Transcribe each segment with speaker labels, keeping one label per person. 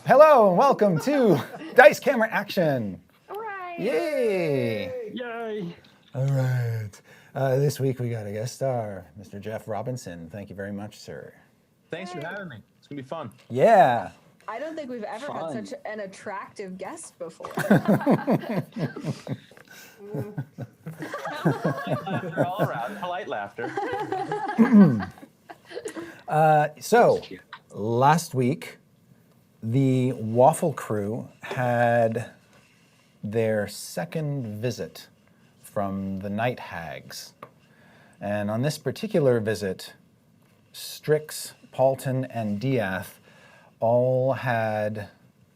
Speaker 1: Hello and welcome to Dice Camera Action.
Speaker 2: All right.
Speaker 1: Yay!
Speaker 2: Yay!
Speaker 1: All right. This week we got a guest star, Mr. Jeff Robinson. Thank you very much, sir.
Speaker 3: Thanks for having me. It's gonna be fun.
Speaker 1: Yeah.
Speaker 4: I don't think we've ever had such an attractive guest before.
Speaker 3: Laughter all around. Polite laughter.
Speaker 1: So, last week, the Waffle Crew had their second visit from the night hags. And on this particular visit, Strix, Paulton, and Diath all had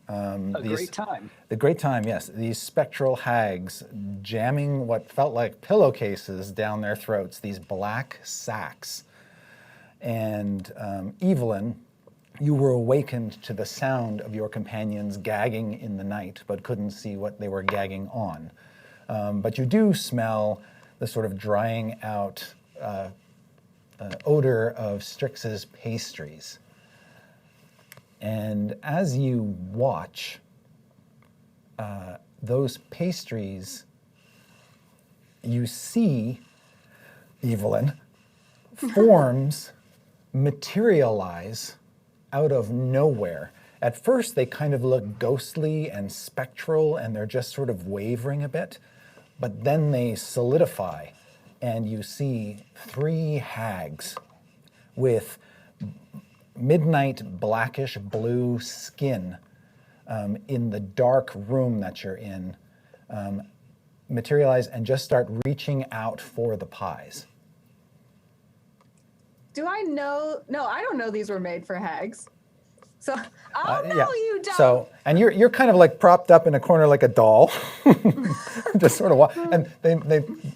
Speaker 2: Great time.
Speaker 1: The great time, yes. These spectral hags jamming what felt like pillowcases down their throats, these black sacks. And Evelyn, you were awakened to the sound of your companions gagging in the night, but couldn't see what they were gagging on. But you do smell the sort of drying out odor of Strix's pastries. And as you watch, those pastries, you see, Evelyn, forms materialize out of nowhere. At first, they kind of look ghostly and spectral, and they're just sort of wavering a bit, but then they solidify, and you see three hags with midnight blackish blue skin in the dark room that you're in, materialize and just start reaching out for the pies.
Speaker 4: Do I know? No, I don't know these were made for hags. So, you don't.
Speaker 1: So, and you're kind of like propped up in a corner like a doll, just sort of. And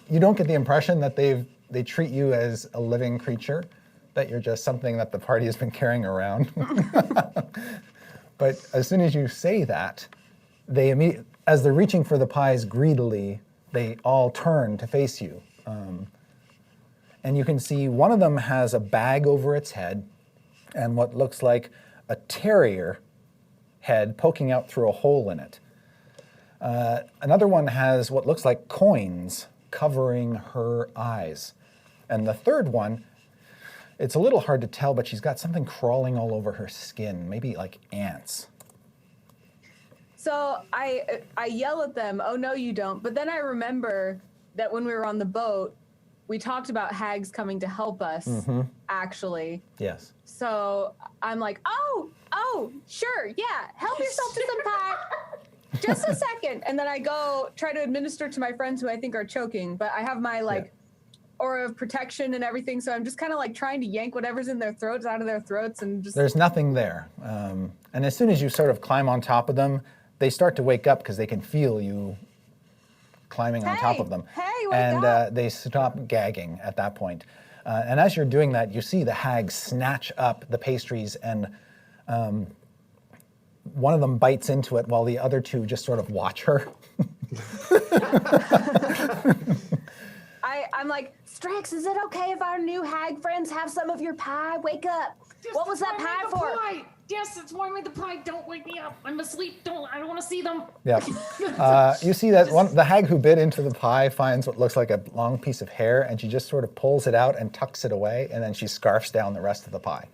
Speaker 1: you don't get the impression that they treat you as a living creature, that you're just something that the party has been carrying around. But as soon as you say that, as they're reaching for the pies greedily, they all turn to face you. And you can see one of them has a bag over its head and what looks like a terrier head poking out through a hole in it. Another one has what looks like coins covering her eyes. And the third one, it's a little hard to tell, but she's got something crawling all over her skin, maybe like ants.
Speaker 4: So I yell at them, oh no you don't. But then I remember that when we were on the boat, we talked about hags coming to help us, actually.
Speaker 1: Yes.
Speaker 4: So I'm like, oh, sure, yeah, help yourself to some pie. Just a second. And then I go try to administer to my friends who I think are choking, but I have my aura of protection and everything, so I'm just kind of like trying to yank whatever's in their throats out of their throats and just...
Speaker 1: There's nothing there. And as soon as you sort of climb on top of them, they start to wake up because they can feel you climbing on top of them.
Speaker 4: Hey, wake up.
Speaker 1: They stop gagging at that point. And as you're doing that, you see the hag snatch up the pastries, and one of them bites into it while the other two just sort of watch her.
Speaker 4: I'm like, Strix, is it okay if our new hag friends have some of your pie? Wake up.
Speaker 2: Just
Speaker 4: what was that pie for?
Speaker 2: Pie. Yes, it's why I made the pie. Don't wake me up. I'm asleep. I don't want to see them.
Speaker 1: Yeah. You see that the hag who bit into the pie finds what looks like a long piece of hair, and she just sort of pulls it out and tucks it away, and then she scarfs down the rest of the pie.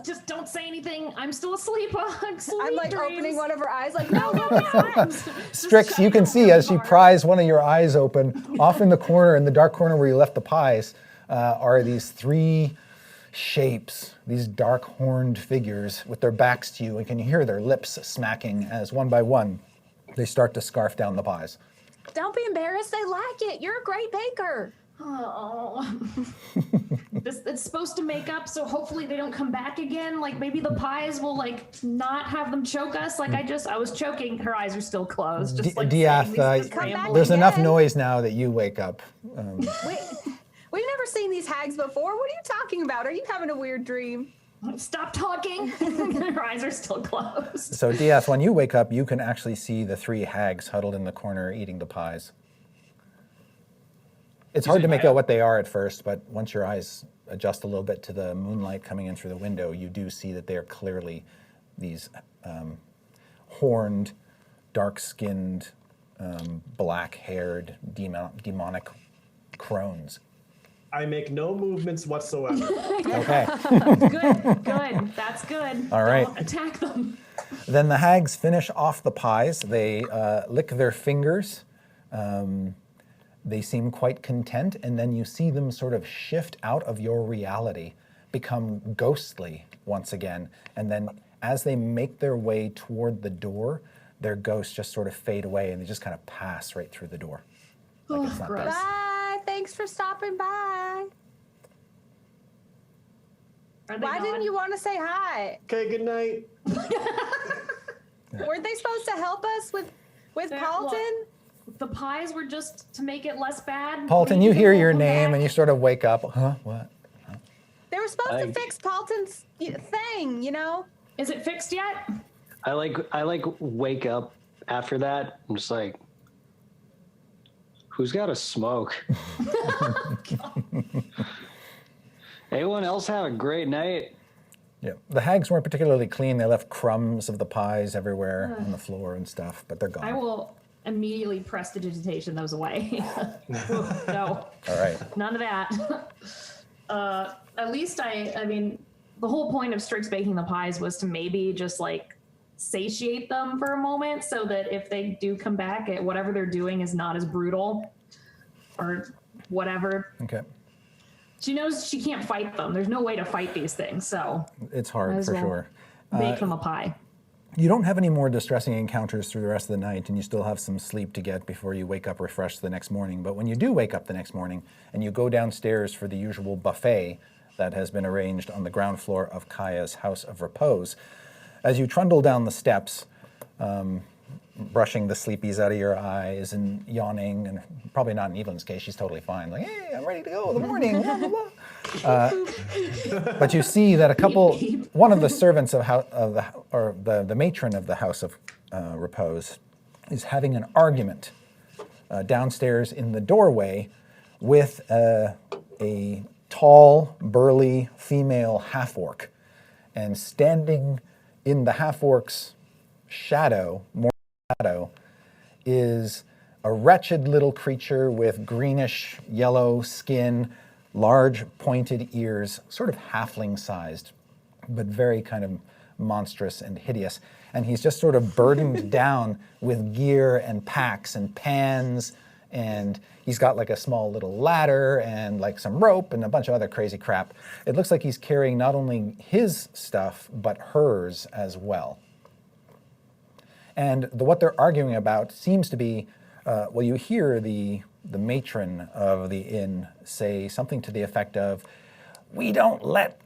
Speaker 2: Just don't say anything. I'm still asleep.
Speaker 4: I'm like opening one of her eyes, like, no.
Speaker 1: Strix, you can see as she pries one of your eyes open, off in the corner, in the dark corner where you left the pies, are these three shapes, these dark horned figures with their backs to you, and can you hear their lips smacking as one by one they start to scarf down the pies.
Speaker 4: Don't be embarrassed. They like it. You're a great baker.
Speaker 2: Oh, it's supposed to make up, so hopefully they don't come back again. Like maybe the pies will like not have them choke us. Like I was choking. Her eyes are still closed. Just like
Speaker 1: Diath, there's enough noise now that you wake up.
Speaker 4: Wait, we've never seen these hags before. What are you talking about? Are you having a weird dream?
Speaker 2: Stop talking. Her eyes are still closed.
Speaker 1: So Diath, when you wake up, you can actually see the 3 hags huddled in the corner eating the pies. It's hard to make out what they are at first, but once your eyes adjust a little bit to the moonlight coming in through the window, you do see that they are clearly these horned, dark-skinned, black-haired, demonic crones.
Speaker 5: I make no movements whatsoever.
Speaker 1: Okay.
Speaker 2: Good. That's good.
Speaker 1: All right.
Speaker 2: Don't attack them.
Speaker 1: Then the hags finish off the pies. They lick their fingers. They seem quite content, and then you see them sort of shift out of your reality, become ghostly once again, and then as they make their way toward the door, their ghosts just sort of fade away, and they just kind of pass right through the door. Like it's not
Speaker 2: gross.
Speaker 1: there.
Speaker 4: Bye. Thanks for stopping by. Why didn't you want to say hi?
Speaker 5: Okay, good night.
Speaker 4: Weren't they supposed to help us with Paulton?
Speaker 2: The pies were just to make it less bad.
Speaker 1: Paulton, you hear your name, and you sort of wake up. Huh? What?
Speaker 4: They were supposed to fix Paulton's thing, you know?
Speaker 2: Is it fixed yet?
Speaker 6: I wake up after that. I'm just like, who's got a smoke? Anyone else have a great night?
Speaker 1: Yeah. The hags weren't particularly clean. They left crumbs of the pies everywhere on the floor and stuff, but they're gone.
Speaker 2: I will immediately prestidigitation those away. No.
Speaker 1: All right.
Speaker 2: None of that. At least I mean, the whole point of Strix baking the pies was to maybe just like satiate them for a moment so that if they do come back, whatever they're doing is not as brutal or whatever.
Speaker 1: Okay.
Speaker 2: She knows she can't fight them. There's no way to fight these things, so
Speaker 1: It's hard for sure.
Speaker 2: bake them a pie.
Speaker 1: You don't have any more distressing encounters through the rest of the night, and you still have some sleep to get before you wake up refreshed the next morning. But when you do wake up the next morning and you go downstairs for the usual buffet that has been arranged on the ground floor of Kaya's house of repose, as you trundle down the steps, brushing the sleepies out of your eyes and yawning, and probably not in Evelyn's case, she's totally fine. Like, hey, I'm ready to go. The morning. Blah, blah, blah. But you see that one of the servants the matron of the house of repose is having an argument downstairs in the doorway with a tall, burly female half-orc. And standing in the half-orc's shadow, is a wretched little creature with greenish yellow skin, large pointed ears, sort of halfling-sized, but very kind of monstrous and hideous. And he's just sort of burdened down with gear and packs and pans, and he's got like a small little ladder and like some rope and a bunch of other crazy crap. It looks like he's carrying not only his stuff, but hers as well. And what they're arguing about seems to be, you hear the matron of the inn say something to the effect of, "We don't let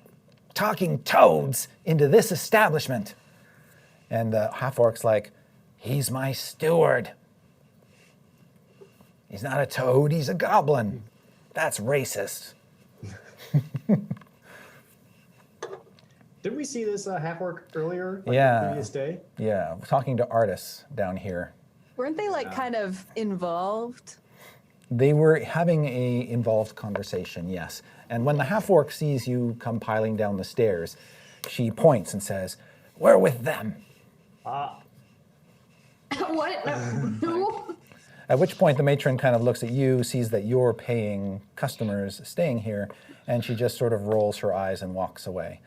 Speaker 1: talking toads into this establishment." And the half-orc's like, "He's my steward. He's not a toad, he's a goblin. That's racist."
Speaker 5: Did we see this half-orc earlier?
Speaker 1: Yeah.
Speaker 5: The previous day?
Speaker 1: Yeah, talking to artists down here.
Speaker 4: Weren't they like kind of involved?
Speaker 1: They were having a involved conversation, yes. And when the half-orc sees you come piling down the stairs, she points and says, "We're with them."
Speaker 2: What? Who?
Speaker 1: At which point the matron kind of looks at you, sees that you're paying customers staying here, and she just sort of rolls her eyes and walks away.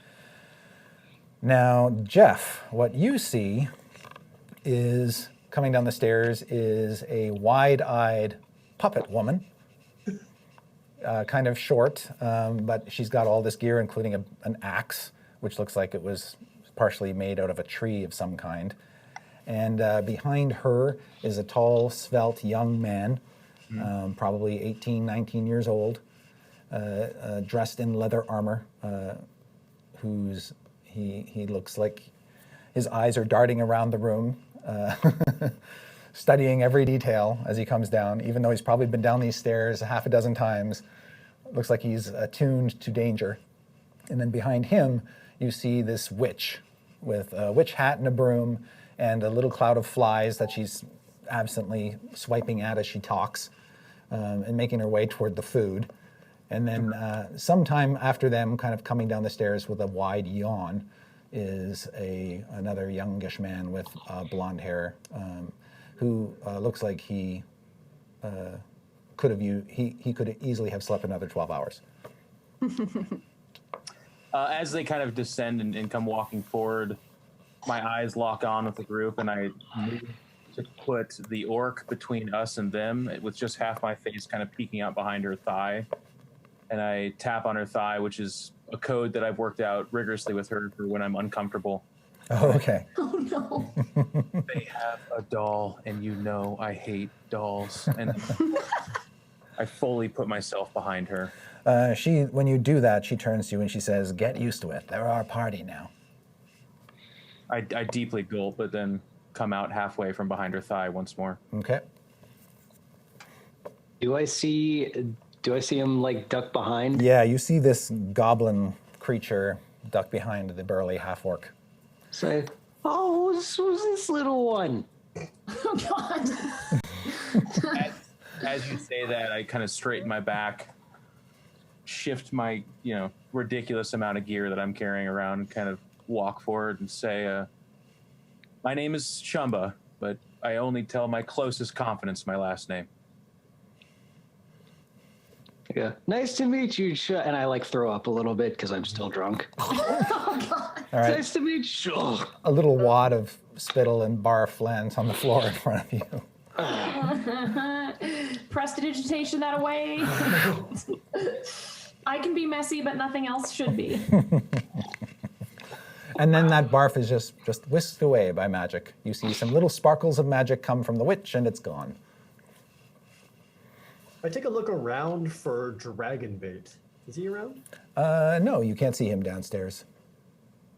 Speaker 1: Now, Jeff, what you see is coming down the stairs is a wide-eyed puppet woman kind of short, but she's got all this gear, including an axe, which looks like it was partially made out of a tree of some kind. And behind her is a tall, svelte young man, probably 18, 19 years old, dressed in leather armor, he looks like his eyes are darting around the room, studying every detail as he comes down, even though he's probably been down these stairs half a dozen times. Looks like he's attuned to danger. And then behind him, you see this witch with a witch hat and a broom and a little cloud of flies that she's absently swiping at as she talks, and making her way toward the food. And then sometime after them, kind of coming down the stairs with a wide yawn, is another youngish man with blonde hair, who looks like he could easily have slept another 12 hours.
Speaker 3: As they kind of descend and come walking forward, my eyes lock on with the group, and I move to put the orc between us and them, with just half my face kind of peeking out behind her thigh. And I tap on her thigh, which is a code that I've worked out rigorously with her for when I'm uncomfortable.
Speaker 1: Oh, okay.
Speaker 2: Oh no.
Speaker 3: They have a doll, and you know I hate dolls. And I fully put myself behind her.
Speaker 1: When you do that, she turns to you and she says, "Get used to it. They're our party now."
Speaker 3: I deeply gulp, but then come out halfway from behind her thigh once more.
Speaker 1: Okay.
Speaker 6: Do I see him like duck behind?
Speaker 1: Yeah, you see this goblin creature duck behind the burly half-orc.
Speaker 6: Say, oh, who's this little one?
Speaker 2: Oh God.
Speaker 3: As you say that, I kind of straighten my back, shift my, ridiculous amount of gear that I'm carrying around, and kind of walk forward and say, my name is Shumba, but I only tell my closest confidants my last name.
Speaker 6: Yeah. Nice to meet you, and I throw up a little bit because I'm still drunk.
Speaker 1: All right.
Speaker 6: Nice to meet you.
Speaker 1: A little wad of spittle and barf lands on the floor in front of you.
Speaker 2: Prestidigitation that away. I can be messy, but nothing else should be.
Speaker 1: And then that barf is just whisked away by magic. You see some little sparkles of magic come from the witch, and it's gone.
Speaker 5: I take a look around for dragon bait. Is he around?
Speaker 1: No, you can't see him downstairs.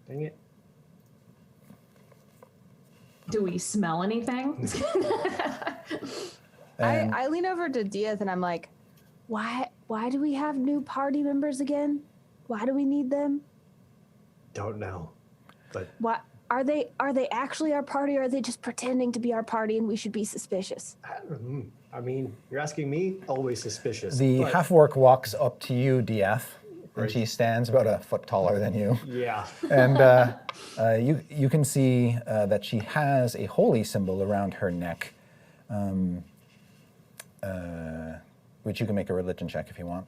Speaker 5: Dang it.
Speaker 2: Do we smell anything?
Speaker 4: I lean over to Diaz and I'm like, why do we have new party members again? Why do we need them?
Speaker 5: Don't know. But
Speaker 4: What are they actually our party, or are they just pretending to be our party and we should be suspicious?
Speaker 5: I mean, you're asking me, always suspicious.
Speaker 1: The
Speaker 5: but-
Speaker 1: half-orc walks up to you, Diath, and
Speaker 5: Great.
Speaker 1: she stands about a foot taller than you.
Speaker 5: Yeah.
Speaker 1: And you can see that she has a holy symbol around her neck, which you can make a religion check if you want.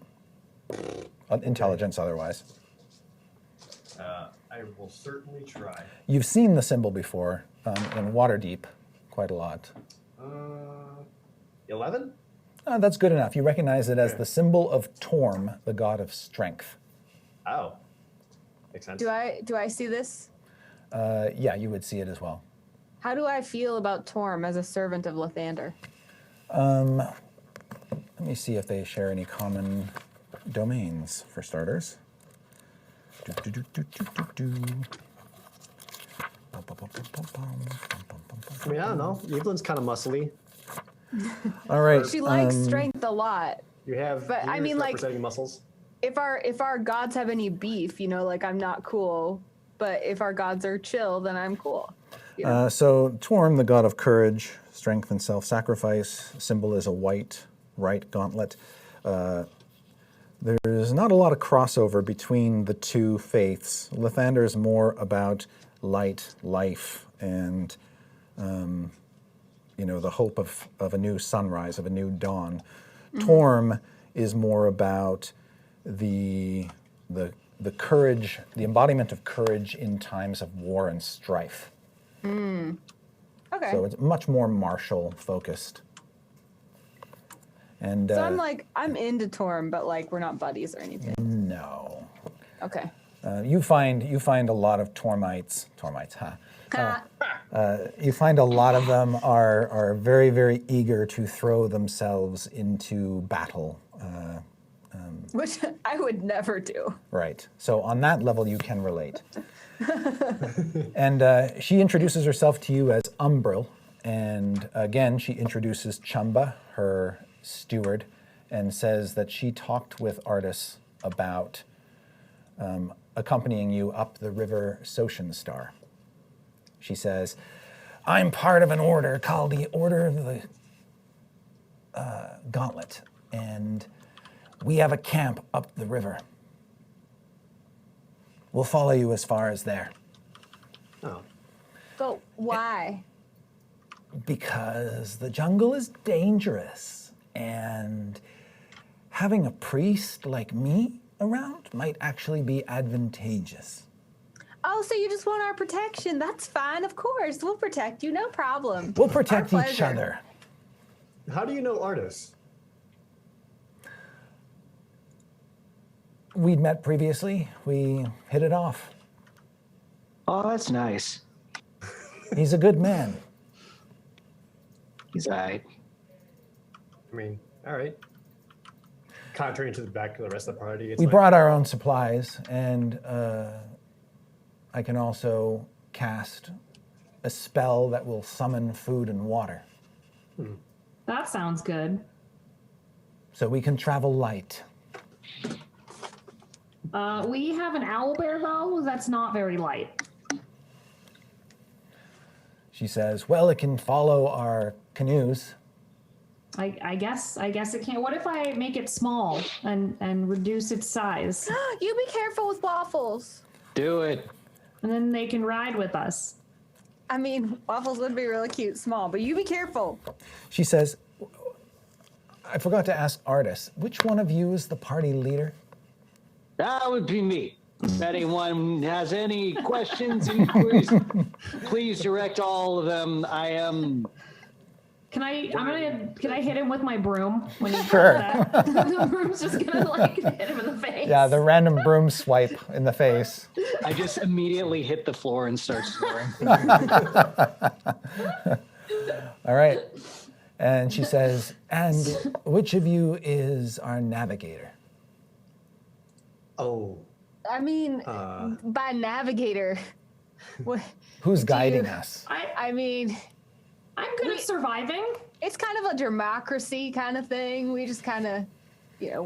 Speaker 1: Intelligence otherwise.
Speaker 5: I will certainly try.
Speaker 1: You've seen the symbol before in Waterdeep quite a lot.
Speaker 5: 11?
Speaker 1: That's good enough. You recognize it as the symbol of Torm, the god of strength.
Speaker 5: Oh. Makes sense.
Speaker 4: Do I see this?
Speaker 1: Yeah, you would see it as well.
Speaker 4: How do I feel about Torm as a servant of Lathander?
Speaker 1: Let me see if they share any common domains, for starters.
Speaker 5: I mean, I don't know. Evelyn's kind of muscly.
Speaker 1: All right.
Speaker 4: She likes strength a lot.
Speaker 5: You have
Speaker 4: But, I
Speaker 5: ears
Speaker 4: mean,
Speaker 5: representing muscles.
Speaker 4: If our gods have any beef, I'm not cool. But if our gods are chill, then I'm cool.
Speaker 1: So Torm, the god of courage, strength, and self-sacrifice, symbol is a white right gauntlet. There's not a lot of crossover between the two faiths. Lathander is more about light, life, and the hope of a new sunrise, of a new dawn. Mm-hmm. Torm is more about the courage, the embodiment of courage in times of war and strife.
Speaker 4: Okay.
Speaker 1: So it's much more martial focused. And
Speaker 4: So I'm into Torm, but like we're not buddies or anything.
Speaker 1: no.
Speaker 4: Okay.
Speaker 1: You find a lot of Tormites, huh? You find a lot of them are very, very eager to throw themselves into battle.
Speaker 4: Which I would never do.
Speaker 1: Right. So on that level, you can relate. And she introduces herself to you as Umbril. And again, she introduces Chumba, her steward, and says that she talked with Artis about accompanying you up the river Soshan Star. She says, I'm part of an order called the Order of the Gauntlet, and we have a camp up the river. We'll follow you as far as there.
Speaker 5: Oh.
Speaker 4: But why?
Speaker 1: Because the jungle is dangerous, and having a priest like me around might actually be advantageous.
Speaker 4: Oh, so you just want our protection. That's fine, of course. We'll protect you, no problem.
Speaker 1: We'll protect
Speaker 4: Our
Speaker 1: each
Speaker 4: pleasure.
Speaker 1: other.
Speaker 5: How do you know Artis?
Speaker 1: We'd met previously. We hit it off.
Speaker 6: Oh, that's nice.
Speaker 1: He's a good man.
Speaker 6: He's all right.
Speaker 5: I mean, all right. Contrary to the back of the rest of the party, it's
Speaker 1: We
Speaker 5: like,
Speaker 1: brought our own supplies, and I can also cast a spell that will summon food and water.
Speaker 2: That sounds good.
Speaker 1: So we can travel light.
Speaker 2: We have an owlbear though. That's not very light.
Speaker 1: She says, well, it can follow our canoes.
Speaker 2: I guess it can't. What if I make it small and reduce its size,
Speaker 4: You be careful with waffles.
Speaker 6: Do it.
Speaker 2: and then they can ride with us?
Speaker 4: I mean, waffles would be really cute, small, but you be careful.
Speaker 1: She says, I forgot to ask Artis, which one of you is the party leader?
Speaker 6: That would be me. If anyone has any questions, inquiries, please direct all of them. I am.
Speaker 2: Can I hit him with my broom when he
Speaker 1: Sure.
Speaker 2: does that? The broom's just gonna like hit him in the face.
Speaker 1: Yeah, the random broom swipe in the face.
Speaker 6: I just immediately hit the floor and start snoring.
Speaker 1: All right. And she says, and which of you is our navigator?
Speaker 5: oh,
Speaker 4: I mean, by navigator. What?
Speaker 1: Who's guiding us?
Speaker 4: I mean,
Speaker 2: I'm good at surviving.
Speaker 4: it's kind of a democracy kind of thing. We just kind of,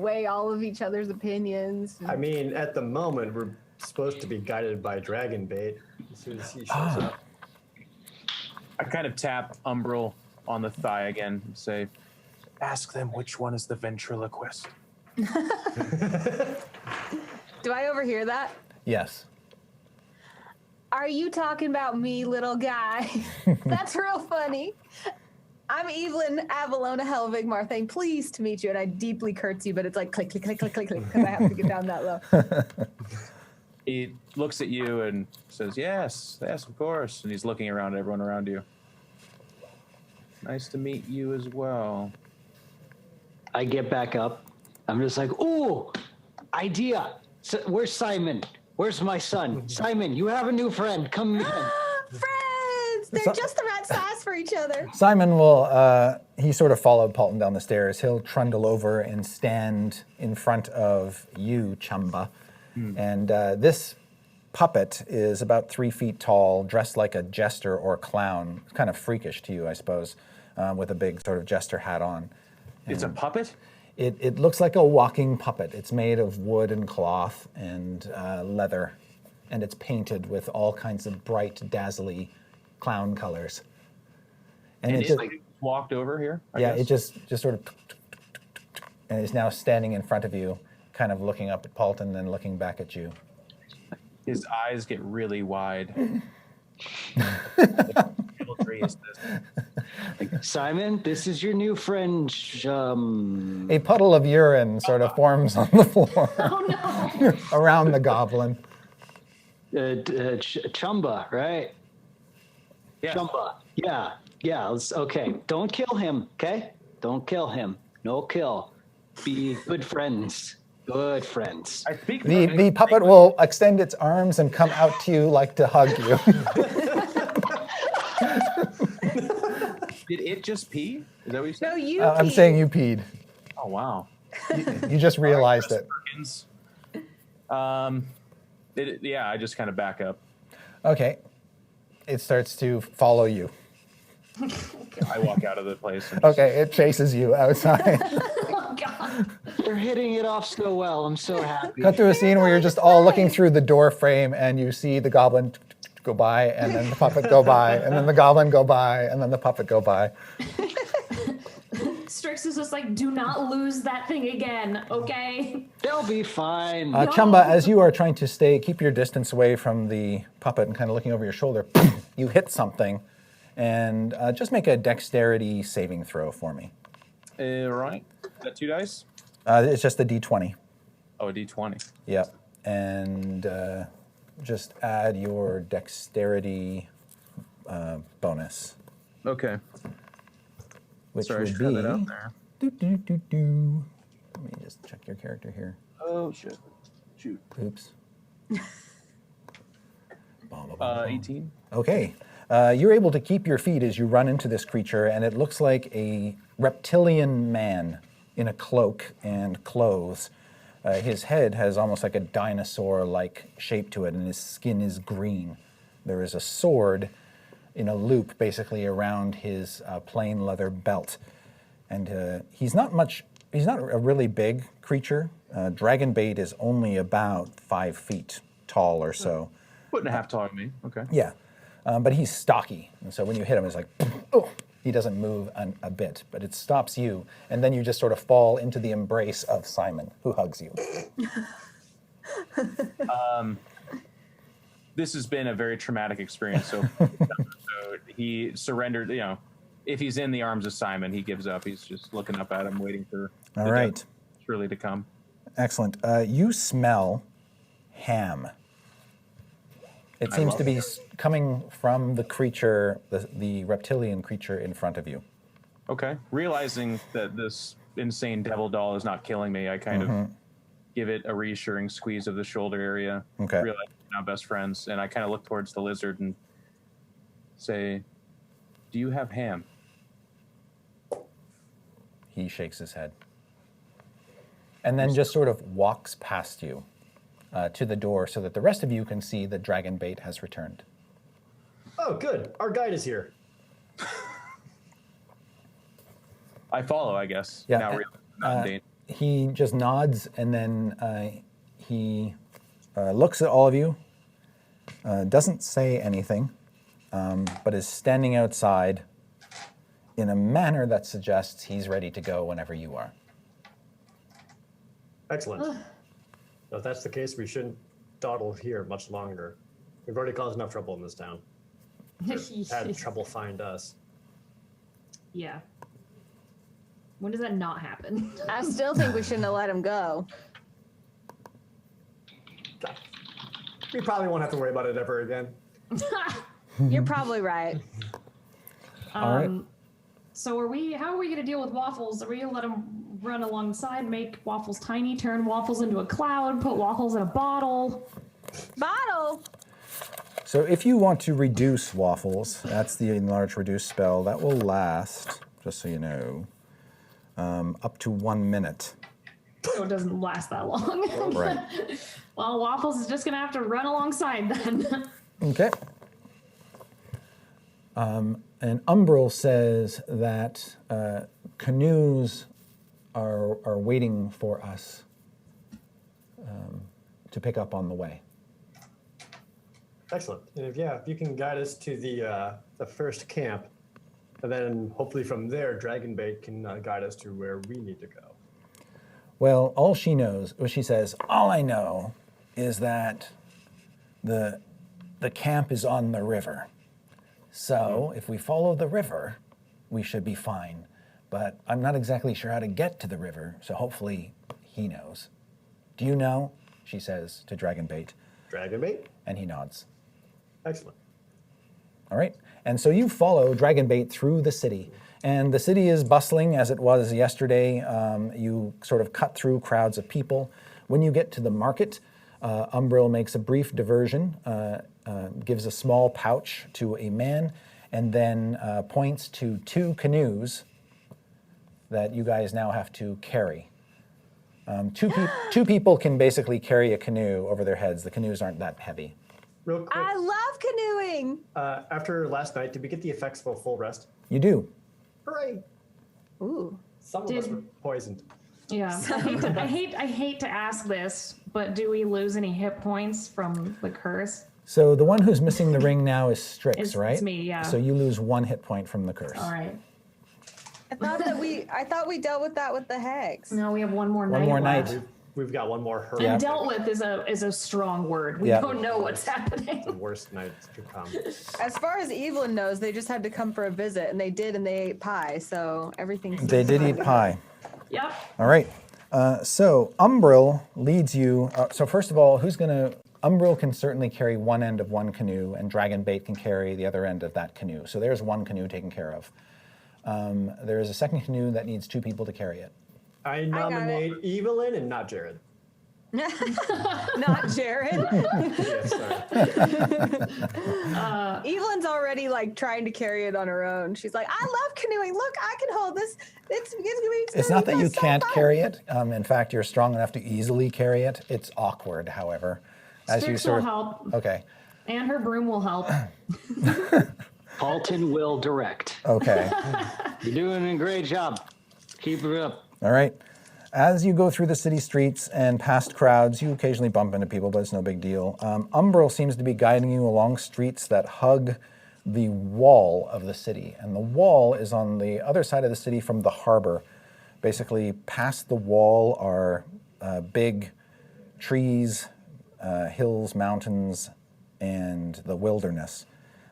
Speaker 4: weigh all of each other's opinions.
Speaker 5: I mean, at the moment, we're supposed to be guided by dragon bait as soon as he shows up.
Speaker 3: I kind of tap Umbril on the thigh again and say, ask them which one is the ventriloquist.
Speaker 4: Do I overhear that?
Speaker 1: Yes.
Speaker 4: Are you talking about me, little guy? That's real funny. I'm Evelyn Avalona Helvig Marthane. Pleased to meet you. And I deeply curtsy, but it's like click, click, click, click, click, click, because I have to get down that low.
Speaker 3: He looks at you and says, yes, of course. And he's looking around at everyone around you. Nice to meet you as well.
Speaker 6: I get back up. I'm just like, ooh, idea. So, where's Simon? Where's my son? Simon, you have a new friend. Come in.
Speaker 4: Friends! They're
Speaker 1: So-
Speaker 4: just the right size for each other.
Speaker 1: Simon will, he sort of followed Paulton down the stairs. He'll trundle over and stand in front of you, Chumba. And this puppet is about 3 feet tall, dressed like a jester or clown. Kind of freakish to you, I suppose, with a big sort of jester hat on.
Speaker 3: It's a puppet?
Speaker 1: It looks like a walking puppet. It's made of wood and cloth and leather, and it's painted with all kinds of bright, dazzly clown colors. And
Speaker 3: And
Speaker 1: it
Speaker 3: it
Speaker 1: just,
Speaker 3: like walked over here? I
Speaker 1: yeah,
Speaker 3: guess?
Speaker 1: it just sort of, and is now standing in front of you, kind of looking up at Paulton and looking back at you.
Speaker 3: His eyes get really wide.
Speaker 6: Simon, this is your new friend.
Speaker 1: A puddle of urine sort of forms on the floor
Speaker 2: Oh no!
Speaker 1: around the goblin.
Speaker 6: Chumba, right?
Speaker 3: Yeah.
Speaker 6: Chumba. Yeah. Let's, okay. Don't kill him. Okay. Don't kill him. No kill. Be good friends. Good friends.
Speaker 3: I speak.
Speaker 1: The puppet will extend its arms and come out to you like to hug you.
Speaker 3: Did it just pee? Is that what you said?
Speaker 4: No, you.
Speaker 1: I'm saying you peed.
Speaker 3: Oh wow.
Speaker 1: You just realized it.
Speaker 3: Perkins. Yeah, I just kind of back up.
Speaker 1: Okay. It starts to follow you.
Speaker 3: I walk out of the place. And
Speaker 1: Okay, it chases you outside.
Speaker 2: Oh God.
Speaker 6: They're hitting it off so well. I'm so happy.
Speaker 1: Cut to a scene where you're just all looking through the door frame and you see the goblin go by and then the puppet go by and then the goblin go by and then the puppet go by.
Speaker 2: Strix is just like, do not lose that thing again, okay?
Speaker 6: They'll be fine.
Speaker 1: Chumba, as you are trying to keep your distance away from the puppet and kind of looking over your shoulder, you hit something. And just make a dexterity saving throw for me.
Speaker 3: Right. Is that 2 dice?
Speaker 1: It's just a d20.
Speaker 3: Oh, a d20.
Speaker 1: Yep. And just add your dexterity bonus.
Speaker 3: Okay.
Speaker 1: Which
Speaker 3: Sorry, I
Speaker 1: would
Speaker 3: should
Speaker 1: be.
Speaker 3: have that out there.
Speaker 1: Let me just check your character here.
Speaker 3: Oh shit. Shoot.
Speaker 1: Oops.
Speaker 3: 18.
Speaker 1: Okay. You're able to keep your feet as you run into this creature, and it looks like a reptilian man in a cloak and clothes. His head has almost like a dinosaur-like shape to it, and his skin is green. There is a sword in a loop basically around his plain leather belt. And he's not a really big creature. Dragon bait is only about 5 feet tall or so.
Speaker 3: 1.5 taller than me. Okay.
Speaker 1: Yeah, but he's stocky, and so when you hit him, it's like, oh, he doesn't move a bit, but it stops you, and then you just sort of fall into the embrace of Simon, who hugs you.
Speaker 3: This has been a very traumatic experience. So he surrendered. You know, if he's in the arms of Simon, he gives up. He's just looking up at him, waiting for
Speaker 1: All
Speaker 3: the
Speaker 1: right.
Speaker 3: death surely to come.
Speaker 1: Excellent. You smell ham. It seems to be coming from the creature, the reptilian creature in front of you.
Speaker 3: Okay. Realizing that this insane devil doll is not killing me, I kind of give it a reassuring squeeze of the shoulder area.
Speaker 1: Okay.
Speaker 3: Realize we're now best friends, and I kind of look towards the lizard and say, "Do you have ham?"
Speaker 1: He shakes his head. And then just sort of walks past you to the door so that the rest of you can see that dragon bait has returned.
Speaker 5: Oh, good. Our guide is here.
Speaker 3: I follow, I guess.
Speaker 1: Yeah,
Speaker 3: Now we're not in danger.
Speaker 1: He just nods and then he looks at all of you, doesn't say anything, but is standing outside in a manner that suggests he's ready to go whenever you are.
Speaker 5: Excellent. If that's the case, we shouldn't dawdle here much longer. We've already caused enough trouble in this town. Had trouble find us.
Speaker 2: Yeah. When does that not happen?
Speaker 4: I still think we shouldn't have let him go.
Speaker 5: We probably won't have to worry about it ever again.
Speaker 4: You're probably right.
Speaker 1: All right.
Speaker 2: So how are we going to deal with Waffles? Are we going to let him run alongside, make Waffles tiny, turn Waffles into a cloud, put Waffles in a bottle?
Speaker 4: Bottle.
Speaker 1: So if you want to reduce Waffles, that's the enlarge reduce spell. That will last, just so you know, up to 1 minute.
Speaker 2: So it doesn't last that long.
Speaker 1: Right.
Speaker 2: Well, Waffles is just going to have to run alongside then.
Speaker 1: Okay. And Umbral says that canoes are waiting for us to pick up on the way.
Speaker 5: Excellent. And if you can guide us to the first camp, and then hopefully from there, Dragonbait can guide us to where we need to go.
Speaker 1: Well, she says, all I know is that the camp is on the river. So if we follow the river, we should be fine. But I'm not exactly sure how to get to the river, so hopefully he knows. Do you know? She says to Dragonbait.
Speaker 5: Dragonbait?
Speaker 1: And he nods.
Speaker 5: Excellent.
Speaker 1: All right. And so you follow Dragonbait through the city. And the city is bustling as it was yesterday. You sort of cut through crowds of people. When you get to the market, Umbril makes a brief diversion, gives a small pouch to a man, and then points to 2 canoes that you guys now have to carry. Two people can basically carry a canoe over their heads. The canoes aren't that heavy.
Speaker 5: Real quick,
Speaker 4: I love canoeing.
Speaker 5: after last night, did we get the effects of a full rest?
Speaker 1: You do.
Speaker 5: Hooray!
Speaker 4: Ooh.
Speaker 5: Some of us were poisoned.
Speaker 2: Yeah, I hate to ask this, but do we lose any hit points from the curse?
Speaker 1: So the one who's missing the ring now is Strix,
Speaker 2: It's
Speaker 1: right?
Speaker 2: me, yeah.
Speaker 1: So you lose 1 hit point from the curse.
Speaker 2: All right.
Speaker 4: I thought we dealt with that with the hags.
Speaker 2: No, we have one more night.
Speaker 1: One more
Speaker 2: left.
Speaker 1: night.
Speaker 5: We've got one more hooray.
Speaker 1: Yeah.
Speaker 2: And dealt with is a strong word. We
Speaker 1: Yeah.
Speaker 2: don't know what's happening.
Speaker 5: The worst night to come.
Speaker 4: As far as Evelyn knows, they just had to come for a visit, and they did, and they ate pie, so everything.
Speaker 1: They did eat pie.
Speaker 2: Yep.
Speaker 1: All right. So Umbril leads you. So first of all, Umbril can certainly carry one end of one canoe, and Dragonbait can carry the other end of that canoe. So there's one canoe taken care of. There is a second canoe that needs 2 people to carry it.
Speaker 5: I nominate Evelyn and not Jared.
Speaker 4: Not Jared.
Speaker 5: Yes, sorry.
Speaker 4: Evelyn's already like trying to carry it on her own. She's like, I love canoeing. Look, I can hold this.
Speaker 1: It's not that you can't carry it. In fact, you're strong enough to easily carry it. It's awkward, however.
Speaker 2: Strix will help.
Speaker 1: Okay.
Speaker 2: And her broom will help.
Speaker 6: Alton will direct.
Speaker 1: Okay.
Speaker 6: You're doing a great job. Keep it up.
Speaker 1: All right. As you go through the city streets and past crowds, you occasionally bump into people, but it's no big deal. Umbril seems to be guiding you along streets that hug the wall of the city. And the wall is on the other side of the city from the harbor. Basically, past the wall are big trees, hills, mountains, and the wilderness.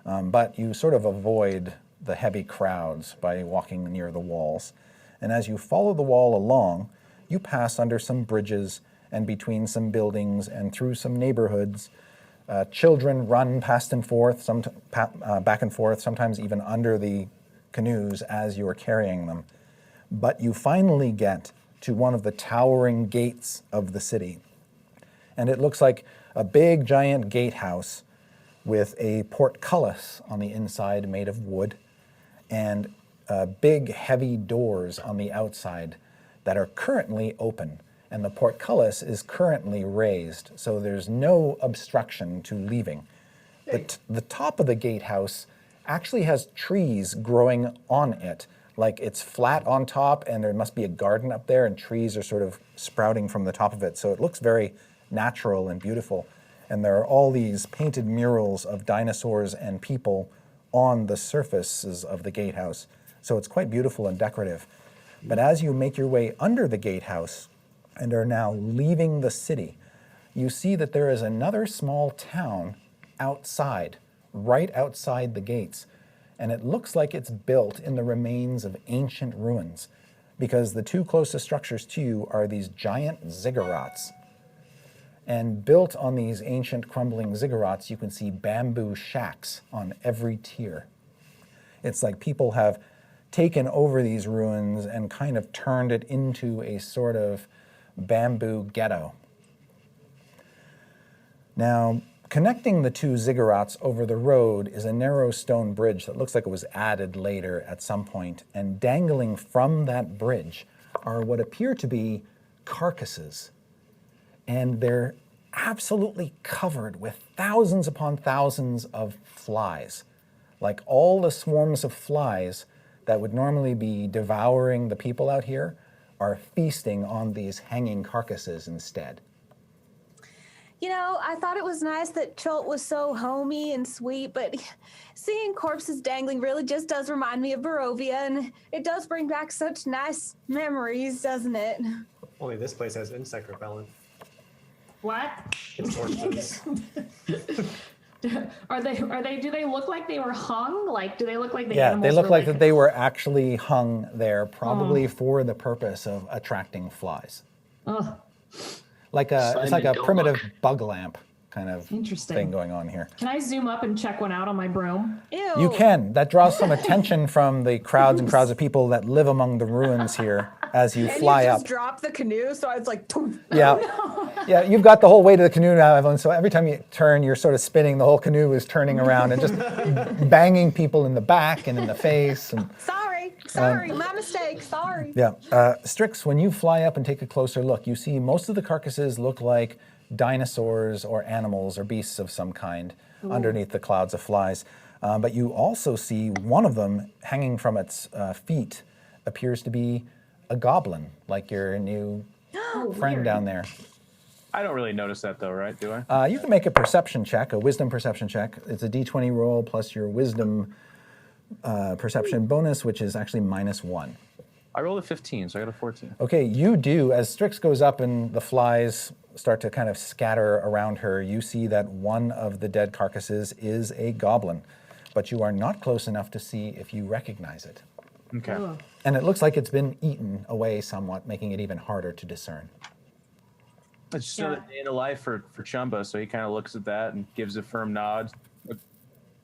Speaker 1: But you sort of avoid the heavy crowds by walking near the walls. And as you follow the wall along, you pass under some bridges and between some buildings and through some neighborhoods. Children run past and forth, back and forth, sometimes even under the canoes as you are carrying them. But you finally get to one of the towering gates of the city. And it looks like a big, giant gatehouse with a portcullis on the inside made of wood and big, heavy doors on the outside that are currently open. And the portcullis is currently raised, so there's no obstruction to leaving. The top of the gatehouse actually has trees growing on it. Like it's flat on top, and there must be a garden up there, and trees are sort of sprouting from the top of it. So it looks very natural and beautiful. And there are all these painted murals of dinosaurs and people on the surfaces of the gatehouse. So it's quite beautiful and decorative. But as you make your way under the gatehouse and are now leaving the city, you see that there is another small town outside, right outside the gates. And it looks like it's built in the remains of ancient ruins, because the 2 closest structures to you are these giant ziggurats. And built on these ancient crumbling ziggurats, you can see bamboo shacks on every tier. It's like people have taken over these ruins and kind of turned it into a sort of bamboo ghetto. Now, connecting the 2 ziggurats over the road is a narrow stone bridge that looks like it was added later at some point, and dangling from that bridge are what appear to be carcasses. And they're absolutely covered with thousands upon thousands of flies. Like all the swarms of flies that would normally be devouring the people out here are feasting on these hanging carcasses instead.
Speaker 4: You know, I thought it was nice that Cholt was so homey and sweet, but seeing corpses dangling really just does remind me of Barovia, and it does bring back such nice memories, doesn't it?
Speaker 5: Only this place has insect repellent.
Speaker 2: What?
Speaker 5: It's corpses.
Speaker 2: Do they look like they were hung? Like, do they look like the
Speaker 1: Yeah,
Speaker 2: animals
Speaker 1: they look
Speaker 2: were
Speaker 1: like that they were actually hung there, probably for the purpose of attracting flies.
Speaker 2: Ugh.
Speaker 1: It's like
Speaker 6: Simon,
Speaker 1: a
Speaker 6: don't
Speaker 1: primitive
Speaker 6: look.
Speaker 1: bug lamp kind of
Speaker 2: Interesting.
Speaker 1: thing going on here.
Speaker 2: Can I zoom up and check one out on my broom?
Speaker 4: Ew.
Speaker 1: You can. That draws some attention from the crowds and crowds of people that live among the ruins here as you
Speaker 4: And
Speaker 1: fly
Speaker 4: you
Speaker 1: up.
Speaker 4: just drop the canoe, so it's like, "Toom."
Speaker 1: Yeah. Yeah, you've got the whole weight of the canoe now, Evelyn, so every time you turn, you're sort of spinning. The whole canoe is turning around and just banging people in the back and in the face. And,
Speaker 4: Sorry, my mistake, sorry.
Speaker 1: yeah. Strix, when you fly up and take a closer look, you see most of the carcasses look like dinosaurs or animals or beasts of some kind underneath the clouds of flies. But you also see one of them hanging from its feet appears to be a goblin, like your new friend down there.
Speaker 3: I don't really notice that though, right? Do I?
Speaker 1: You can make a perception check, a wisdom perception check. It's a d20 roll plus your wisdom perception bonus, which is actually -1.
Speaker 3: I rolled a 15, so I got a 14.
Speaker 1: Okay, you do. As Strix goes up and the flies start to kind of scatter around her, you see that one of the dead carcasses is a goblin, but you are not close enough to see if you recognize it.
Speaker 3: Okay.
Speaker 2: Ugh.
Speaker 1: And it looks like it's been eaten away somewhat, making it even harder to discern.
Speaker 3: It's still a day in the life for Chumba, so he kind of looks at that and gives a firm nod.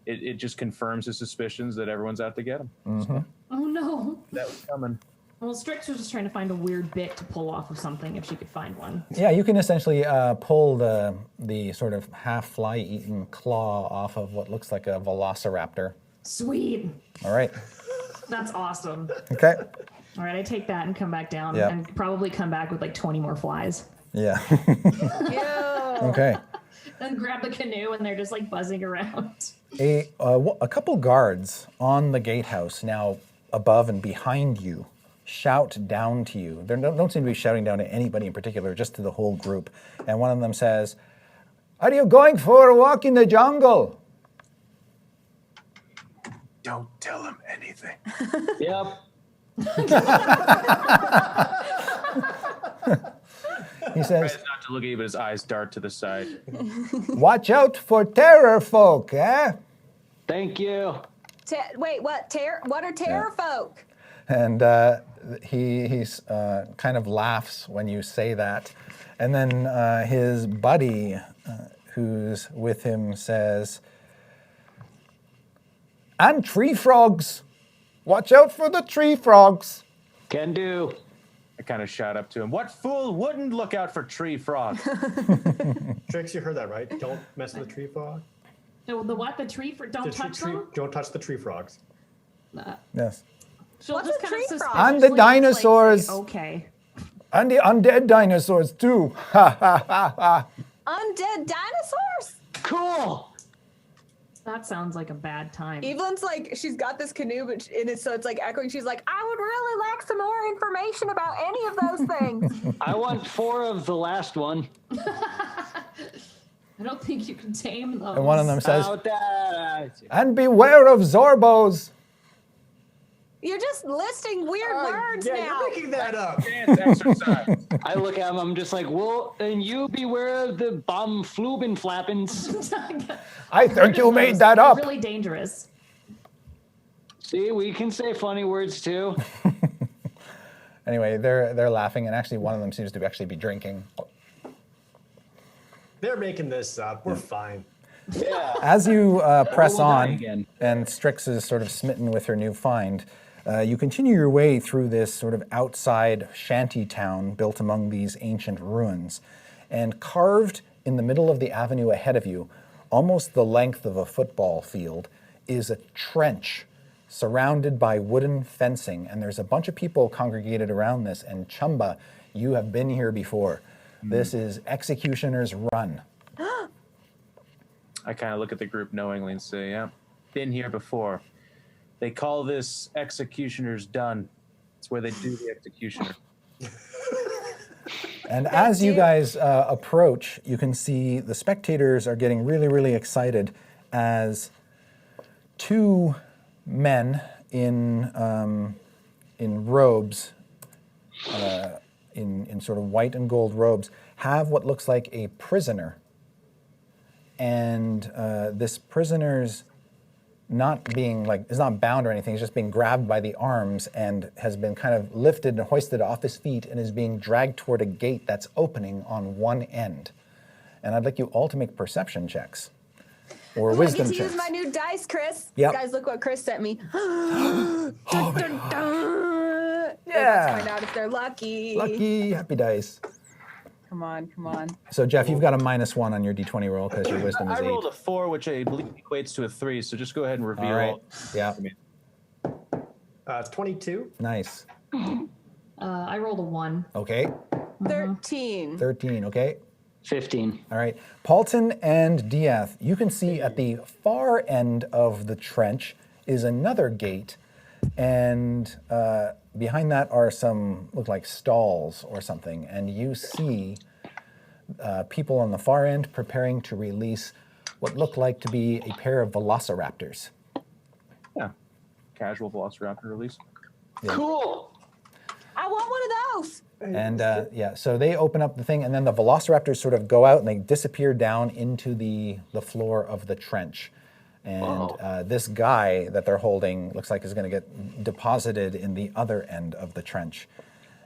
Speaker 3: It just confirms his suspicions that everyone's out to get him.
Speaker 1: Mm-hmm.
Speaker 2: Oh no.
Speaker 3: That was coming.
Speaker 2: Well, Strix was just trying to find a weird bit to pull off of something if she could find one.
Speaker 1: Yeah, you can essentially pull the sort of half fly-eaten claw off of what looks like a velociraptor.
Speaker 2: Sweet.
Speaker 1: All right.
Speaker 2: That's awesome.
Speaker 1: Okay.
Speaker 2: All right, I take that and come back down
Speaker 1: Yeah.
Speaker 2: and probably come back with like 20 more flies.
Speaker 1: Yeah.
Speaker 4: Ew.
Speaker 1: Okay.
Speaker 2: Then grab the canoe and they're just like buzzing around.
Speaker 1: A couple guards on the gatehouse now above and behind you shout down to you. They don't seem to be shouting down to anybody in particular, just to the whole group. And one of them says, "Are you going for a walk in the jungle?"
Speaker 3: Don't tell him anything.
Speaker 6: Yep.
Speaker 1: He says,
Speaker 3: Tries not to look at you, but his eyes dart to the side.
Speaker 1: "Watch out for terror folk, eh?"
Speaker 6: Thank you.
Speaker 4: Wait, what? What are terror folk?
Speaker 1: And he's kind of laughs when you say that. And then his buddy who's with him says, "And tree frogs. Watch out for the tree frogs."
Speaker 6: Can do.
Speaker 3: I kind of shout up to him, "What fool wouldn't look out for tree frogs?"
Speaker 5: Trix, you heard that, right? Don't mess with the tree frog.
Speaker 2: No, the what? The tree for don't touch them?
Speaker 5: Don't touch the tree frogs.
Speaker 1: Yes.
Speaker 2: She'll
Speaker 4: What's
Speaker 2: just
Speaker 4: a
Speaker 2: kind
Speaker 4: tree
Speaker 2: of
Speaker 4: frog?
Speaker 1: And the
Speaker 2: suspiciously, like,
Speaker 1: dinosaurs.
Speaker 2: say, okay.
Speaker 1: And the undead dinosaurs too. Ha ha ha ha.
Speaker 4: Undead dinosaurs?
Speaker 6: Cool.
Speaker 2: That sounds like a bad time.
Speaker 4: Evelyn's like, she's got this canoe, but in it, so it's like echoing. She's like, I would really like some more information about any of those things.
Speaker 6: I want 4 of the last one.
Speaker 2: I don't think you can tame those.
Speaker 1: And one of them says,
Speaker 6: Out that.
Speaker 1: "And beware of Zorbos."
Speaker 4: You're just listing weird words
Speaker 5: yeah,
Speaker 4: now.
Speaker 5: you're making that up.
Speaker 3: Dance exercise.
Speaker 6: I look at him, I'm just like, well, and you beware of the bomb fluben flappins.
Speaker 1: I think you made that
Speaker 2: They're
Speaker 1: up.
Speaker 2: really dangerous.
Speaker 6: See, we can say funny words too.
Speaker 1: Anyway, they're laughing, and actually one of them seems to actually be drinking.
Speaker 5: They're making this up. We're fine.
Speaker 6: Yeah.
Speaker 1: As you press
Speaker 6: We'll die
Speaker 1: on,
Speaker 6: again.
Speaker 1: and Strix is sort of smitten with her new find, you continue your way through this sort of outside shanty town built among these ancient ruins. And carved in the middle of the avenue ahead of you, almost the length of a football field, is a trench surrounded by wooden fencing. And there's a bunch of people congregated around this. And Chumba, you have been here before. This is Executioner's Run.
Speaker 3: I kind of look at the group knowingly and say, "Yeah, been here before. They call this Executioner's Done. It's where they do the executioner."
Speaker 1: And as you guys approach, you can see the spectators are getting really, really excited as 2 men in robes, in sort of white and gold robes, have what looks like a prisoner. And this prisoner's is not bound or anything. He's just being grabbed by the arms and has been kind of lifted and hoisted off his feet and is being dragged toward a gate that's opening on one end. and I'd like you all to make perception checks or
Speaker 4: Ooh, I
Speaker 1: wisdom
Speaker 4: get to
Speaker 1: checks.
Speaker 4: use my new dice, Chris.
Speaker 1: Yep.
Speaker 4: Guys, look what Chris sent me. Dun, dun, dun.
Speaker 1: Yeah.
Speaker 4: Let's find out if they're lucky.
Speaker 1: Lucky, happy dice.
Speaker 4: Come on, come on.
Speaker 1: So Jeff, you've got a -1 on your d20 roll because your wisdom is
Speaker 3: I
Speaker 1: 8.
Speaker 3: rolled a 4, which I believe equates to a 3. So just go ahead and reveal.
Speaker 1: All right. Yeah.
Speaker 5: 22.
Speaker 1: Nice.
Speaker 2: I rolled a 1.
Speaker 1: Okay.
Speaker 4: 13.
Speaker 1: 13. Okay.
Speaker 6: 15.
Speaker 1: All right. Paulton and Diath, you can see at the far end of the trench is another gate, and behind that are some, look like stalls or something, and you see people on the far end preparing to release what look like to be a pair of velociraptors.
Speaker 3: Yeah. Casual velociraptor release.
Speaker 6: Cool.
Speaker 4: I want one of those.
Speaker 1: And yeah, so they open up the thing, and then the velociraptors sort of go out and they disappear down into the floor of the trench. And this guy that they're holding looks like is going to get deposited in the other end of the trench.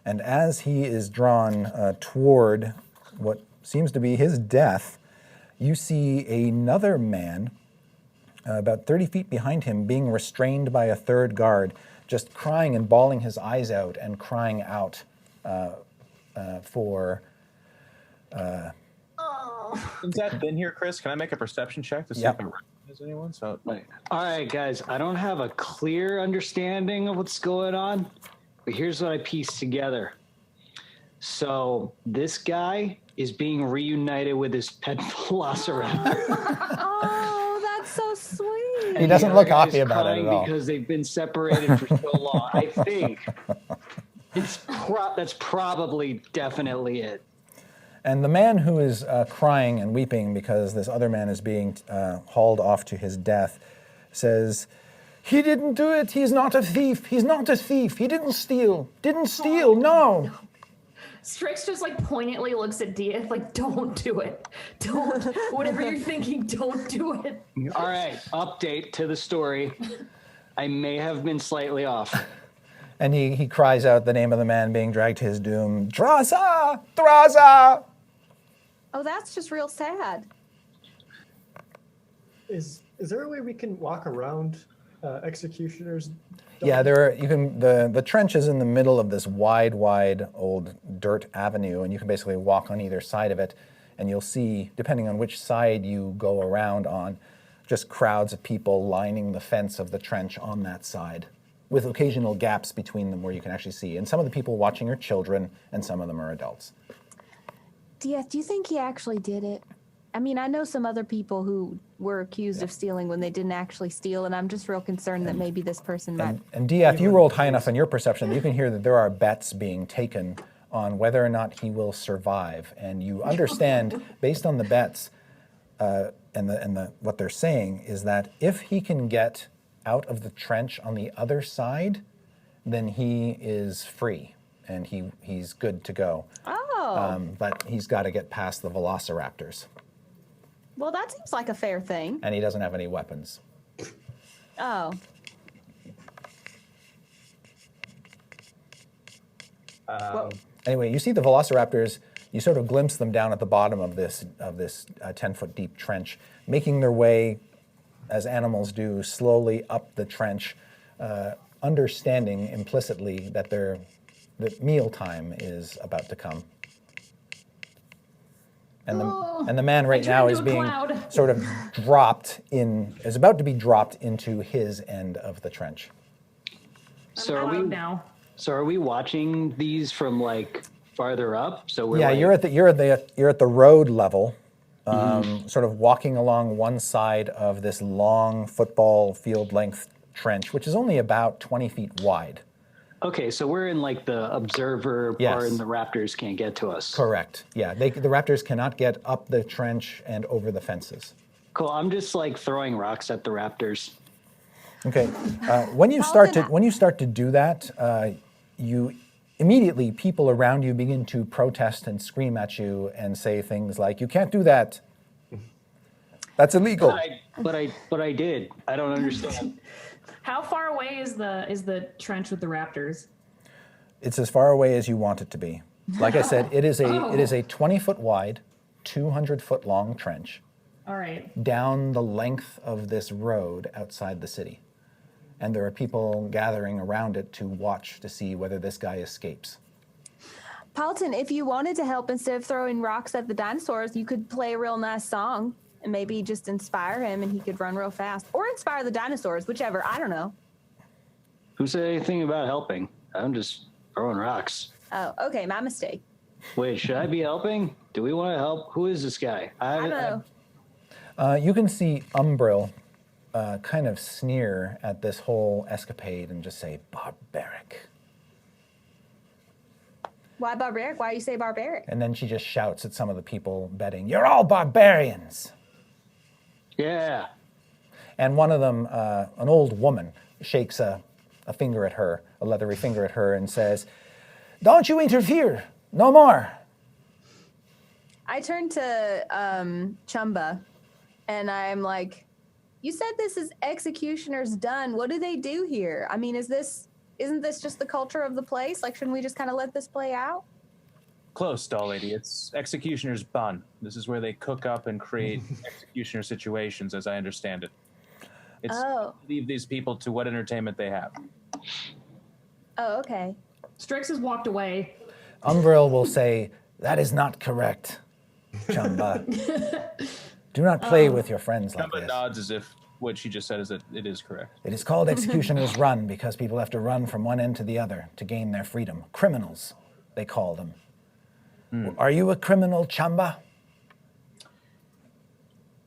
Speaker 1: And as he is drawn toward what seems to be his death, you see another man about 30 feet behind him being restrained by a third guard, just crying and bawling his eyes out and crying out for...
Speaker 3: Since that been here, Chris, can I make a perception check to see
Speaker 1: Yep.
Speaker 3: if I recognize anyone? So
Speaker 6: All right, guys, I don't have a clear understanding of what's going on, but here's what I pieced together. So this guy is being reunited with his pet velociraptor.
Speaker 4: Oh, that's so sweet.
Speaker 1: He doesn't
Speaker 6: The
Speaker 1: look
Speaker 6: other
Speaker 1: happy
Speaker 6: guy's
Speaker 1: about it
Speaker 6: crying
Speaker 1: at all.
Speaker 6: because they've been separated for so long. I think that's probably definitely it.
Speaker 1: And the man who is crying and weeping because this other man is being hauled off to his death says, "He didn't do it. He's not a thief. He's not a thief. He didn't steal. Didn't steal. No."
Speaker 2: Strix just like poignantly looks at Dia like, don't do it. Don't. Whatever you're thinking, don't do it.
Speaker 6: All right, update to the story. I may have been slightly off.
Speaker 1: And he cries out the name of the man being dragged to his doom, "Draza! Draza!"
Speaker 4: Oh, that's just real sad.
Speaker 5: Is there a way we can walk around executioners?
Speaker 1: Yeah, the trench is in the middle of this wide old dirt avenue, and you can basically walk on either side of it, and you'll see, depending on which side you go around on, just crowds of people lining the fence of the trench on that side, with occasional gaps between them where you can actually see. And some of the people watching are children, and some of them are adults.
Speaker 4: Diaz, do you think he actually did it? I mean, I know some other people who were accused of stealing when they didn't actually steal, and I'm just real concerned that maybe this person might.
Speaker 1: And Diath, you rolled high enough on your perception that you can hear that there are bets being taken on whether or not he will survive. And you understand, based on the bets and what they're saying, is that if he can get out of the trench on the other side, then he is free and he's good to go.
Speaker 4: Oh.
Speaker 1: But he's got to get past the velociraptors,
Speaker 4: Well, that seems like a fair thing.
Speaker 1: and he doesn't have any weapons.
Speaker 4: Oh. Well,
Speaker 1: Anyway, you see the velociraptors. You sort of glimpse them down at the bottom of this 10-foot deep trench, making their way, as animals do, slowly up the trench, understanding implicitly that that mealtime is about to come. And the man right now
Speaker 2: turned
Speaker 1: is
Speaker 2: to a
Speaker 1: being
Speaker 2: cloud.
Speaker 1: sort of is about to be dropped into his end of the trench.
Speaker 6: So
Speaker 2: I'm
Speaker 6: are we
Speaker 2: out now.
Speaker 6: So are we watching these from like farther up? So we're
Speaker 1: Yeah,
Speaker 6: like,
Speaker 1: you're at the road level, sort of walking along one side of this long football field length trench, which is only about 20 feet wide.
Speaker 6: okay, so we're in like the observer part,
Speaker 1: Yes.
Speaker 6: and the raptors can't get to us.
Speaker 1: Correct. Yeah, the raptors cannot get up the trench and over the fences.
Speaker 6: Cool. I'm just like throwing rocks at the raptors.
Speaker 1: Okay. When you start to do that, you immediately people around you begin to protest and scream at you and say things like, "You can't do that. That's illegal."
Speaker 6: But I did. I don't understand.
Speaker 2: How far away is the trench with the raptors?
Speaker 1: It's as far away as you want it to be. Like I said, it is a 20-foot wide, 200-foot-long trench
Speaker 2: All right.
Speaker 1: down the length of this road outside the city. And there are people gathering around it to watch to see whether this guy escapes.
Speaker 4: Paulton, if you wanted to help, instead of throwing rocks at the dinosaurs, you could play a real nice song and maybe just inspire him and he could run real fast. Or inspire the dinosaurs, whichever. I don't know.
Speaker 6: Who said anything about helping? I'm just throwing rocks.
Speaker 4: Oh, okay. My mistake.
Speaker 6: Wait, should I be helping? Do we want to help? Who is this guy?
Speaker 4: I don't know.
Speaker 1: You can see Umbril kind of sneer at this whole escapade and just say, barbaric.
Speaker 4: Why barbaric? Why do you say barbaric?
Speaker 1: And then she just shouts at some of the people betting, "You're all barbarians!"
Speaker 6: Yeah.
Speaker 1: And one of them, an old woman, shakes a finger at her, a leathery finger at her, and says, "Don't you interfere! No more!"
Speaker 4: I turn to Chumba and I'm like, you said this is Executioner's Done. What do they do here? I mean, isn't this just the culture of the place? Like, shouldn't we just kind of let this play out?
Speaker 3: Close, doll lady. It's Executioner's Bun. This is where they cook up and create executioner situations, as I understand it. It's leave these people to what entertainment they have.
Speaker 4: Oh, okay.
Speaker 2: Strix has walked away.
Speaker 1: Umbril will say, "That is not correct, Chumba. Do not play with your friends like
Speaker 3: Chumba
Speaker 1: this.
Speaker 3: nods as if what she just said is that it is correct.
Speaker 1: It is called Executioner's Run because people have to run from one end to the other to gain their freedom. Criminals, they call them. Are you a criminal, Chumba?"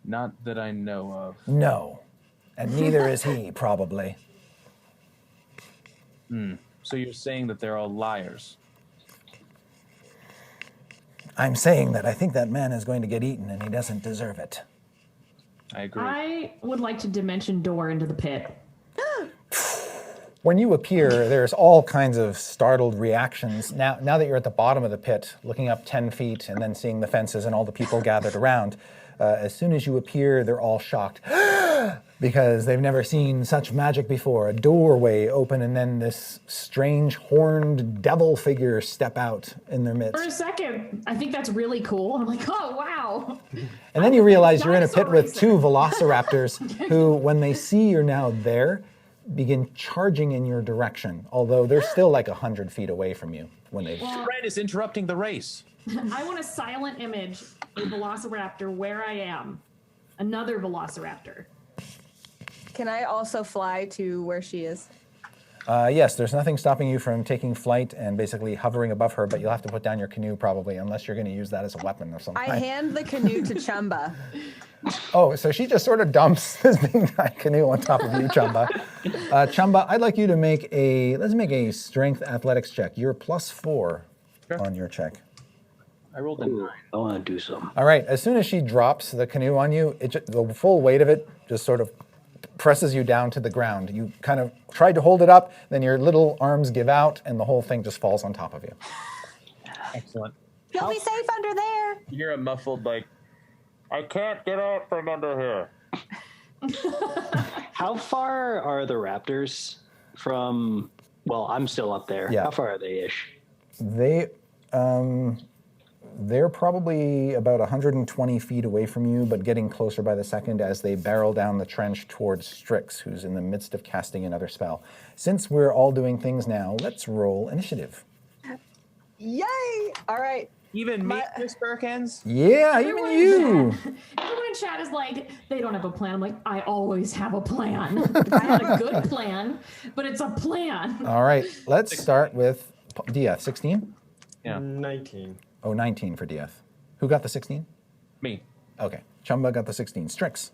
Speaker 3: Not that I know of.
Speaker 1: No. And neither is he, probably.
Speaker 3: So you're saying that they're all liars?
Speaker 1: I'm saying that I think that man is going to get eaten and he doesn't deserve it.
Speaker 3: I agree.
Speaker 2: I would like to dimension door into the pit.
Speaker 1: When you appear, there's all kinds of startled reactions. Now that you're at the bottom of the pit, looking up 10 feet and then seeing the fences and all the people gathered around, as soon as you appear, they're all shocked because they've never seen such magic before. A doorway open and then this strange horned devil figure step out in their midst.
Speaker 2: For a second, I think that's really cool. I'm like, oh, wow.
Speaker 1: And then you realize you're in a
Speaker 2: Dinosaur
Speaker 1: pit with
Speaker 2: racer.
Speaker 1: two velociraptors who, when they see you're now there, begin charging in your direction, although they're still like 100 feet away from you when they...
Speaker 3: Fred is interrupting the race.
Speaker 2: I want a silent image of a velociraptor where I am. Another velociraptor.
Speaker 4: Can I also fly to where she is?
Speaker 1: Yes, there's nothing stopping you from taking flight and basically hovering above her, but you'll have to put down your canoe probably, unless you're going to use that as a weapon of some
Speaker 4: I
Speaker 1: kind.
Speaker 4: hand the canoe to Chumba.
Speaker 1: Oh, so she just sort of dumps this big giant canoe on top of you, Chumba. Chumba, I'd like you to let's make a strength athletics check. You're +4 on your check.
Speaker 3: I rolled a 9.
Speaker 6: I want to do something.
Speaker 1: All right, as soon as she drops the canoe on you, the full weight of it just sort of presses you down to the ground. You kind of tried to hold it up, then your little arms give out, and the whole thing just falls on top of you.
Speaker 3: Excellent.
Speaker 4: You'll be safe under there.
Speaker 3: You hear a muffled, like, I can't get out from under here.
Speaker 6: How far are the raptors from... Well, I'm still up there.
Speaker 1: Yeah.
Speaker 6: How far are they-ish?
Speaker 1: They're probably about 120 feet away from you, but getting closer by the second as they barrel down the trench towards Strix, who's in the midst of casting another spell. Since we're all doing things now, let's roll initiative.
Speaker 4: Yay! All right.
Speaker 3: Even me, Miss Perkins?
Speaker 1: Yeah,
Speaker 2: Everyone
Speaker 1: even you.
Speaker 2: Everyone in chat is like, they don't have a plan. I'm like, I always have a plan. I had a good plan, but it's a plan.
Speaker 1: All right, let's start with Dieth. 16?
Speaker 3: Yeah.
Speaker 5: 19.
Speaker 1: Oh, 19 for Dieth. Who got the 16?
Speaker 3: Me.
Speaker 1: Okay, Chumba got the 16. Strix.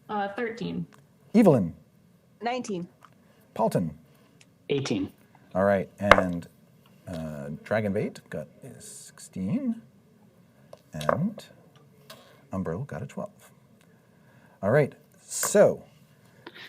Speaker 2: 13.
Speaker 1: Evelyn.
Speaker 4: 19.
Speaker 1: Paulton.
Speaker 6: 18.
Speaker 1: All right, and Dragonbait got a 16, and Umbril got a 12. All right, so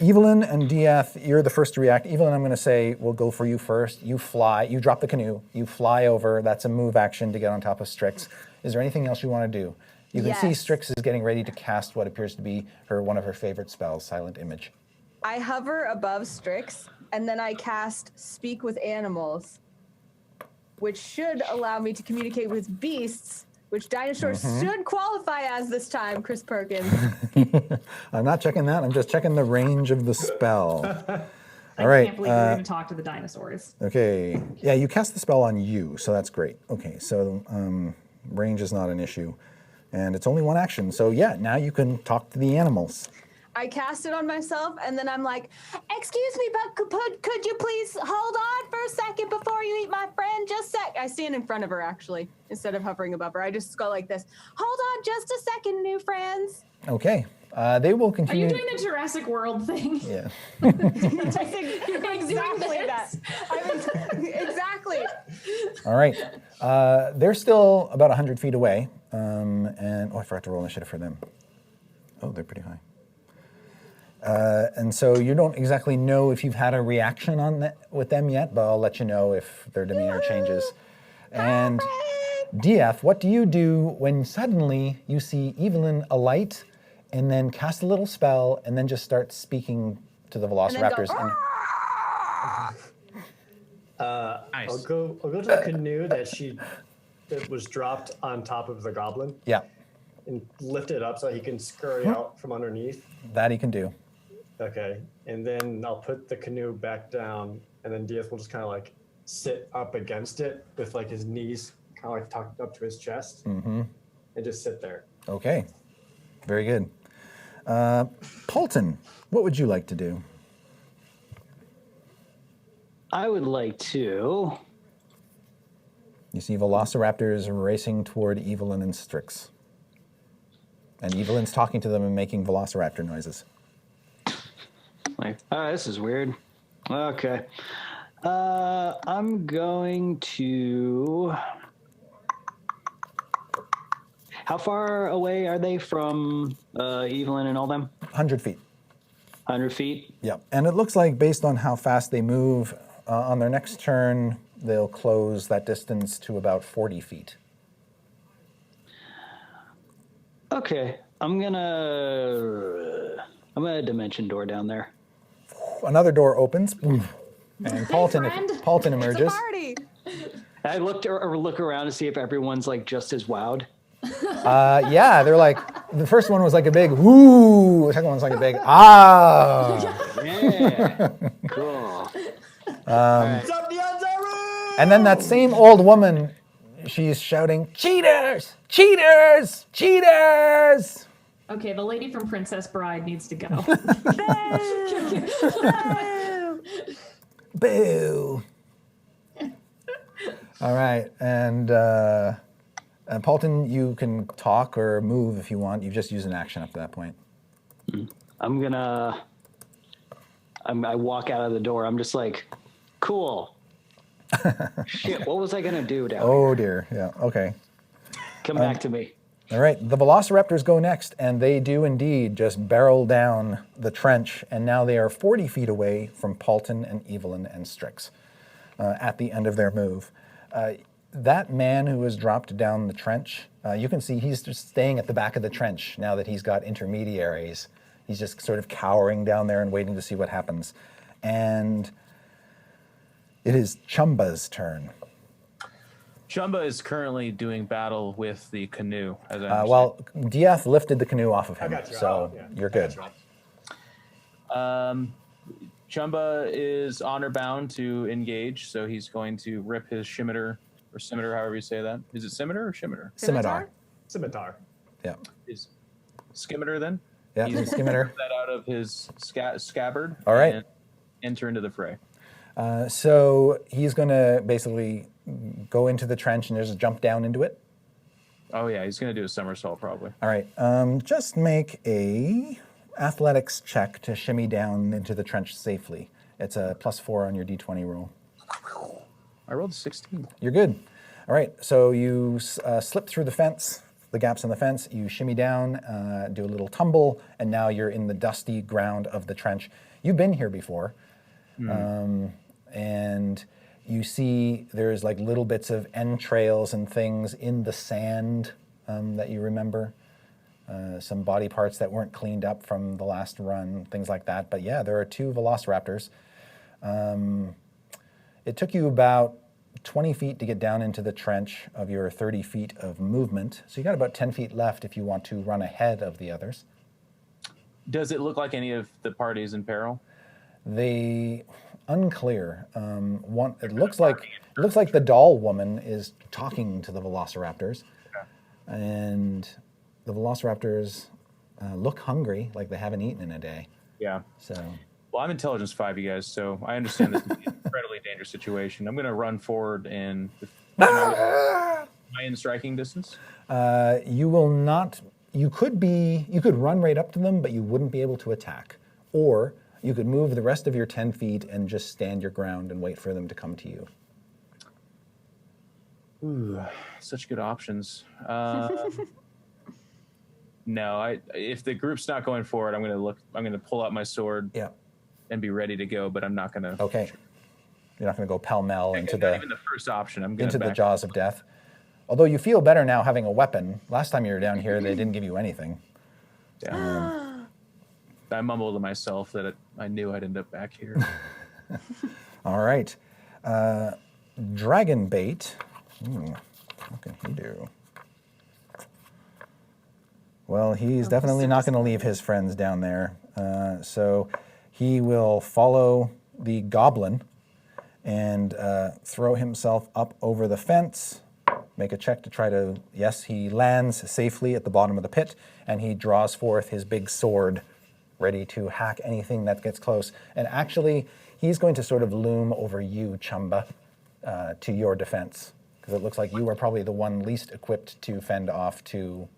Speaker 1: Evelyn and Dieth, you're the first to react. Evelyn, I'm going to say we'll go for you first. You fly, you drop the canoe, you fly over. That's a move action to get on top of Strix. Is there anything else you want to do? You can see
Speaker 4: Yes.
Speaker 1: Strix is getting ready to cast what appears to be one of her favorite spells, Silent Image.
Speaker 4: I hover above Strix, and then I cast Speak with Animals, which should allow me to communicate with beasts which dinosaurs should qualify as this time, Chris Perkins.
Speaker 1: I'm not checking that. I'm just checking the range of the spell.
Speaker 2: I
Speaker 1: All right.
Speaker 2: can't believe you're going to talk to the dinosaurs.
Speaker 1: Okay. Yeah, you cast the spell on you, so that's great. Okay, so range is not an issue. And it's only one action. So yeah, now you can talk to the animals.
Speaker 4: I cast it on myself, and then I'm like, excuse me, but could you please hold on for a second before you eat my friend? Just sec. I stand in front of her, actually, instead of hovering above her. I just go like this. Hold on just a second, new friends.
Speaker 1: Okay. They will
Speaker 2: Are
Speaker 1: continue.
Speaker 2: you doing the Jurassic World thing?
Speaker 1: Yeah.
Speaker 4: Exactly that. Exactly.
Speaker 1: All right. They're still about 100 feet away. And I forgot to roll initiative for them. Oh, they're pretty high. And so you don't exactly know if you've had a reaction on that with them yet, but I'll let you know if their demeanor changes. And DF, what do you do when suddenly you see Evelyn alight and then cast a little spell and then just start speaking to the velociraptors?
Speaker 3: Nice.
Speaker 5: I'll go to the canoe that was dropped on top of the goblin
Speaker 1: Yeah,
Speaker 5: and lift it up so he can scurry out from underneath.
Speaker 1: that he can do.
Speaker 5: Okay, and then I'll put the canoe back down, and then Diaz will just kind of like sit up against it with like his knees kind of like tucked up to his chest, and just sit there.
Speaker 1: Okay, very good. Paulton, what would you like to do?
Speaker 6: I would like to.
Speaker 1: You see velociraptors racing toward Evelyn and Strix. And Evelyn's talking to them and making velociraptor noises.
Speaker 6: Like, oh, this is weird. Okay. I'm going to... How far away are they from Evelyn and all them?
Speaker 1: 100 feet.
Speaker 6: 100 feet?
Speaker 1: Yep. And it looks like based on how fast they move, on their next turn, they'll close that distance to about 40 feet.
Speaker 6: Okay. I'm gonna dimension door down there.
Speaker 1: Another door opens, and Paulton
Speaker 4: It's a
Speaker 1: emerges.
Speaker 4: party.
Speaker 6: I look around to see if everyone's like just as wowed.
Speaker 1: Yeah, they're like, the first one was like a big whoo, the second one's like a big ah.
Speaker 6: Yeah. Cool.
Speaker 5: What's up, Nyanzaru?
Speaker 1: And then that same old woman, she's shouting, cheaters, cheaters, cheaters.
Speaker 2: Okay, the lady from Princess Bride needs to go.
Speaker 1: Boo. All right, and Paulton, you can talk or move if you want. You've just used an action up to that point.
Speaker 6: I walk out of the door. I'm just like, cool. Shit, what was I gonna do down here?
Speaker 1: Oh dear, yeah, okay.
Speaker 6: Come back to me.
Speaker 1: All right, the velociraptors go next, and they do indeed just barrel down the trench, and now they are 40 feet away from Paulton and Evelyn and Strix at the end of their move. That man who has dropped down the trench, you can see he's just staying at the back of the trench now that he's got intermediaries. He's just sort of cowering down there and waiting to see what happens. And it is Chumba's turn.
Speaker 3: Chumba is currently doing battle with the canoe, as I understand.
Speaker 1: Well, Diath lifted the canoe off of him,
Speaker 5: got you.
Speaker 1: so
Speaker 5: Yeah,
Speaker 1: you're
Speaker 5: I
Speaker 1: good.
Speaker 5: got you.
Speaker 3: Chumba is honor bound to engage, so he's going to rip his scimitar, however you say that. Is it scimitar or scimitar?
Speaker 1: Scimitar.
Speaker 5: Scimitar.
Speaker 1: Yeah.
Speaker 3: Is scimitar then?
Speaker 1: Yeah,
Speaker 3: He's
Speaker 1: scimitar.
Speaker 3: that out of his scabbard.
Speaker 1: All right.
Speaker 3: And enter into the fray.
Speaker 1: So he's going to basically go into the trench and just jump down into it.
Speaker 3: Oh yeah, he's going to do a somersault probably.
Speaker 1: All right. Just make a athletics check to shimmy down into the trench safely. It's a +4 on your d20 roll.
Speaker 3: I rolled a 16.
Speaker 1: You're good. All right. So you slip through the fence, the gaps in the fence. You shimmy down, do a little tumble, and now you're in the dusty ground of the trench. You've been here before. And you see there's like little bits of entrails and things in the sand that you remember. Some body parts that weren't cleaned up from the last run, things like that. But yeah, there are 2 velociraptors. It took you about 20 feet to get down into the trench of your 30 feet of movement. So you got about 10 feet left if you want to run ahead of the others.
Speaker 3: Does it look like any of the parties in peril?
Speaker 1: They unclear. It looks like the doll woman is talking to the velociraptors, and the velociraptors look hungry, like they haven't eaten in a day.
Speaker 3: Yeah.
Speaker 1: So.
Speaker 3: Well, I'm intelligence 5, you guys, so I understand this is an incredibly dangerous situation. I'm going to run forward and am I in striking distance?
Speaker 1: You will not. You could run right up to them, but you wouldn't be able to attack. Or you could move the rest of your 10 feet and just stand your ground and wait for them to come to you.
Speaker 3: Ooh, such good options. No, if the group's not going forward, I'm going to pull out my sword.
Speaker 1: Yeah.
Speaker 3: And be ready to go, but I'm not going to.
Speaker 1: Okay. You're not going to go pell-mell into
Speaker 3: even the first option. I'm
Speaker 1: into the jaws of death. Although you feel better now having a weapon. Last time you were down here, they didn't give you anything.
Speaker 3: Yeah. I mumbled to myself that I knew I'd end up back here.
Speaker 1: All right. Dragon bait. What can he do? Well, he's definitely not going to leave his friends down there. So he will follow the goblin and throw himself up over the fence. Make a check to try to, yes, he lands safely at the bottom of the pit, and he draws forth his big sword, ready to hack anything that gets close. And actually, he's going to sort of loom over you, Chumba, to your defense, because it looks like you are probably the one least equipped to fend off two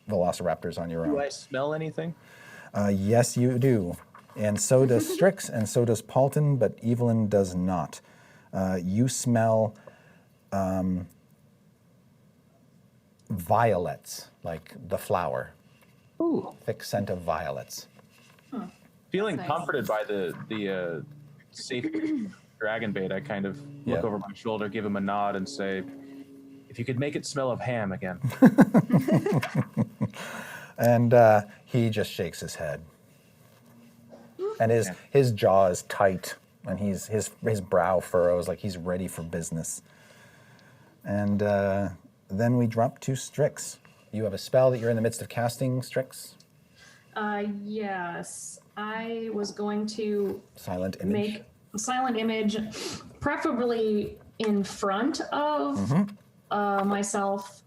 Speaker 1: velociraptors on your own.
Speaker 3: Do I smell anything?
Speaker 1: Yes, you do. And so does Strix, and so does Paulton, but Evelyn does not. You smell violets, like the flower.
Speaker 6: Ooh.
Speaker 1: Thick scent of violets.
Speaker 3: Feeling
Speaker 2: Nice.
Speaker 3: comforted by the safe dragon bait, I kind of look over my shoulder, give him a nod, and say, "If you could make it smell of ham again."
Speaker 1: And he just shakes his head. And his jaw is tight, and his brow furrows like he's ready for business. And then we drop to Strix. You have a spell that you're in the midst of casting, Strix?
Speaker 2: Yes. I was going to
Speaker 1: Silent image.
Speaker 2: make a silent image, preferably in front of myself,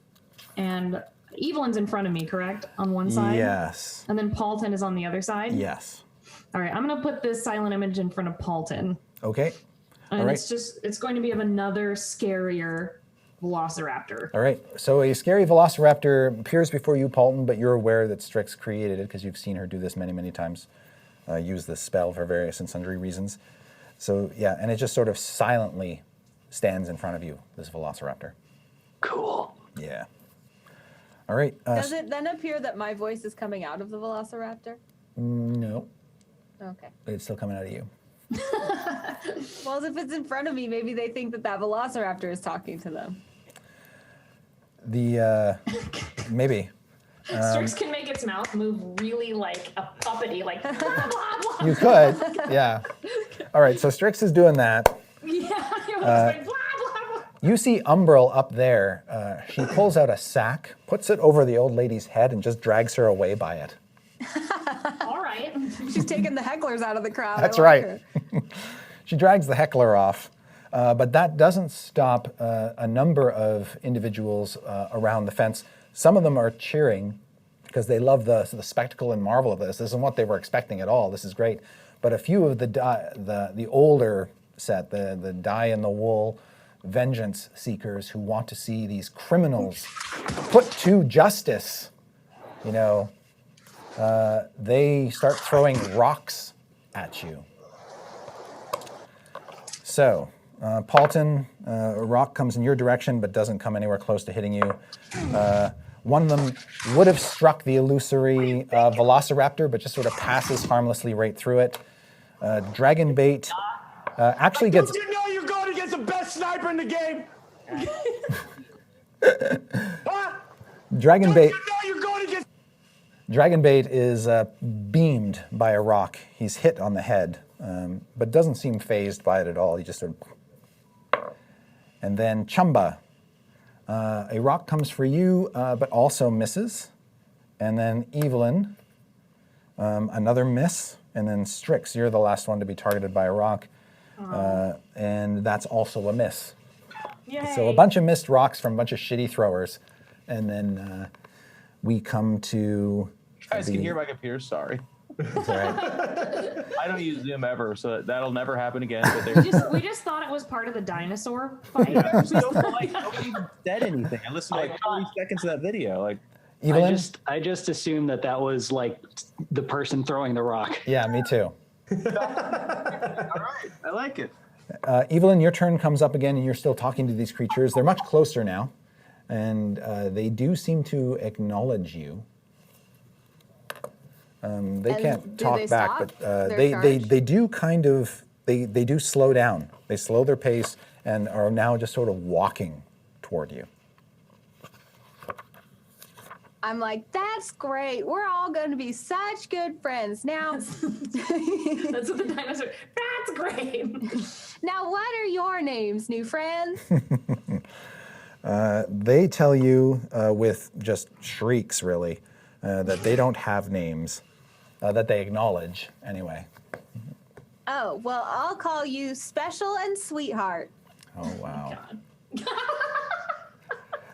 Speaker 2: and Evelyn's in front of me, correct? On one side?
Speaker 1: Yes.
Speaker 2: And then Paulton is on the other side?
Speaker 1: Yes.
Speaker 2: All right, I'm going to put this silent image in front of Paulton.
Speaker 1: Okay.
Speaker 2: And
Speaker 1: All right.
Speaker 2: it's going to be of another scarier velociraptor.
Speaker 1: All right. So a scary velociraptor appears before you, Paulton, but you're aware that Strix created it because you've seen her do this many, many times. Use this spell for various and sundry reasons. So yeah, and it just sort of silently stands in front of you, this velociraptor.
Speaker 6: Cool.
Speaker 1: Yeah. All right.
Speaker 4: Does it then appear that my voice is coming out of the velociraptor?
Speaker 1: No,
Speaker 4: Okay.
Speaker 1: it's still coming out of you.
Speaker 4: Well, if it's in front of me, maybe they think that velociraptor is talking to them.
Speaker 1: The maybe.
Speaker 2: Strix can make its mouth move really like a puppety, like blah, blah, blah.
Speaker 1: You could, yeah. All right, so Strix is doing that.
Speaker 2: Yeah, it was like blah, blah, blah.
Speaker 1: You see Umbral up there. She pulls out a sack, puts it over the old lady's head, and just drags her away by it.
Speaker 2: All right.
Speaker 4: She's taking the hecklers out of the crowd.
Speaker 1: That's
Speaker 4: I like
Speaker 1: right.
Speaker 4: her.
Speaker 1: She drags the heckler off, but that doesn't stop a number of individuals around the fence. Some of them are cheering because they love the spectacle and marvel of this. This isn't what they were expecting at all. This is great. But a few of the older set, the die-in-the-wool vengeance seekers who want to see these criminals put to justice, they start throwing rocks at you. So, Paulton, a rock comes in your direction but doesn't come anywhere close to hitting you. One of them would have struck the illusory velociraptor, but just sort of passes harmlessly right through it. Dragon bait actually gets...
Speaker 7: Don't you know you're going against the best sniper in the game? Huh?
Speaker 1: Dragon bait...
Speaker 7: You know you're going against...
Speaker 1: Dragon bait is beamed by a rock. He's hit on the head, but doesn't seem phased by it at all. He just sort of... And then Chumba. A rock comes for you, but also misses. And then Evelyn, another miss. And then Strix, you're the last one to be targeted by a rock. And that's also a miss.
Speaker 2: Yay.
Speaker 1: So a bunch of missed rocks from a bunch of shitty throwers. And then we come to...
Speaker 3: You guys can hear my computer, sorry.
Speaker 1: It's all right.
Speaker 3: I don't use Zoom ever, so that'll never happen again. But
Speaker 2: We just thought it was part of the dinosaur fight.
Speaker 3: nobody even said anything. I listened to like 30 seconds of that video. Like,
Speaker 1: Evelyn?
Speaker 6: I just assumed that was like the person throwing the rock.
Speaker 1: Yeah, me too.
Speaker 3: all right, I like it.
Speaker 1: Evelyn, your turn comes up again, and you're still talking to these creatures. They're much closer now, and they do seem to acknowledge you. They
Speaker 4: And
Speaker 1: can't
Speaker 4: do
Speaker 1: talk
Speaker 4: they
Speaker 1: back,
Speaker 4: stop
Speaker 1: but
Speaker 4: their charge?
Speaker 1: they do kind of they do slow down. They slow their pace and are now just sort of walking toward you.
Speaker 4: I'm like, that's great. We're all going to be such good friends. Now,
Speaker 2: That's what the dinosaur. That's great.
Speaker 4: now, what are your names, new friends?
Speaker 1: They tell you with just shrieks, really, that they don't have names, that they acknowledge anyway.
Speaker 4: Oh, well, I'll call you Special and Sweetheart.
Speaker 1: Oh wow.
Speaker 2: God.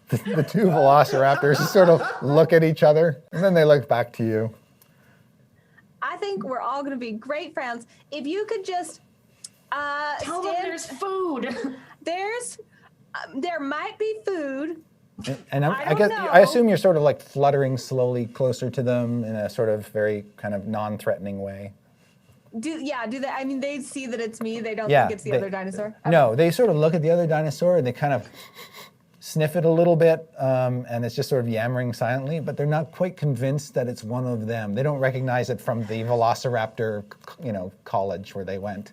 Speaker 1: The two velociraptors sort of look at each other, and then they look back to you.
Speaker 4: I think we're all going to be great friends. If you could just
Speaker 2: Tell them there's food.
Speaker 4: there might be food.
Speaker 1: And
Speaker 4: I
Speaker 1: I
Speaker 4: don't
Speaker 1: guess
Speaker 4: know.
Speaker 1: I assume you're sort of like fluttering slowly closer to them in a sort of very kind of non-threatening way.
Speaker 4: Do they? I mean, they see that it's me. They don't
Speaker 1: Yeah,
Speaker 4: think it's the
Speaker 1: they-
Speaker 4: other dinosaur.
Speaker 1: No, they sort of look at the other dinosaur and they kind of sniff it a little bit, and it's just sort of yammering silently, but they're not quite convinced that it's one of them. They don't recognize it from the Velociraptor, college where they went.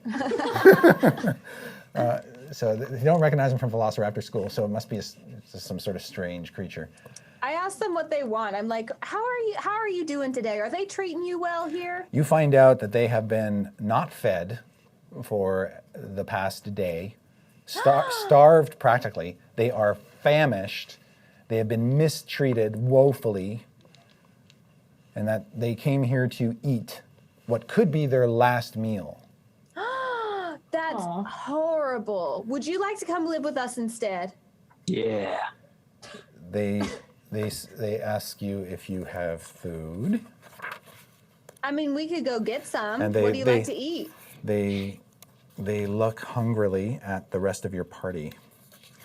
Speaker 1: So they don't recognize them from Velociraptor school, so it must be some sort of strange creature.
Speaker 4: I asked them what they want. I'm like, how are you doing today? Are they treating you well here?
Speaker 1: You find out that they have been not fed for the past day, starved practically. They are famished. They have been mistreated woefully, and that they came here to eat what could be their last meal.
Speaker 4: That's
Speaker 2: Aw.
Speaker 4: horrible. Would you like to come live with us instead?
Speaker 6: Yeah.
Speaker 1: They ask you if you have food.
Speaker 4: I mean, we could go get some.
Speaker 1: And
Speaker 4: What do you like to eat?
Speaker 1: They look hungrily at the rest of your party.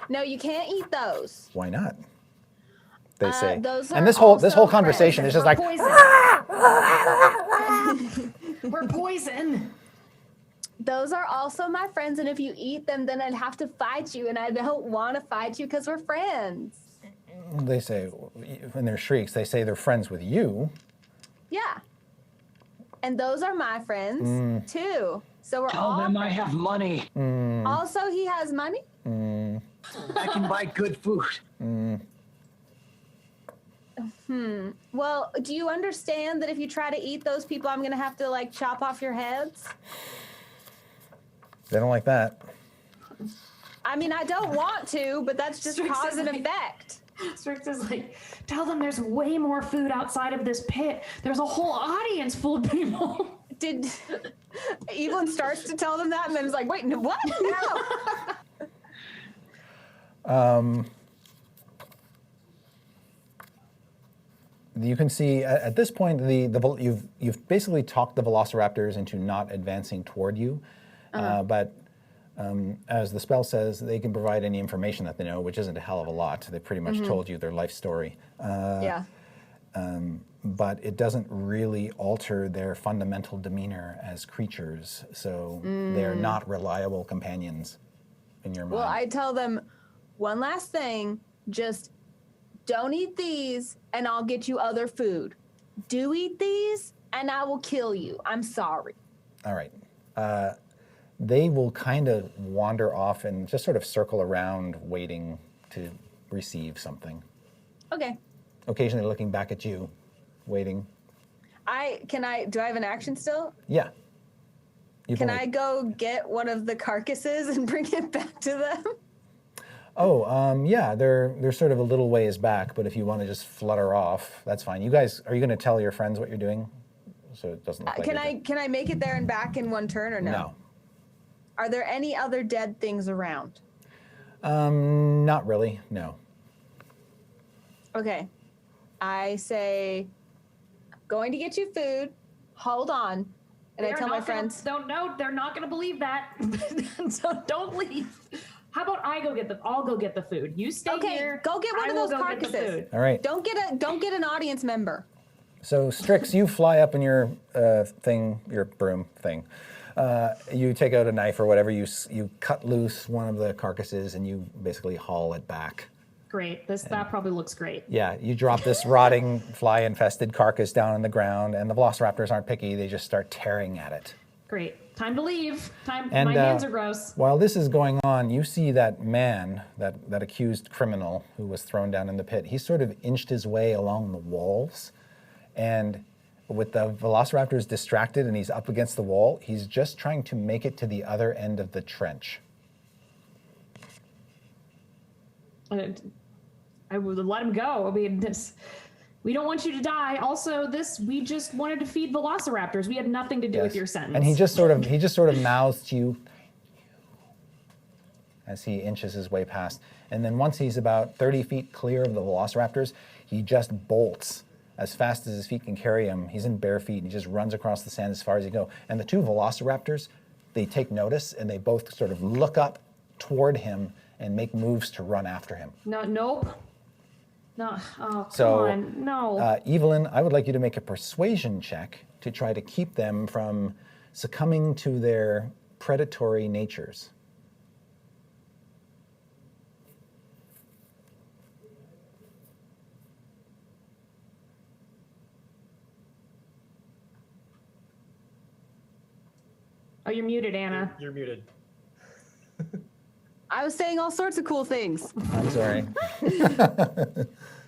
Speaker 4: No, you can't eat those.
Speaker 1: Why not? They say.
Speaker 4: those
Speaker 1: And
Speaker 4: are
Speaker 1: this whole
Speaker 4: also
Speaker 1: conversation is just
Speaker 2: We're
Speaker 1: like,
Speaker 2: poison. We're poison.
Speaker 4: Those are also my friends, and if you eat them, then I'd have to fight you, and I don't want to fight you because we're friends.
Speaker 1: they say, in their shrieks, they say they're friends with you.
Speaker 4: Yeah. And those are my friends, too. So we're
Speaker 6: Tell
Speaker 4: all
Speaker 6: them I have money.
Speaker 4: Also, he has money?
Speaker 6: I can buy good food.
Speaker 4: Well, do you understand that if you try to eat those people, I'm going to have to, like, chop off your heads?
Speaker 1: They don't like that.
Speaker 4: I mean, I don't want to, but that's just
Speaker 2: Strix
Speaker 4: cause
Speaker 2: is
Speaker 4: and
Speaker 2: like-
Speaker 4: effect.
Speaker 2: Strix is like, tell them there's way more food outside of this pit. There's a whole audience full of people.
Speaker 4: Did Evelyn starts to tell them that and then is like, wait, no, what? No.
Speaker 1: You can see at this point you've basically talked the velociraptors into not advancing toward you, but as the spell says, they can provide any information that they know, which isn't a hell of a lot. They pretty much told you their life story,
Speaker 4: Yeah.
Speaker 1: but it doesn't really alter their fundamental demeanor as creatures. So they're not reliable companions in your mind.
Speaker 4: Well, I tell them one last thing, just don't eat these and I'll get you other food. Do eat these and I will kill you. I'm sorry.
Speaker 1: All right. They will kind of wander off and just sort of circle around, waiting to receive something.
Speaker 4: Okay.
Speaker 1: Occasionally looking back at you, waiting.
Speaker 4: Do I have an action still?
Speaker 1: Yeah. You've
Speaker 4: Can
Speaker 1: only-
Speaker 4: I go get one of the carcasses and bring it back to them?
Speaker 1: Yeah, they're sort of a little ways back, but if you want to just flutter off, that's fine. You guys, are you going to tell your friends what you're doing? So it doesn't look like
Speaker 4: Can I make it there and back in one turn or no?
Speaker 1: No.
Speaker 4: Are there any other dead things around?
Speaker 1: Not really, no.
Speaker 4: Okay. I say, going to get you food. Hold on. And I tell my friends.
Speaker 2: Don't know. They're not going to believe that. So don't leave. How about I'll go get the food. You stay here.
Speaker 4: Go get one of those carcasses.
Speaker 1: All right.
Speaker 4: Don't get an audience member.
Speaker 1: So Strix, you fly up in your your broom thing. You take out a knife or whatever. You cut loose one of the carcasses and you basically haul it back.
Speaker 2: Great. That probably looks great.
Speaker 1: Yeah, you drop this rotting, fly-infested carcass down on the ground, and the velociraptors aren't picky. They just start tearing at it.
Speaker 2: Great. Time to leave.
Speaker 1: And,
Speaker 2: my hands are gross.
Speaker 1: While this is going on, you see that man, that accused criminal who was thrown down in the pit. He sort of inched his way along the walls, and with the velociraptors distracted and he's up against the wall, he's just trying to make it to the other end of the trench.
Speaker 2: I would let him go. I mean, we don't want you to die. Also, we just wanted to feed velociraptors. We had nothing to do with your sentence.
Speaker 1: And he just sort of mouths to you as he inches his way past. And then once he's about 30 feet clear of the velociraptors, he just bolts as fast as his feet can carry him. He's in bare feet and he just runs across the sand as far as he go. And the two velociraptors, they take notice and they both sort of look up toward him and make moves to run after him.
Speaker 2: Nope. No. Oh,
Speaker 1: So,
Speaker 2: come on. No.
Speaker 1: Evelyn, I would like you to make a persuasion check to try to keep them from succumbing to their predatory natures.
Speaker 2: Oh, you're muted, Anna.
Speaker 5: You're muted.
Speaker 4: I was saying all sorts of cool things.
Speaker 1: I'm sorry.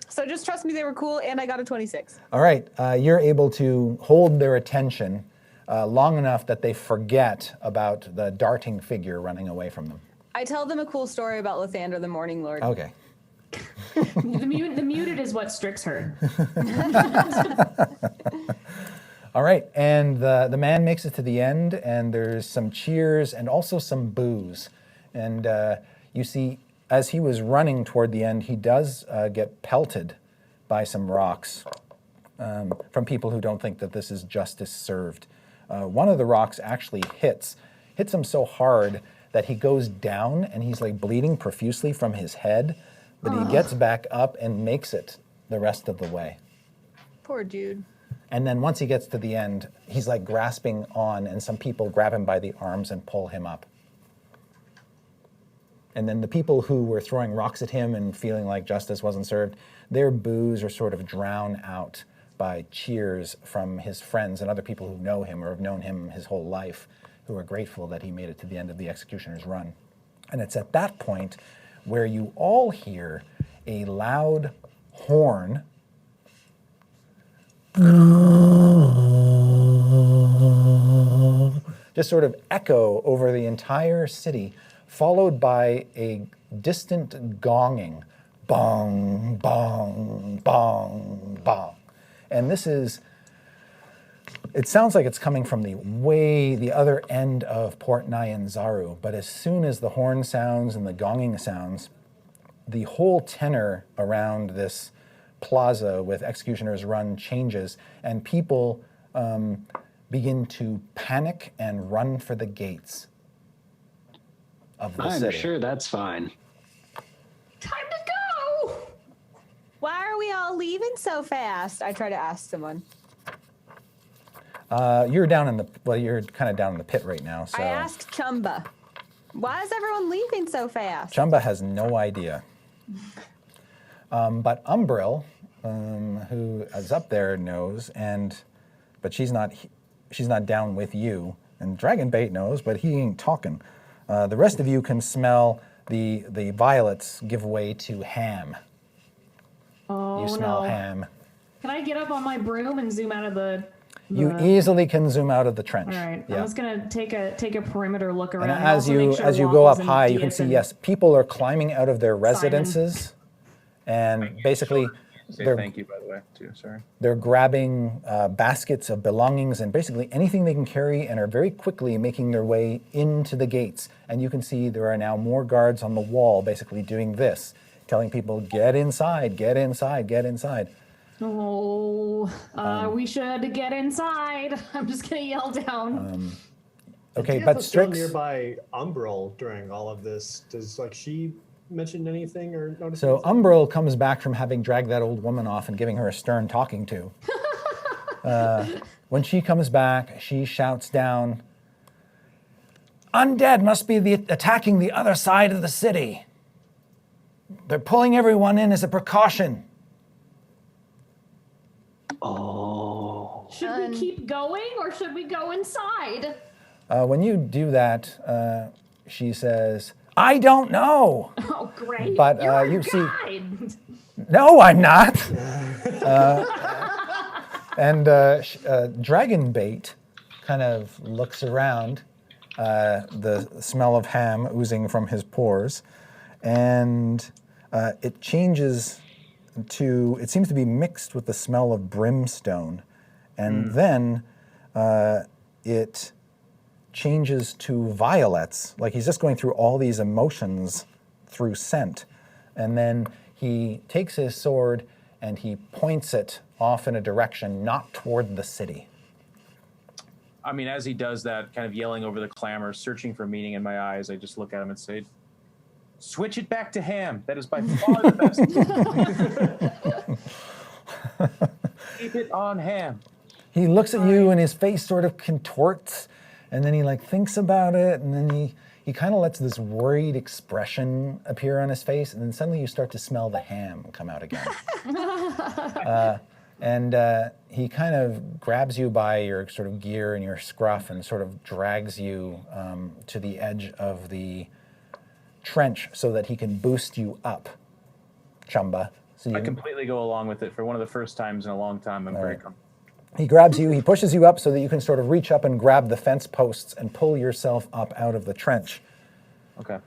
Speaker 4: So just trust me, they were cool, and I got a 26.
Speaker 1: All right, you're able to hold their attention long enough that they forget about the darting figure running away from them.
Speaker 4: I tell them a cool story about Lathander the Morning Lord.
Speaker 1: Okay.
Speaker 2: The muted is what Strix heard.
Speaker 1: All right, and the man makes it to the end, and there's some cheers and also some boos. And you see, as he was running toward the end, he does get pelted by some rocks from people who don't think that this is justice served. One of the rocks actually hits him so hard that he goes down, and he's like bleeding profusely from his head, but he gets back up and makes it the rest of the way.
Speaker 4: Poor dude.
Speaker 1: And then once he gets to the end, he's like grasping on, and some people grab him by the arms and pull him up. And then the people who were throwing rocks at him and feeling like justice wasn't served, their boos are sort of drowned out by cheers from his friends and other people who know him or have known him his whole life, who are grateful that he made it to the end of the executioner's run. And it's at that point where you all hear a loud horn just sort of echo over the entire city, followed by a distant gonging, bong, bong, bong, bong. And this is, it sounds like it's coming from the other end of Port Nyanzaru, but as soon as the horn sounds and the gonging sounds, the whole tenor around this plaza with Executioner's Run changes, and people begin to panic and run for the gates of the city.
Speaker 6: I'm sure that's fine.
Speaker 2: Time to go!
Speaker 4: Why are we all leaving so fast? I try to ask someone.
Speaker 1: You're down in the, well, you're kind of down in the pit right now, so.
Speaker 4: I asked Chumba, why is everyone leaving so fast?
Speaker 1: Chumba has no idea. But Umbril, who is up there, knows, but she's not down with you. And Dragonbait knows, but he ain't talking. The rest of you can smell the violets give way to ham.
Speaker 2: Oh,
Speaker 1: You smell
Speaker 2: no.
Speaker 1: ham.
Speaker 2: Can I get up on my broom and zoom out of the
Speaker 1: You easily can zoom out of the trench.
Speaker 2: All right,
Speaker 1: Yeah.
Speaker 2: I'm just gonna take a perimeter look around.
Speaker 1: And
Speaker 2: and
Speaker 1: as
Speaker 2: also
Speaker 1: you
Speaker 2: make sure
Speaker 1: as you go up
Speaker 2: Waffles and
Speaker 1: high, you can
Speaker 2: Diaz
Speaker 1: see
Speaker 2: and-
Speaker 1: yes, people are climbing out of their residences, and basically
Speaker 3: Say
Speaker 1: they're
Speaker 3: thank you, by the way, too. Sorry.
Speaker 1: they're grabbing baskets of belongings and basically anything they can carry, and are very quickly making their way into the gates. And you can see there are now more guards on the wall, basically doing this, telling people, "Get inside, get inside, get inside."
Speaker 2: Oh, we should get inside. I'm just gonna yell down.
Speaker 1: Okay,
Speaker 5: Diaz
Speaker 1: but
Speaker 5: was still
Speaker 1: Strix.
Speaker 5: nearby Umbral during all of this. Does like she mention anything or notice?
Speaker 1: So
Speaker 5: anything?
Speaker 1: Umbral comes back from having dragged that old woman off and giving her a stern talking to. When she comes back, she shouts down, "Undead must be attacking the other side of the city. They're pulling everyone in as a precaution."
Speaker 6: Oh.
Speaker 2: Should we keep going or should we go inside?
Speaker 1: When you do that, she says, "I don't know."
Speaker 2: Oh, great!
Speaker 1: But,
Speaker 2: You're our
Speaker 1: you see-
Speaker 2: guide.
Speaker 1: No, I'm not. Dragonbait kind of looks around, the smell of ham oozing from his pores, and it changes to, it seems to be mixed with the smell of brimstone. And then it changes to violets, like he's just going through all these emotions through scent. And then he takes his sword and he points it off in a direction not toward the city.
Speaker 3: I mean, as he does that, kind of yelling over the clamor, searching for meaning in my eyes, I just look at him and say, "Switch it back to ham. That is by far the best." Keep it on ham.
Speaker 1: He looks at you and his face sort of contorts, and then he like thinks about it, and then he kind of lets this worried expression appear on his face, and then suddenly you start to smell the ham come out again. He kind of grabs you by your sort of gear and your scruff and sort of drags you to the edge of the trench so that he can boost you up, Chumba. So
Speaker 3: I completely go along with it. For one of the first times in a long time, I'm very comfortable.
Speaker 1: He grabs you, he pushes you up so that you can sort of reach up and grab the fence posts and pull yourself up out of the trench.
Speaker 3: Okay.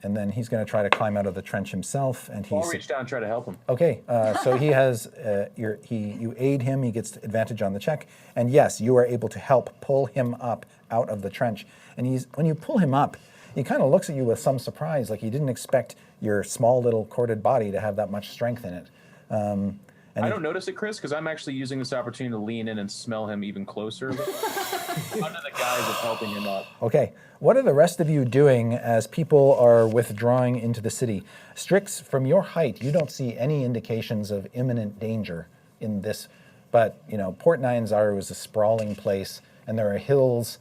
Speaker 1: And then he's going to try to climb out of the trench himself. And
Speaker 3: I'll reach down and try to help him.
Speaker 1: Okay, so he has, you aid him, he gets advantage on the check. And yes, you are able to help pull him up out of the trench. And when you pull him up, he kind of looks at you with some surprise, like he didn't expect your small little corded body to have that much strength in it.
Speaker 3: I don't notice it, Chris, because I'm actually using this opportunity to lean in and smell him even closer under the guise of helping him up.
Speaker 1: Okay, what are the rest of you doing as people are withdrawing into the city? Strix, from your height, you don't see any indications of imminent danger in this, but Port Nyanzaru is a sprawling place, and there are hills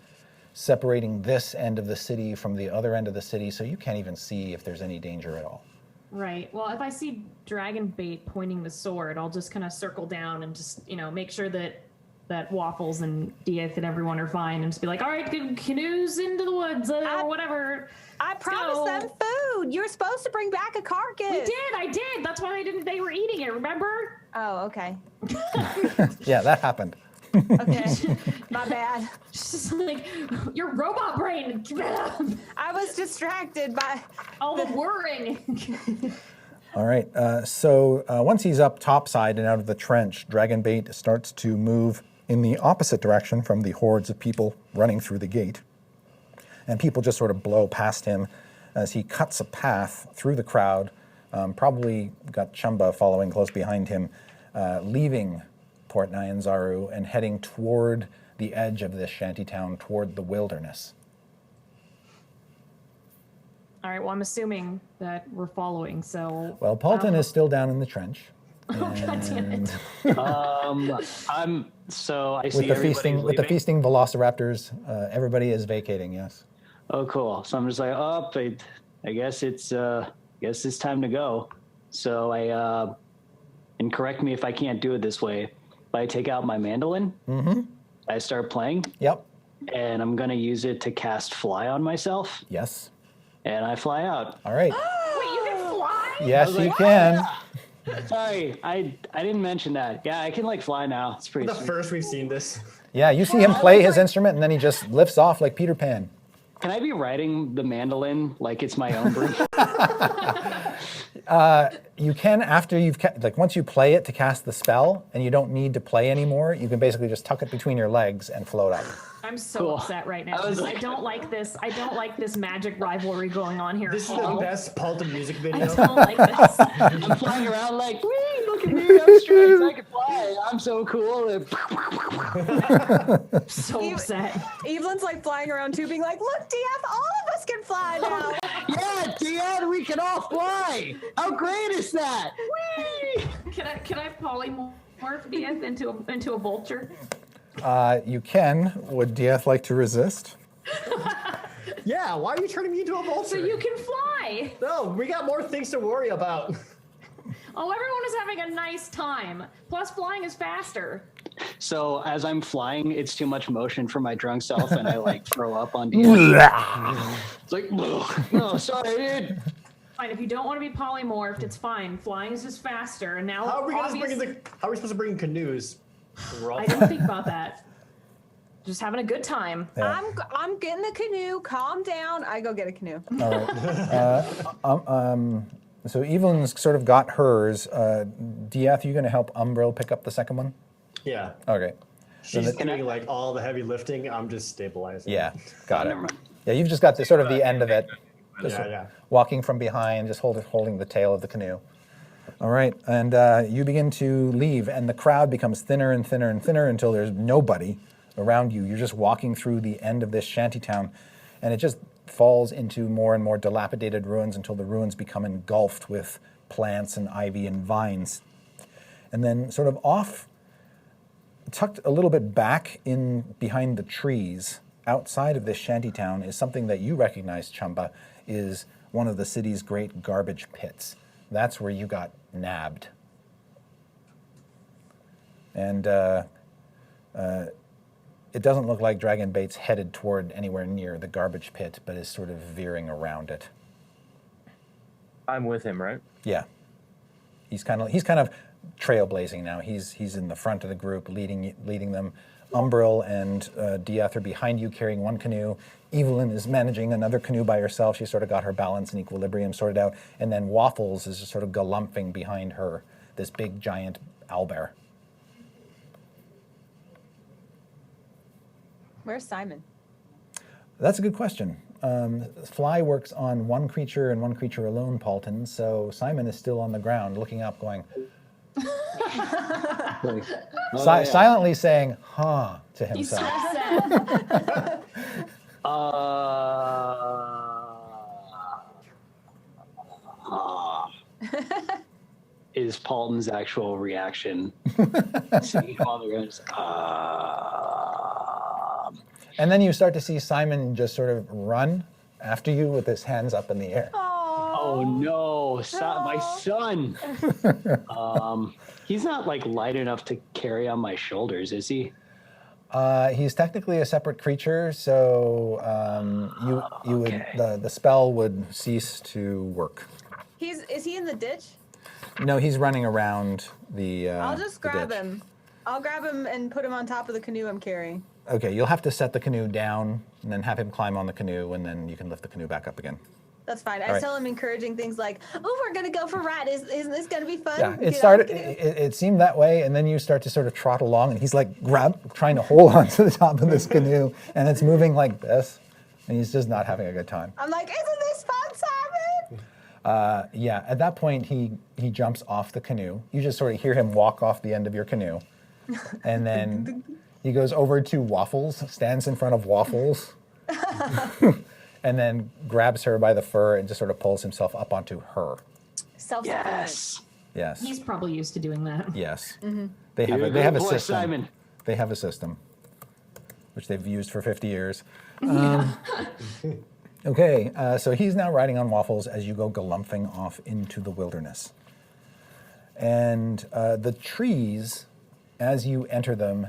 Speaker 1: separating this end of the city from the other end of the city, so you can't even see if there's any danger at all.
Speaker 2: Right. Well, if I see Dragonbait pointing the sword, I'll just kind of circle down and just, make sure that Waffles and Diaz and everyone are fine, and just be like, "All right, canoes into the woods, or whatever."
Speaker 4: I promised them food. You were supposed to bring back a carcass.
Speaker 2: I did. That's why they were eating it, remember?
Speaker 4: Oh, okay.
Speaker 1: Yeah, that happened.
Speaker 4: Okay. My bad.
Speaker 2: Just like, your robot brain.
Speaker 4: I was distracted by
Speaker 2: all the whirring.
Speaker 1: All right, so once he's up topside and out of the trench, Dragonbait starts to move in the opposite direction from the hordes of people running through the gate. And people just sort of blow past him as he cuts a path through the crowd, probably got Chumba following close behind him, leaving Port Nyanzaru and heading toward the edge of this shantytown, toward the wilderness.
Speaker 2: All right, well, I'm assuming that we're following, so...
Speaker 1: Well, Paulton is still down in the trench.
Speaker 2: Oh, God damn it.
Speaker 6: I see
Speaker 1: With the feasting velociraptors, everybody is vacating, yes.
Speaker 6: Oh, cool. So I'm just like, I guess it's time to go. So and correct me if I can't do it this way, but I take out my mandolin. Mm-hmm. I start playing.
Speaker 1: Yep.
Speaker 6: And I'm going to use it to cast fly on myself.
Speaker 1: Yes.
Speaker 6: And I fly out.
Speaker 1: All right.
Speaker 2: Wait, you can fly?
Speaker 1: Yes, you can.
Speaker 6: Sorry, I didn't mention that. Yeah, I can like fly now. It's pretty
Speaker 5: The
Speaker 6: sweet.
Speaker 5: first we've seen this.
Speaker 1: Yeah, you see him play his instrument, and then he just lifts off like Peter Pan.
Speaker 6: Can I be riding the mandolin like it's my own broom?
Speaker 1: You can after like once you play it to cast the spell, and you don't need to play anymore. You can basically just tuck it between your legs and float up.
Speaker 2: I'm so
Speaker 6: Cool.
Speaker 2: upset right now.
Speaker 6: I was
Speaker 2: I
Speaker 6: like-
Speaker 2: don't like this. I don't like this magic rivalry going on here.
Speaker 5: This is
Speaker 2: at
Speaker 5: the
Speaker 2: all.
Speaker 5: best Palta music
Speaker 2: I
Speaker 5: video.
Speaker 2: don't like this.
Speaker 6: I'm flying around like, wee, look at me, I'm straight, I can fly. I'm so cool.
Speaker 2: So upset.
Speaker 4: Evelyn's like flying around too, being like, "Look, DF, all of us can fly now."
Speaker 6: Yeah, Deanne, we can all fly. How great is that? Whee!
Speaker 2: Can I polymorph DF into a vulture?
Speaker 1: You can. Would Dieth like to resist?
Speaker 5: Yeah, why are you turning me into a vulture?
Speaker 2: So you can fly.
Speaker 5: No, we got more things to worry about.
Speaker 2: Oh, everyone is having a nice time. Plus, flying is faster.
Speaker 6: So as I'm flying, it's too much motion for my drunk self, and I like throw up on Deanne. It's like, no, sorry, dude.
Speaker 2: Fine, if you don't want to be polymorphed, it's fine. Flying is just faster. And now,
Speaker 5: How are we
Speaker 2: obviously,
Speaker 5: supposed to bring canoes?
Speaker 2: I didn't think about that. Just having a good time.
Speaker 1: Yeah.
Speaker 4: I'm getting the canoe. Calm down. I go get a canoe.
Speaker 1: All right. So Evelyn's sort of got hers. Dieth, you going to help Umbril pick up the second one?
Speaker 5: Yeah.
Speaker 1: Okay.
Speaker 5: She's doing like all the heavy lifting. I'm just stabilizing.
Speaker 1: Yeah, got it.
Speaker 6: Never mind.
Speaker 1: Yeah, you've just got the sort of the end of it. Just
Speaker 5: Yeah.
Speaker 1: walking from behind, just holding the tail of the canoe. All right, and you begin to leave, and the crowd becomes thinner and thinner and thinner until there's nobody around you. You're just walking through the end of this shantytown, and it just falls into more and more dilapidated ruins until the ruins become engulfed with plants and ivy and vines. And then sort of off, tucked a little bit back in behind the trees, outside of this shantytown is something that you recognize, Chumba, is one of the city's great garbage pits. That's where you got nabbed. And it doesn't look like Dragon Bait's headed toward anywhere near the garbage pit, but is sort of veering around it.
Speaker 3: I'm with him, right?
Speaker 1: Yeah. He's kind of trailblazing now. He's in the front of the group, leading them. Umbril and Dieth are behind you, carrying one canoe. Evelyn is managing another canoe by herself. She's sort of got her balance and equilibrium sorted out. And then Waffles is just sort of galumphing behind her, this big giant owlbear.
Speaker 4: Where's Simon?
Speaker 1: That's a good question. Fly works on one creature and one creature alone, Paulton. So Simon is still on the ground, looking up, going,
Speaker 6: Like, yeah.
Speaker 1: silently saying, huh, to
Speaker 2: He's so
Speaker 1: himself.
Speaker 2: upset.
Speaker 6: Is Paulton's actual reaction. Seeing all the guys,
Speaker 1: And then you start to see Simon just sort of run after you with his hands up in the air.
Speaker 6: oh no, my son. He's not like light enough to carry on my shoulders, is he?
Speaker 1: He's technically a separate creature, so you would the spell would cease to work.
Speaker 4: Is he in the ditch?
Speaker 1: No, he's running around the.
Speaker 4: I'll just
Speaker 1: the
Speaker 4: grab
Speaker 1: ditch.
Speaker 4: him. I'll grab him and put him on top of the canoe I'm carrying.
Speaker 1: Okay, you'll have to set the canoe down and then have him climb on the canoe, and then you can lift the canoe back up again.
Speaker 4: That's fine. I
Speaker 1: right.
Speaker 4: tell him encouraging things like, "Oh, we're gonna go for a ride. Isn't this gonna be fun?"
Speaker 1: Yeah,
Speaker 4: Get
Speaker 1: it
Speaker 4: on
Speaker 1: started.
Speaker 4: the canoe."
Speaker 1: It seemed that way, and then you start to sort of trot along, and he's like trying to hold onto the top of this canoe, and it's moving like this, and he's just not having a good time.
Speaker 4: I'm like, "Isn't this fun, Simon?"
Speaker 1: Yeah, at that point, he jumps off the canoe. You just sort of hear him walk off the end of your canoe. And then he goes over to Waffles, stands in front of Waffles, and then grabs her by the fur and just sort of pulls himself up onto her.
Speaker 4: Self-sufficient.
Speaker 6: Yes.
Speaker 1: Yes.
Speaker 2: He's probably used to doing that.
Speaker 1: Yes.
Speaker 4: Mm-hmm.
Speaker 1: They have
Speaker 6: You're
Speaker 1: a,
Speaker 6: a
Speaker 1: they have a
Speaker 6: good boy,
Speaker 1: system.
Speaker 6: Simon.
Speaker 1: They have a system, which they've used for 50 years. Okay, so he's now riding on Waffles as you go galumphing off into the wilderness. And the trees, as you enter them,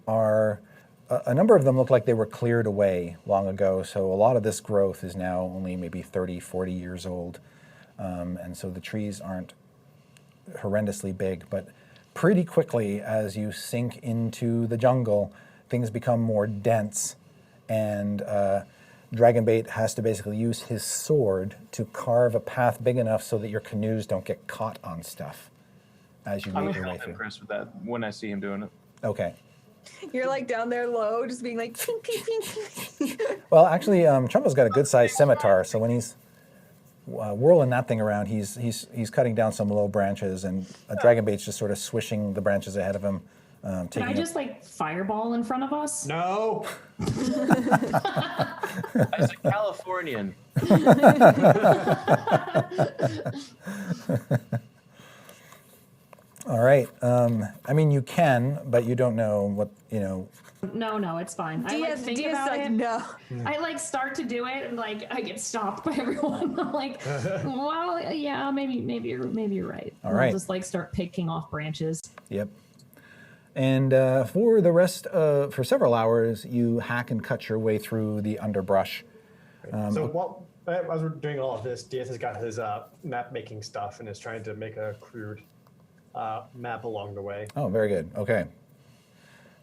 Speaker 1: are a number of them look like they were cleared away long ago. So a lot of this growth is now only maybe 30, 40 years old. And so the trees aren't horrendously big, but pretty quickly as you sink into the jungle, things become more dense, and Dragonbait has to basically use his sword to carve a path big enough so that your canoes don't get caught on stuff as you
Speaker 3: I'm
Speaker 1: make your way
Speaker 3: help him,
Speaker 1: through.
Speaker 3: Chris, with that when I see him doing it.
Speaker 1: Okay.
Speaker 4: You're like down there low, just being like, ping, ping, ping, ping.
Speaker 1: Well, actually, Trumbo's got a good-sized scimitar, so when he's whirling that thing around, he's cutting down some low branches, and Dragonbait's just sort of swishing the branches ahead of him.
Speaker 2: Can
Speaker 1: Taking
Speaker 2: I just like fireball in front of us?
Speaker 5: No.
Speaker 3: As a Californian,
Speaker 1: All right. I mean, you can, but you don't know what,
Speaker 2: No, it's fine. I like think
Speaker 4: Diaz
Speaker 2: about
Speaker 4: like,
Speaker 2: it.
Speaker 4: no.
Speaker 2: I like start to do it and like I get stopped by everyone. I'm like, well, yeah, maybe you're right.
Speaker 1: All
Speaker 2: And
Speaker 1: right.
Speaker 2: I'll just like start picking off branches.
Speaker 1: Yep. And for the rest, for several hours, you hack and cut your way through the underbrush.
Speaker 5: So as we're doing all of this, Diaz has got his map making stuff and is trying to make a crude map along the way.
Speaker 1: Oh, very good. Okay.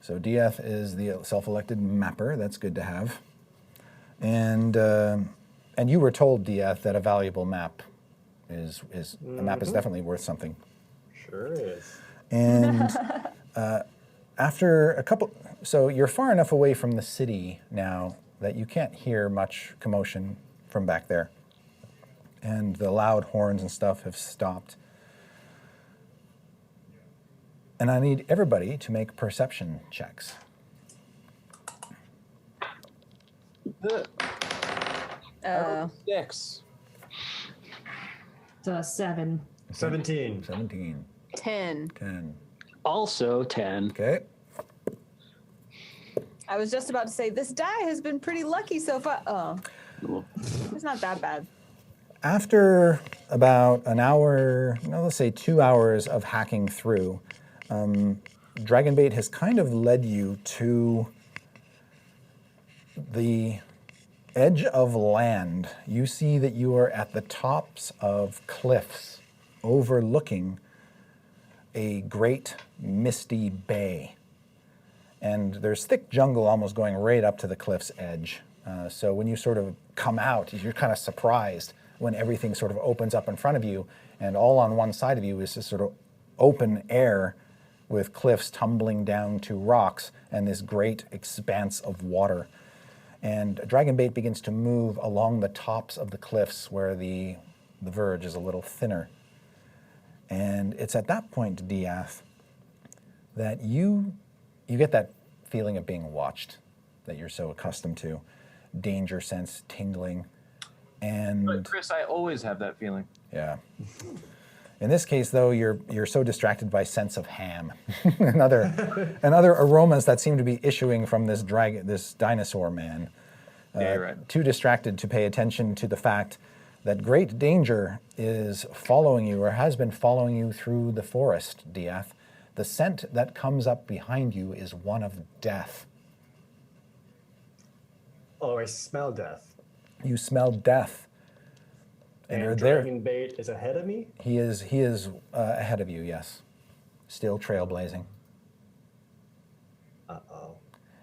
Speaker 1: So Dieth is the self-elected mapper. That's good to have. And you were told, Dieth, that a valuable map is a map is definitely worth something.
Speaker 5: Sure is.
Speaker 1: And after a couple, so you're far enough away from the city now that you can't hear much commotion from back there. And the loud horns and stuff have stopped. And I need everybody to make perception checks.
Speaker 4: Oh.
Speaker 3: 6.
Speaker 2: It's a 7.
Speaker 5: 17.
Speaker 1: 17,
Speaker 4: 10.
Speaker 1: 10.
Speaker 6: Also 10.
Speaker 1: Okay.
Speaker 4: I was just about to say, this die has been pretty lucky so far. Oh. It's not that bad.
Speaker 1: After about an hour, no, let's say 2 hours of hacking through, Dragonbait has kind of led you to the edge of land. You see that you are at the tops of cliffs overlooking a great misty bay. And there's thick jungle almost going right up to the cliff's edge. So when you sort of come out, you're kind of surprised when everything sort of opens up in front of you, and all on one side of you is this sort of open air with cliffs tumbling down to rocks and this great expanse of water. And Dragonbait begins to move along the tops of the cliffs where the verge is a little thinner. And it's at that point, Diath, that you get that feeling of being watched that you're so accustomed to. Danger sense tingling. And
Speaker 3: But Chris, I always have that feeling.
Speaker 1: yeah. In this case, though, you're so distracted by sense of ham and other aromas that seem to be issuing from this dinosaur man.
Speaker 3: Yeah, you're right.
Speaker 1: Too distracted to pay attention to the fact that great danger is following you or has been following you through the forest, Diath. The scent that comes up behind you is one of death.
Speaker 5: Oh, I smell death.
Speaker 1: You smell death.
Speaker 5: And
Speaker 1: you're there.
Speaker 5: Dragonbait is ahead of me?
Speaker 1: He is ahead of you, yes. Still trailblazing.
Speaker 5: Uh-oh.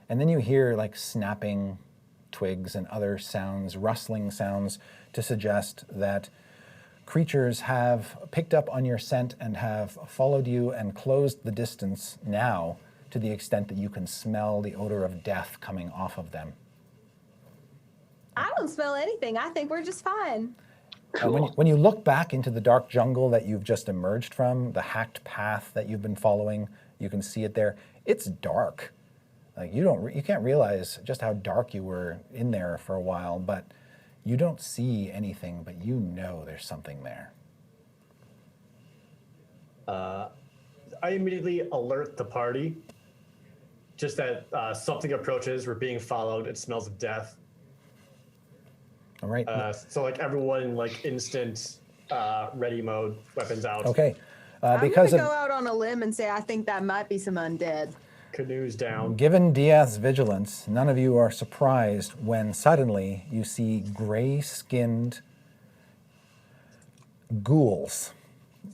Speaker 1: And then you hear like snapping twigs and other sounds, rustling sounds to suggest that creatures have picked up on your scent and have followed you and closed the distance now to the extent that you can smell the odor of death coming off of them.
Speaker 4: I don't smell anything. I think we're just fine.
Speaker 1: When you look back into the dark jungle that you've just emerged from, the hacked path that you've been following, you can see it there. It's dark. Like you can't realize just how dark you were in there for a while, but you don't see anything, but you know there's something there.
Speaker 5: I immediately alert the party. Just that something approaches, we're being followed, it smells of death.
Speaker 1: All right.
Speaker 5: So like everyone in like instant ready mode, weapons out,
Speaker 1: Okay.
Speaker 4: I'm
Speaker 1: Because
Speaker 4: gonna
Speaker 1: of
Speaker 4: go out on a limb and say I think that might be some undead.
Speaker 5: canoes down.
Speaker 1: given Diaz's vigilance, none of you are surprised when suddenly you see gray-skinned ghouls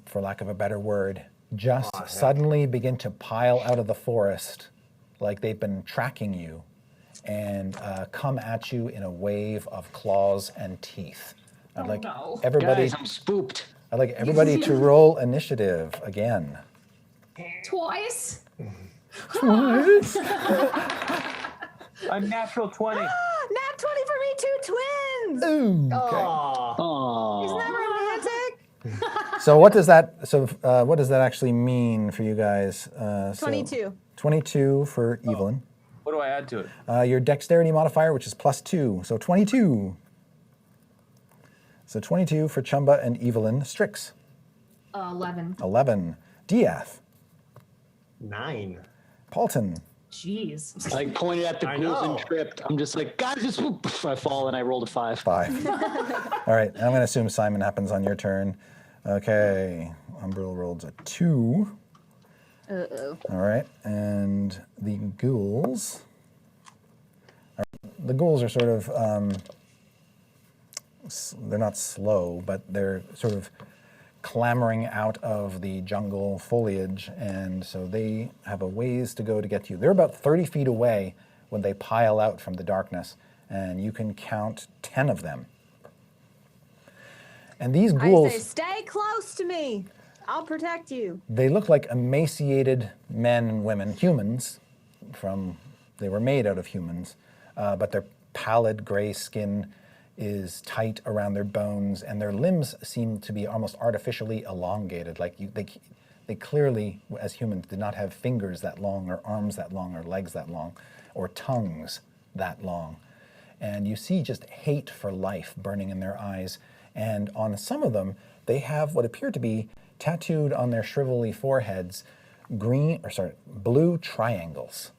Speaker 1: for lack of a better word, just suddenly begin to pile out of the forest like they've been tracking you and come at you in a wave of claws and teeth. I'd like
Speaker 2: no.
Speaker 1: everybody.
Speaker 6: Guys, I'm spooked.
Speaker 1: I'd like everybody to roll initiative again.
Speaker 2: Twice?
Speaker 3: A natural 20.
Speaker 4: Nat 20 for me, 2 twins.
Speaker 1: Ooh, okay.
Speaker 6: Aw.
Speaker 4: Isn't that romantic?
Speaker 1: So what does that? So what does that actually mean for you guys?
Speaker 4: 22.
Speaker 1: 22 for Evelyn.
Speaker 3: What do I add to it?
Speaker 1: Your dexterity modifier, which is +2, so 22. So 22 for Chumba and Evelyn. Strix,
Speaker 2: 11.
Speaker 1: 11. Diath,
Speaker 5: 9.
Speaker 1: Paulton,
Speaker 2: Jeez.
Speaker 6: I pointed at the
Speaker 5: I
Speaker 6: ghouls and
Speaker 5: know.
Speaker 6: tripped. I'm just like, guys, just I fall and I rolled a 5.
Speaker 1: 5. All right, and I'm going to assume Simon happens on your turn. Okay, Umbril rolls a 2.
Speaker 4: Uh-oh.
Speaker 1: All right, and the ghouls. The ghouls are sort of, they're not slow, but they're sort of clambering out of the jungle foliage, and so they have a ways to go to get to you. They're about 30 feet away when they pile out from the darkness, and you can count 10 of them. And these ghouls,
Speaker 4: I say, stay close to me. I'll protect you.
Speaker 1: they look like emaciated men and women, humans, they were made out of humans, but their pallid gray skin is tight around their bones, and their limbs seem to be almost artificially elongated. Like they clearly, as humans, did not have fingers that long, or arms that long, or legs that long, or tongues that long. And you see just hate for life burning in their eyes. And on some of them, they have what appear to be tattooed on their shrivelly foreheads blue triangles.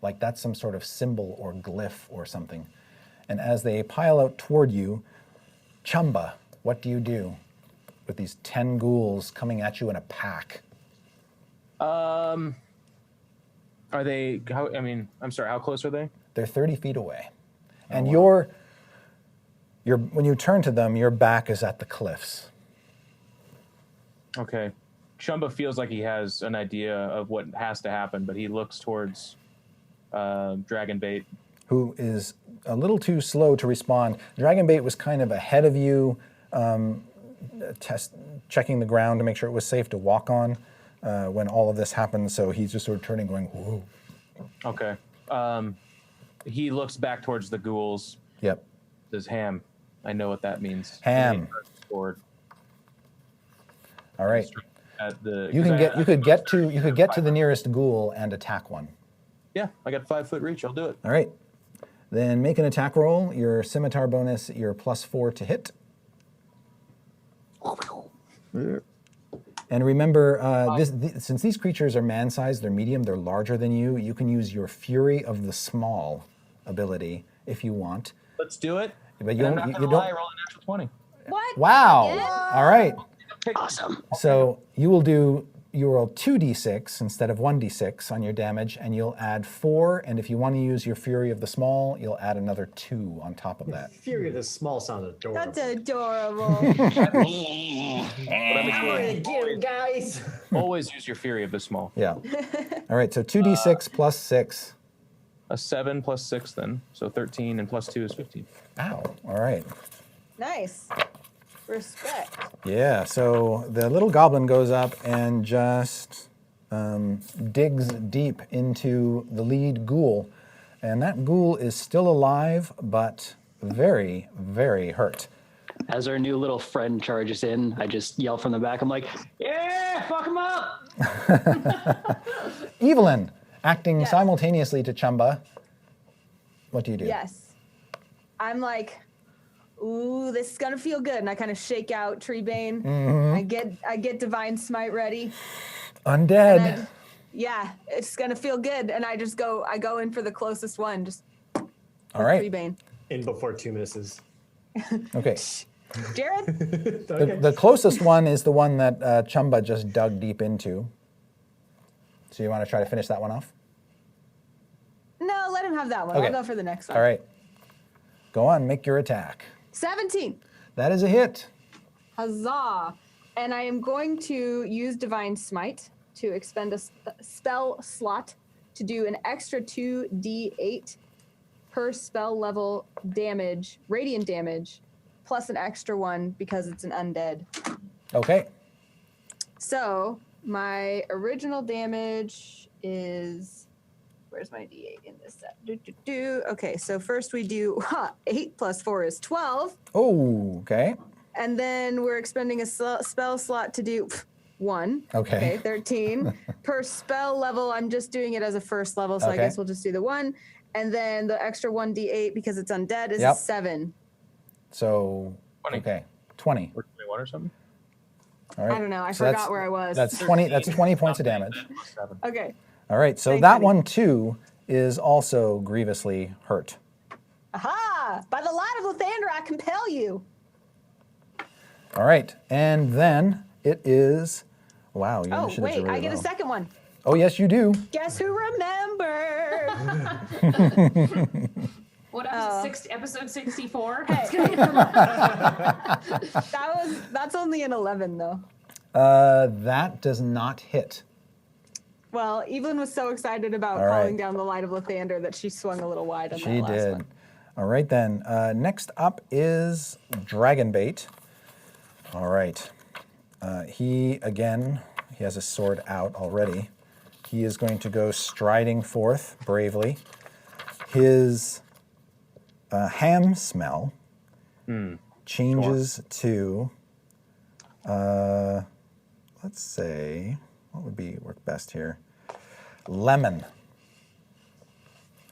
Speaker 1: Like that's some sort of symbol or glyph or something. And as they pile out toward you, Chumba, what do you do with these 10 ghouls coming at you in a pack?
Speaker 3: Are they? I'm sorry. How close are they?
Speaker 1: They're 30 feet away. And when you turn to them, your back is at the cliffs.
Speaker 3: Okay. Chumba feels like he has an idea of what has to happen, but he looks towards Dragonbait.
Speaker 1: Who is a little too slow to respond. Dragonbait was kind of ahead of you, checking the ground to make sure it was safe to walk on when all of this happened. So he's just sort of turning, going, whoa.
Speaker 3: Okay. He looks back towards the ghouls.
Speaker 1: Yep.
Speaker 3: Says, Ham. I know what that means.
Speaker 1: Ham.
Speaker 3: Forward.
Speaker 1: All right.
Speaker 3: At the,
Speaker 1: You could get to the nearest ghoul and attack one.
Speaker 3: Yeah, I got 5-foot reach. I'll do it.
Speaker 1: All right. Then make an attack roll. Your scimitar bonus, your +4 to hit. And remember, since these creatures are man-sized, they're medium, they're larger than you, you can use your Fury of the Small ability if you want.
Speaker 3: Let's do it.
Speaker 1: But
Speaker 3: I'm not gonna lie, I rolled a natural 20.
Speaker 4: What?
Speaker 1: Wow.
Speaker 4: Again?
Speaker 1: All right.
Speaker 6: Awesome.
Speaker 1: So you roll 2d6 instead of 1d6 on your damage, and you'll add 4, and if you want to use your Fury of the Small, you'll add another 2 on top of that.
Speaker 5: Fury of the Small sounds adorable.
Speaker 4: That's adorable.
Speaker 5: Guys.
Speaker 3: Always use your Fury of the Small.
Speaker 1: Yeah. All right, so 2d6 plus 6.
Speaker 3: A 7 plus 6 then. So 13 and plus 2 is 15.
Speaker 1: Ow. All right.
Speaker 4: Nice. Respect.
Speaker 1: Yeah, so the little goblin goes up and just digs deep into the lead ghoul. And that ghoul is still alive, but very, very hurt.
Speaker 6: As our new little friend charges in, I just yell from the back. I'm like, yeah, fuck him up.
Speaker 1: Evelyn, acting
Speaker 4: Yes.
Speaker 1: simultaneously to Chumba. What do you do?
Speaker 4: Yes. I'm like, ooh, this is gonna feel good. And I kind of shake out Treebane.
Speaker 1: Mm-hmm.
Speaker 4: I get Divine Smite ready.
Speaker 1: Undead.
Speaker 4: And yeah, it's gonna feel good. And I go in for the closest one. Just
Speaker 1: All right.
Speaker 4: Treebane.
Speaker 5: In before 2 misses.
Speaker 1: Okay.
Speaker 4: Jared?
Speaker 5: Okay.
Speaker 1: The closest one is the one that Chumba just dug deep into. So you want to try to finish that one off?
Speaker 4: No, let him have that one.
Speaker 1: Okay.
Speaker 4: I'll go for the next one.
Speaker 1: All right. Go on, make your attack.
Speaker 4: 17.
Speaker 1: That is a hit.
Speaker 4: Huzzah. And I am going to use Divine Smite to expend a spell slot to do an extra 2d8 per spell level damage, radiant damage, plus an extra one because it's an undead.
Speaker 1: Okay.
Speaker 4: So my original damage is, where's my d8 in this set? Okay, so first we do 8 plus 4 is 12.
Speaker 1: Oh, okay.
Speaker 4: And then we're expending a spell slot to do 1.
Speaker 1: Okay.
Speaker 4: 13. Per spell level, I'm just doing it as a first level, so I
Speaker 1: Okay.
Speaker 4: guess we'll just do the 1. And then the extra 1d8, because it's undead, is
Speaker 1: Yep.
Speaker 4: 7.
Speaker 1: So,
Speaker 3: 20.
Speaker 1: okay, 20.
Speaker 3: Or 21 or something.
Speaker 1: All right.
Speaker 4: I don't know. I
Speaker 1: So
Speaker 4: forgot where I was.
Speaker 1: That's 20. That's 20 points of damage.
Speaker 3: 7.
Speaker 4: Okay.
Speaker 1: All right. So
Speaker 4: Thanks,
Speaker 1: that
Speaker 4: buddy.
Speaker 1: one too is also grievously hurt.
Speaker 4: Aha! By the light of Lathander, I compel you.
Speaker 1: All right, and then it is. Wow, your
Speaker 4: Oh,
Speaker 1: initiatives are
Speaker 4: wait.
Speaker 1: really
Speaker 4: I get a
Speaker 1: low.
Speaker 4: second one.
Speaker 1: Oh, yes, you do.
Speaker 4: Guess who remembered?
Speaker 2: What episode 64?
Speaker 4: That's only an 11, though.
Speaker 1: That does not hit.
Speaker 4: Well, Evelyn was so excited about
Speaker 1: All right.
Speaker 4: calling down the light of Lathander that she swung a little wide on
Speaker 1: She
Speaker 4: that last
Speaker 1: did.
Speaker 4: one.
Speaker 1: All right, then. Next up is Dragonbait. All right. He has his sword out already. He is going to go striding forth bravely. His ham smell changes to, let's say, what would work best here? Lemon.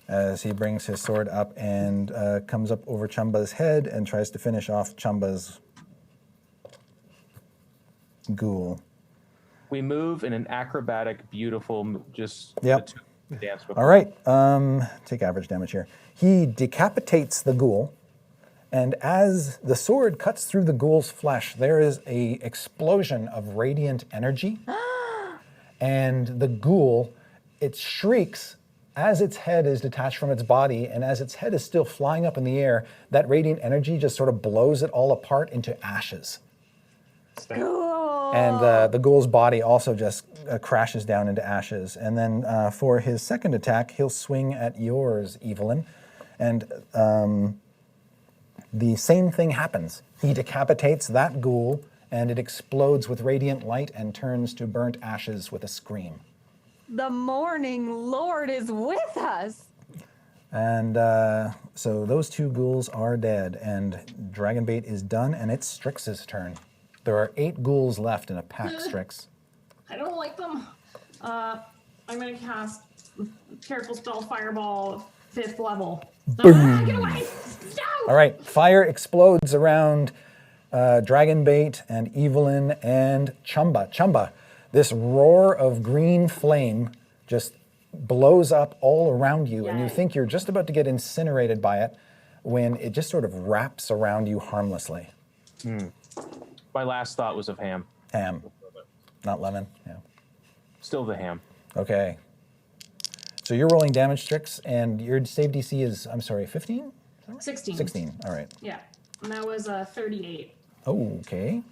Speaker 1: As he brings his sword up and comes up over Chumba's head and tries to finish off Chumba's ghoul.
Speaker 3: We move in an acrobatic, beautiful, just
Speaker 1: Yep.
Speaker 3: the two dance.
Speaker 1: All right, take average damage here. He decapitates the ghoul, and as the sword cuts through the ghoul's flesh, there is a explosion of radiant energy, and the ghoul, it shrieks as its head is detached from its body, and as its head is still flying up in the air, that radiant energy just sort of blows it all apart into ashes.
Speaker 4: Cool.
Speaker 1: And the ghoul's body also just crashes down into ashes. And then for his second attack, he'll swing at yours, Evelyn. And the same thing happens. He decapitates that ghoul, and it explodes with radiant light and turns to burnt ashes with a scream.
Speaker 4: The morning lord is with us.
Speaker 1: And so those two ghouls are dead, and Dragonbait is done, and it's Strix's turn. There are 8 ghouls left in a pack, Strix.
Speaker 2: I don't like them. I'm gonna cast Careful Spell Fireball 5th level. Ah, get away! No!
Speaker 1: All right, fire explodes around Dragonbait and Evelyn and Chumba. Chumba, this roar of green flame just blows up all around you, and you
Speaker 2: Yay.
Speaker 1: think you're just about to get incinerated by it when it just sort of wraps around you harmlessly.
Speaker 3: My last thought was of ham.
Speaker 1: Ham, not lemon. Yeah.
Speaker 3: Still the ham.
Speaker 1: Okay. So you're rolling damage, Strix, and your save DC is, 15?
Speaker 2: 16.
Speaker 1: 16, all right.
Speaker 2: Yeah. And that was 38.
Speaker 1: Okay.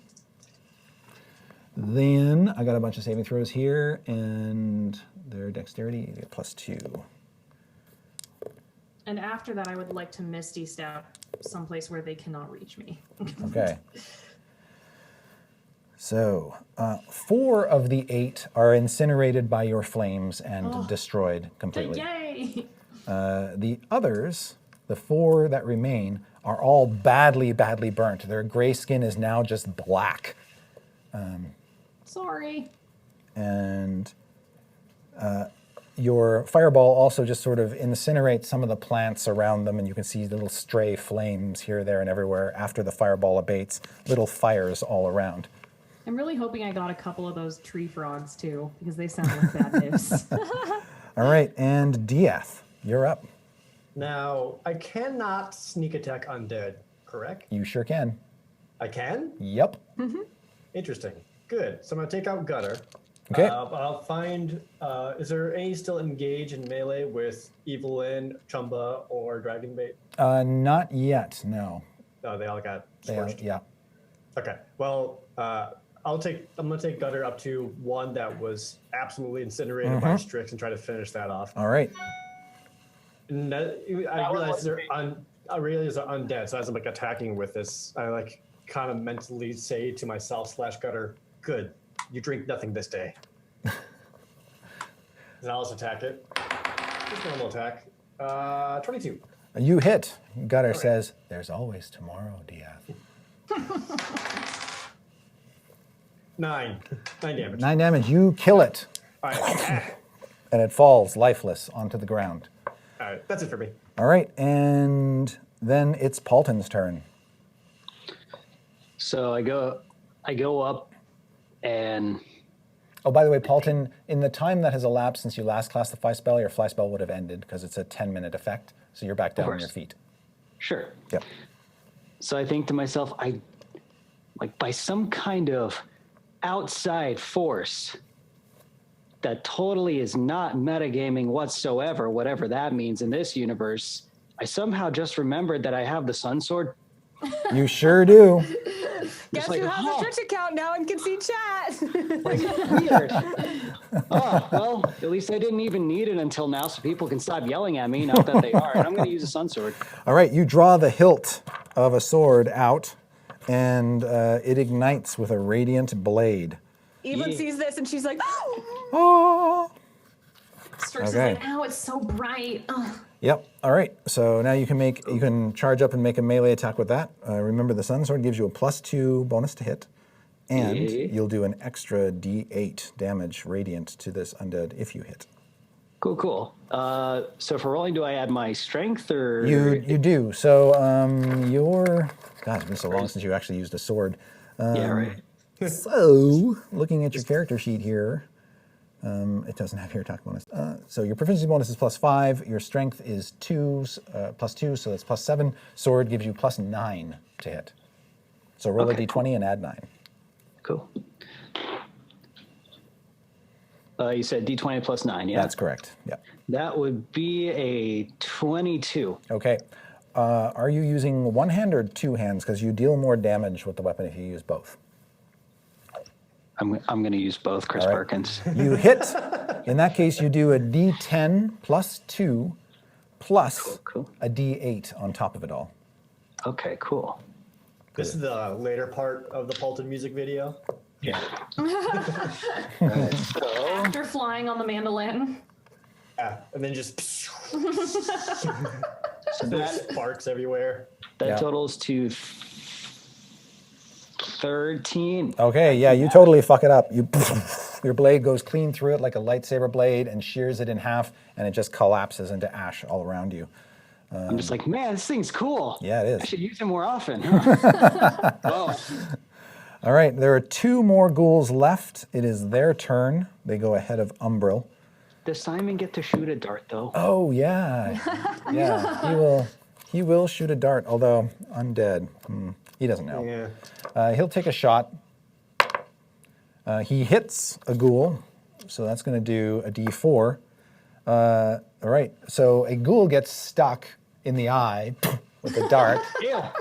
Speaker 1: Then I got a bunch of saving throws here, and their dexterity, you get +2.
Speaker 2: And after that, I would like to Misty Step someplace where they cannot reach me.
Speaker 1: Okay. So 4 of the 8 are incinerated by your flames and destroyed completely.
Speaker 2: Yay!
Speaker 1: The others, the 4 that remain, are all badly, badly burnt. Their gray skin is now just black.
Speaker 2: Sorry.
Speaker 1: And your fireball also just sort of incinerates some of the plants around them, and you can see little stray flames here, there, and everywhere after the fireball abates, little fires all around.
Speaker 2: I'm really hoping I got a couple of those tree frogs too, because they sound like bad news.
Speaker 1: All right, and Diath, you're up.
Speaker 5: Now, I cannot sneak attack undead, correct?
Speaker 1: You sure can.
Speaker 5: I can?
Speaker 1: Yep.
Speaker 5: Interesting. Good. So I'm going to take out Gutter.
Speaker 1: Okay.
Speaker 5: But I'll find, is there any still engaged in melee with Evelyn, Chumba, or Dragonbait?
Speaker 1: Not yet, no.
Speaker 5: No, they all got
Speaker 1: They are-
Speaker 5: scorched.
Speaker 1: yeah.
Speaker 5: Okay. Well, I'm gonna take Gutter up to one that was absolutely incinerated by Strix and try to finish that off.
Speaker 1: All right.
Speaker 5: And I realize they're undead, so as I'm like attacking with this, I like kind of mentally say to myself / Gutter, "Good, you drink nothing this day." And I'll just attack it. Just normal attack. 22.
Speaker 1: You hit. Gutter says, "There's always tomorrow, Diath."
Speaker 5: 9 damage.
Speaker 1: 9 damage. You kill it,
Speaker 5: All right.
Speaker 1: and it falls lifeless onto the ground.
Speaker 5: All right, that's it for me.
Speaker 1: All right, and then it's Paulton's turn.
Speaker 6: So I go up and
Speaker 1: Oh, by the way, Paulton, in the time that has elapsed since you last cast the fly spell, your fly spell would have ended because it's a 10-minute effect. So you're back down on your feet.
Speaker 6: sure.
Speaker 1: Yep.
Speaker 6: So I think to myself, by some kind of outside force that totally is not metagaming whatsoever, whatever that means in this universe, I somehow just remembered that I have the Sun Sword.
Speaker 1: You sure do.
Speaker 4: Guess
Speaker 6: like,
Speaker 4: who has
Speaker 6: oh.
Speaker 4: a Twitch account now and can see chat?
Speaker 6: Weird. Oh, well, at least I didn't even need it until now, so people can stop yelling at me, not that they are. And I'm going to use a Sun Sword.
Speaker 1: All right, you draw the hilt of a sword out, and it ignites with a radiant blade.
Speaker 4: Evelyn
Speaker 6: Yeah.
Speaker 4: sees this and she's like, oh!
Speaker 1: Oh!
Speaker 2: Strix
Speaker 1: Okay.
Speaker 2: is like, ow, it's so bright. Ugh.
Speaker 1: Yep. All right. So now you can charge up and make a melee attack with that. Remember, the Sun Sword gives you a +2 bonus to hit, and
Speaker 6: Yeah.
Speaker 1: you'll do an extra D8 damage radiant to this undead if you hit.
Speaker 6: Cool. So for rolling, do I add my strength or?
Speaker 1: You do. So God, it's been so long since you actually used a sword.
Speaker 6: Yeah, right.
Speaker 1: So looking at your character sheet here, it doesn't have your attack bonus. So your proficiency bonus is +5. Your strength is +2, so that's +7. Sword gives you +9 to hit. So roll
Speaker 6: Okay,
Speaker 1: a d20 and add 9.
Speaker 6: Cool. You said D20 plus 9, yeah?
Speaker 1: That's correct. Yeah.
Speaker 6: That would be a 22.
Speaker 1: Okay. Are you using one hand or two hands? Because you deal more damage with the weapon if you use both.
Speaker 6: I'm going to use both, Chris
Speaker 1: All right.
Speaker 6: Perkins.
Speaker 1: You hit. In that case, you do a d10 +2 plus
Speaker 6: Cool.
Speaker 1: a d8 on top of it all.
Speaker 6: Okay, cool.
Speaker 5: This is the later part of the Paulton music video.
Speaker 6: Yeah. Right, so
Speaker 2: After flying on the mandolin.
Speaker 5: Yeah, and then just
Speaker 6: that,
Speaker 5: sparks everywhere.
Speaker 6: that
Speaker 1: Yeah.
Speaker 6: totals to 13.
Speaker 1: Okay, yeah, you totally fuck it up. Your blade goes clean through it like a lightsaber blade and shears it in half, and it just collapses into ash all around you.
Speaker 6: I'm just like, man, this thing's cool.
Speaker 1: Yeah, it is.
Speaker 6: I should use it more often. Huh? Oh,
Speaker 1: All right, there are 2 more ghouls left. It is their turn. They go ahead of Umbril.
Speaker 6: does Simon get to shoot a dart, though?
Speaker 1: Oh, yeah. Yeah, he will shoot a dart, although undead. He doesn't know.
Speaker 5: Yeah.
Speaker 1: He'll take a shot. He hits a ghoul, so that's going to do a d4. All right, so a ghoul gets stuck in the eye with a dart,
Speaker 6: Yeah.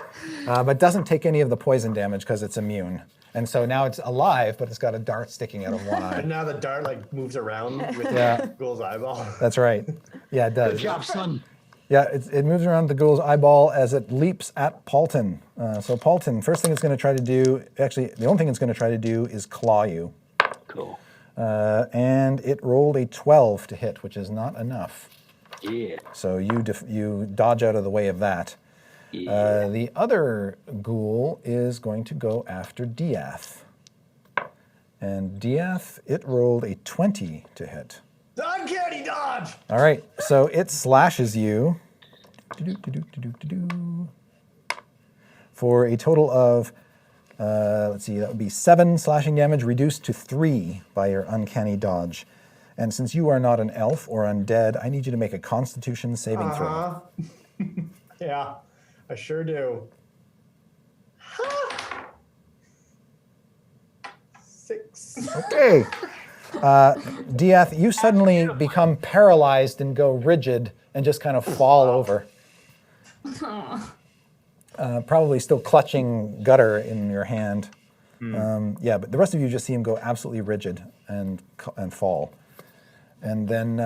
Speaker 1: but doesn't take any of the poison damage because it's immune. And so now it's alive, but it's got a dart sticking out of one eye.
Speaker 5: And now the dart like moves around with
Speaker 1: Yeah.
Speaker 5: the ghoul's eyeball.
Speaker 1: That's right. Yeah, it does.
Speaker 6: Good job, son.
Speaker 1: Yeah, it moves around the ghoul's eyeball as it leaps at Paulton. So Paulton, first thing it's going to try to do, actually, the only thing it's going to try to do is claw you.
Speaker 6: Cool.
Speaker 1: And it rolled a 12 to hit, which is not enough.
Speaker 6: Yeah.
Speaker 1: So you dodge out of the way of that.
Speaker 6: Yeah.
Speaker 1: The other ghoul is going to go after Diath. And Diath, it rolled a 20 to hit.
Speaker 5: Uncanny dodge!
Speaker 1: All right, so it slashes you for a total of, let's see, that would be 7 slashing damage reduced to 3 by your uncanny dodge. And since you are not an elf or undead, I need you to make a Constitution saving throw.
Speaker 5: Yeah, I sure do. 6.
Speaker 1: Okay. Diath, you suddenly become paralyzed and go rigid and just kind of fall over. Probably still clutching Gutter in your hand. Yeah, but the rest of you just see him go absolutely rigid and fall. And then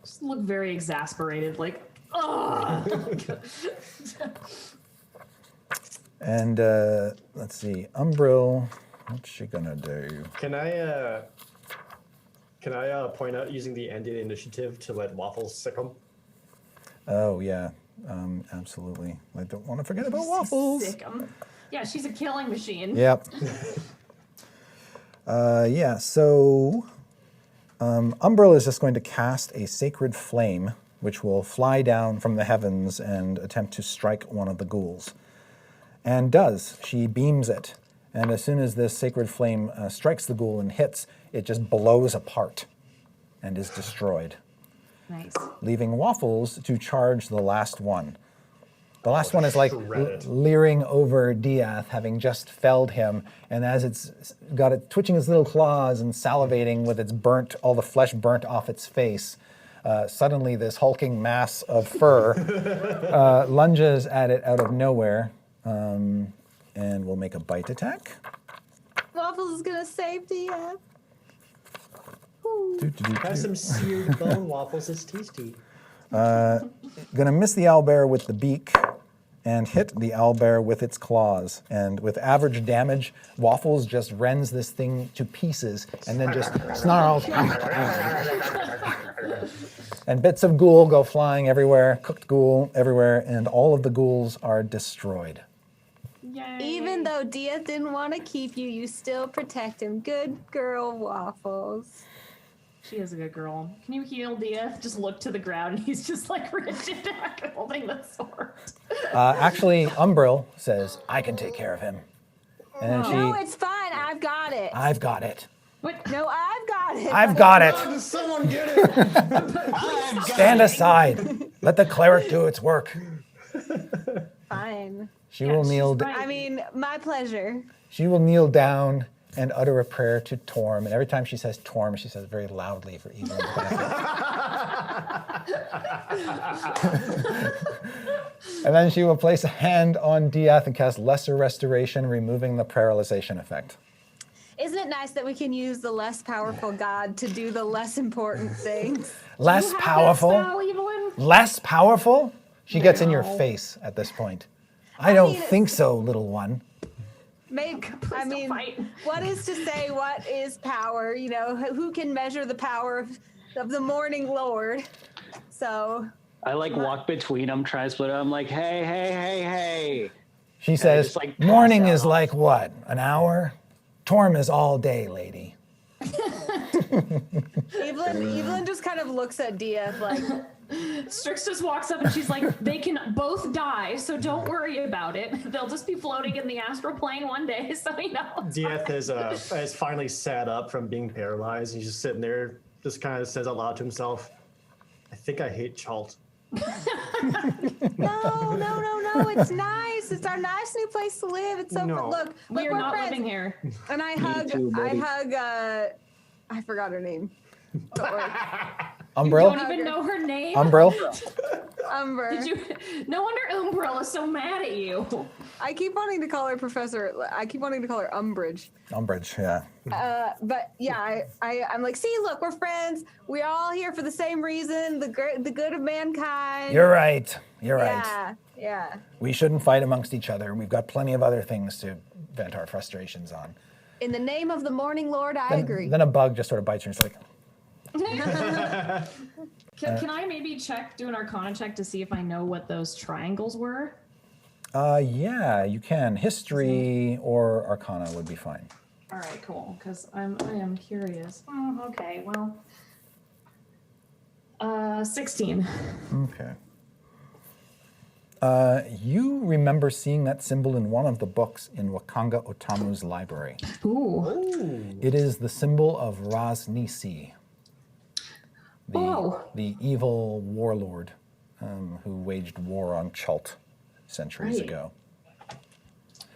Speaker 2: Just look very exasperated, like, oh.
Speaker 1: and let's see, Umbril, what's she gonna do?
Speaker 5: Can I point out using the ending initiative to let Waffles sick him?
Speaker 1: Oh yeah, absolutely. I don't want to forget about Waffles.
Speaker 2: Sick 'em. Yeah, she's a killing machine.
Speaker 1: Yep. Yeah, so Umbril is just going to cast a sacred flame, which will fly down from the heavens and attempt to strike one of the ghouls. And does. She beams it. And as soon as this sacred flame strikes the ghoul and hits, it just blows apart and is destroyed,
Speaker 2: Nice.
Speaker 1: leaving Waffles to charge the last one. The last one is like
Speaker 5: shredded.
Speaker 1: leering over Diath, having just felled him, and as it's got it twitching its little claws and salivating with its all the flesh burnt off its face, suddenly this hulking mass of fur lunges at it out of nowhere, and will make a bite attack.
Speaker 4: Waffles is gonna save Dia.
Speaker 5: Have some seared bone, Waffles. It's tasty.
Speaker 1: Gonna miss the owlbear with the beak and hit the owlbear with its claws. And with average damage, Waffles just rends this thing to pieces and then just snarls. And bits of ghoul go flying everywhere, cooked ghoul everywhere, and all of the ghouls are destroyed.
Speaker 2: Yay.
Speaker 4: Even though Dia didn't want to keep you, you still protect him. Good girl, Waffles.
Speaker 2: She is a good girl. Can you heal Dia? Just look to the ground and he's just like rigid holding the sword.
Speaker 1: Actually, Umbril says, I can take care of him. And then
Speaker 4: No,
Speaker 1: she,
Speaker 4: it's fine. I've got it.
Speaker 1: I've got it.
Speaker 2: What?
Speaker 4: No, I've got it.
Speaker 1: I've got it.
Speaker 5: Does someone get it?
Speaker 1: Stand aside. Let the cleric do its work.
Speaker 4: Fine.
Speaker 1: She will kneel.
Speaker 2: she's right.
Speaker 4: I mean, my pleasure.
Speaker 1: She will kneel down and utter a prayer to Torm. And every time she says Torm, she says very loudly for Evelyn's benefit. And then she will place a hand on Diath and cast Lesser Restoration, removing the paralyzation effect.
Speaker 4: Isn't it nice that we can use the less powerful god to do the less important things?
Speaker 1: Less
Speaker 2: You have that
Speaker 1: powerful?
Speaker 2: spell, Evelyn?
Speaker 1: Less powerful? She gets in your
Speaker 2: No.
Speaker 1: face at this point. I don't
Speaker 4: mean,
Speaker 1: think so, little one.
Speaker 4: I
Speaker 2: don't
Speaker 4: mean,
Speaker 2: fight.
Speaker 4: what is to say what is power? You know, who can measure the power of the morning lord? So,
Speaker 6: I like walk between them, try to split up. I'm like, hey, hey, hey, hey.
Speaker 1: She says,
Speaker 6: just, like, pass
Speaker 1: morning
Speaker 6: out
Speaker 1: is
Speaker 6: on
Speaker 1: like what? An hour? Torm is all day, lady.
Speaker 4: Evelyn just kind of looks at Dia like,
Speaker 2: Strix just walks up and she's like, they can both die, so don't worry about it. They'll just be floating in the astral plane one day, so you know.
Speaker 5: Dieth has finally sat up from being paralyzed. He's just sitting there, just kind of says out loud to himself, I think I hate Chalt.
Speaker 4: no, it's nice. It's our nice new place to live. It's so
Speaker 5: No.
Speaker 4: look,
Speaker 2: We are
Speaker 4: we're
Speaker 2: not
Speaker 4: friends.
Speaker 2: living here.
Speaker 4: And I
Speaker 6: too, buddy.
Speaker 4: I forgot her name. Don't worry.
Speaker 1: Umbril?
Speaker 2: Don't even know her name.
Speaker 1: Umbril?
Speaker 4: Umber.
Speaker 2: Did you? No wonder Umbrella is so mad at you.
Speaker 4: I keep wanting to call her Professor. I keep wanting to call her Umbridge.
Speaker 1: Umbridge, yeah.
Speaker 4: But yeah, I'm like, see, look, we're friends. We're all here for the same reason, the good of mankind.
Speaker 1: You're right. You're right.
Speaker 4: Yeah, yeah.
Speaker 1: We shouldn't fight amongst each other. We've got plenty of other things to vent our frustrations on.
Speaker 4: In the name of the Morning Lord, I agree.
Speaker 1: Then a bug just sort of bites her and it's like,
Speaker 2: Can I maybe do an Arcana check to see if I know what those triangles were?
Speaker 1: yeah, you can. History or Arcana would be fine.
Speaker 2: All right, cool. Because I am curious. Okay, well, 16.
Speaker 1: Okay. You remember seeing that symbol in one of the books in Wakanga Otamu's library.
Speaker 2: Ooh.
Speaker 1: It is the symbol of Raz Nisi,
Speaker 2: Oh.
Speaker 1: the evil warlord who waged war on Chult centuries
Speaker 2: Right.
Speaker 1: ago.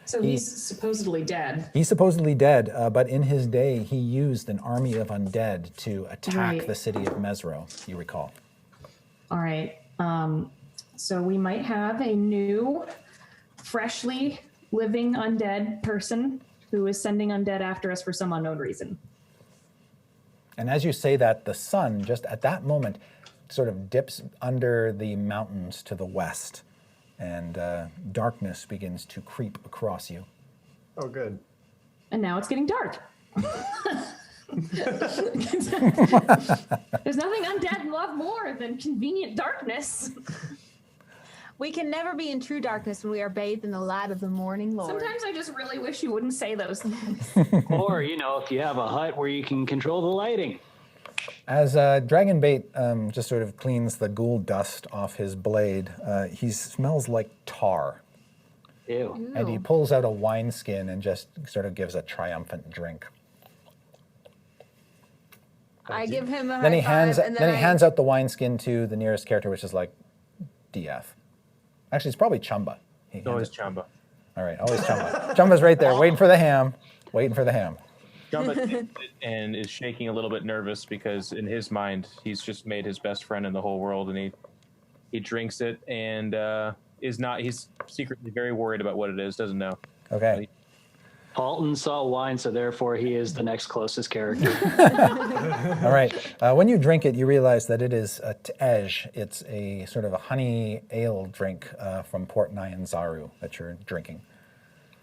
Speaker 2: So he's supposedly dead.
Speaker 1: He's supposedly dead, but in his day, he used an army of undead to attack
Speaker 2: Right.
Speaker 1: the city of Mesro, you recall.
Speaker 2: All right. So we might have a new, freshly living undead person who is sending undead after us for some unknown reason.
Speaker 1: And as you say that, the sun, just at that moment, sort of dips under the mountains to the west, and darkness begins to creep across you.
Speaker 5: Oh, good.
Speaker 2: And now it's getting dark. There's nothing undead love more than convenient darkness.
Speaker 4: We can never be in true darkness when we are bathed in the light of the morning, Lord.
Speaker 2: Sometimes I just really wish you wouldn't say those things.
Speaker 6: Or, if you have a hut where you can control the lighting.
Speaker 1: As Dragonbait just sort of cleans the ghoul dust off his blade, he smells like tar.
Speaker 6: Ew.
Speaker 1: And he pulls out a wineskin and just sort of gives a triumphant drink.
Speaker 4: I give him a
Speaker 1: Then he
Speaker 4: high
Speaker 1: hands
Speaker 4: five, and
Speaker 1: then he hands out the wineskin to the nearest character, which is like DF. Actually, it's probably Chumba.
Speaker 3: It's always Chumba.
Speaker 1: All right, always Chumba. Chumba's right there, waiting for the ham.
Speaker 3: Chumba takes it and is shaking a little bit nervous because in his mind, he's just made his best friend in the whole world, and he drinks it and he's secretly very worried about what it is, doesn't know.
Speaker 1: Okay.
Speaker 6: Paulton saw wine, so therefore he is the next closest character.
Speaker 1: All right. When you drink it, you realize that it is a tej. It's a sort of a honey ale drink from Port Nyanzaru that you're drinking.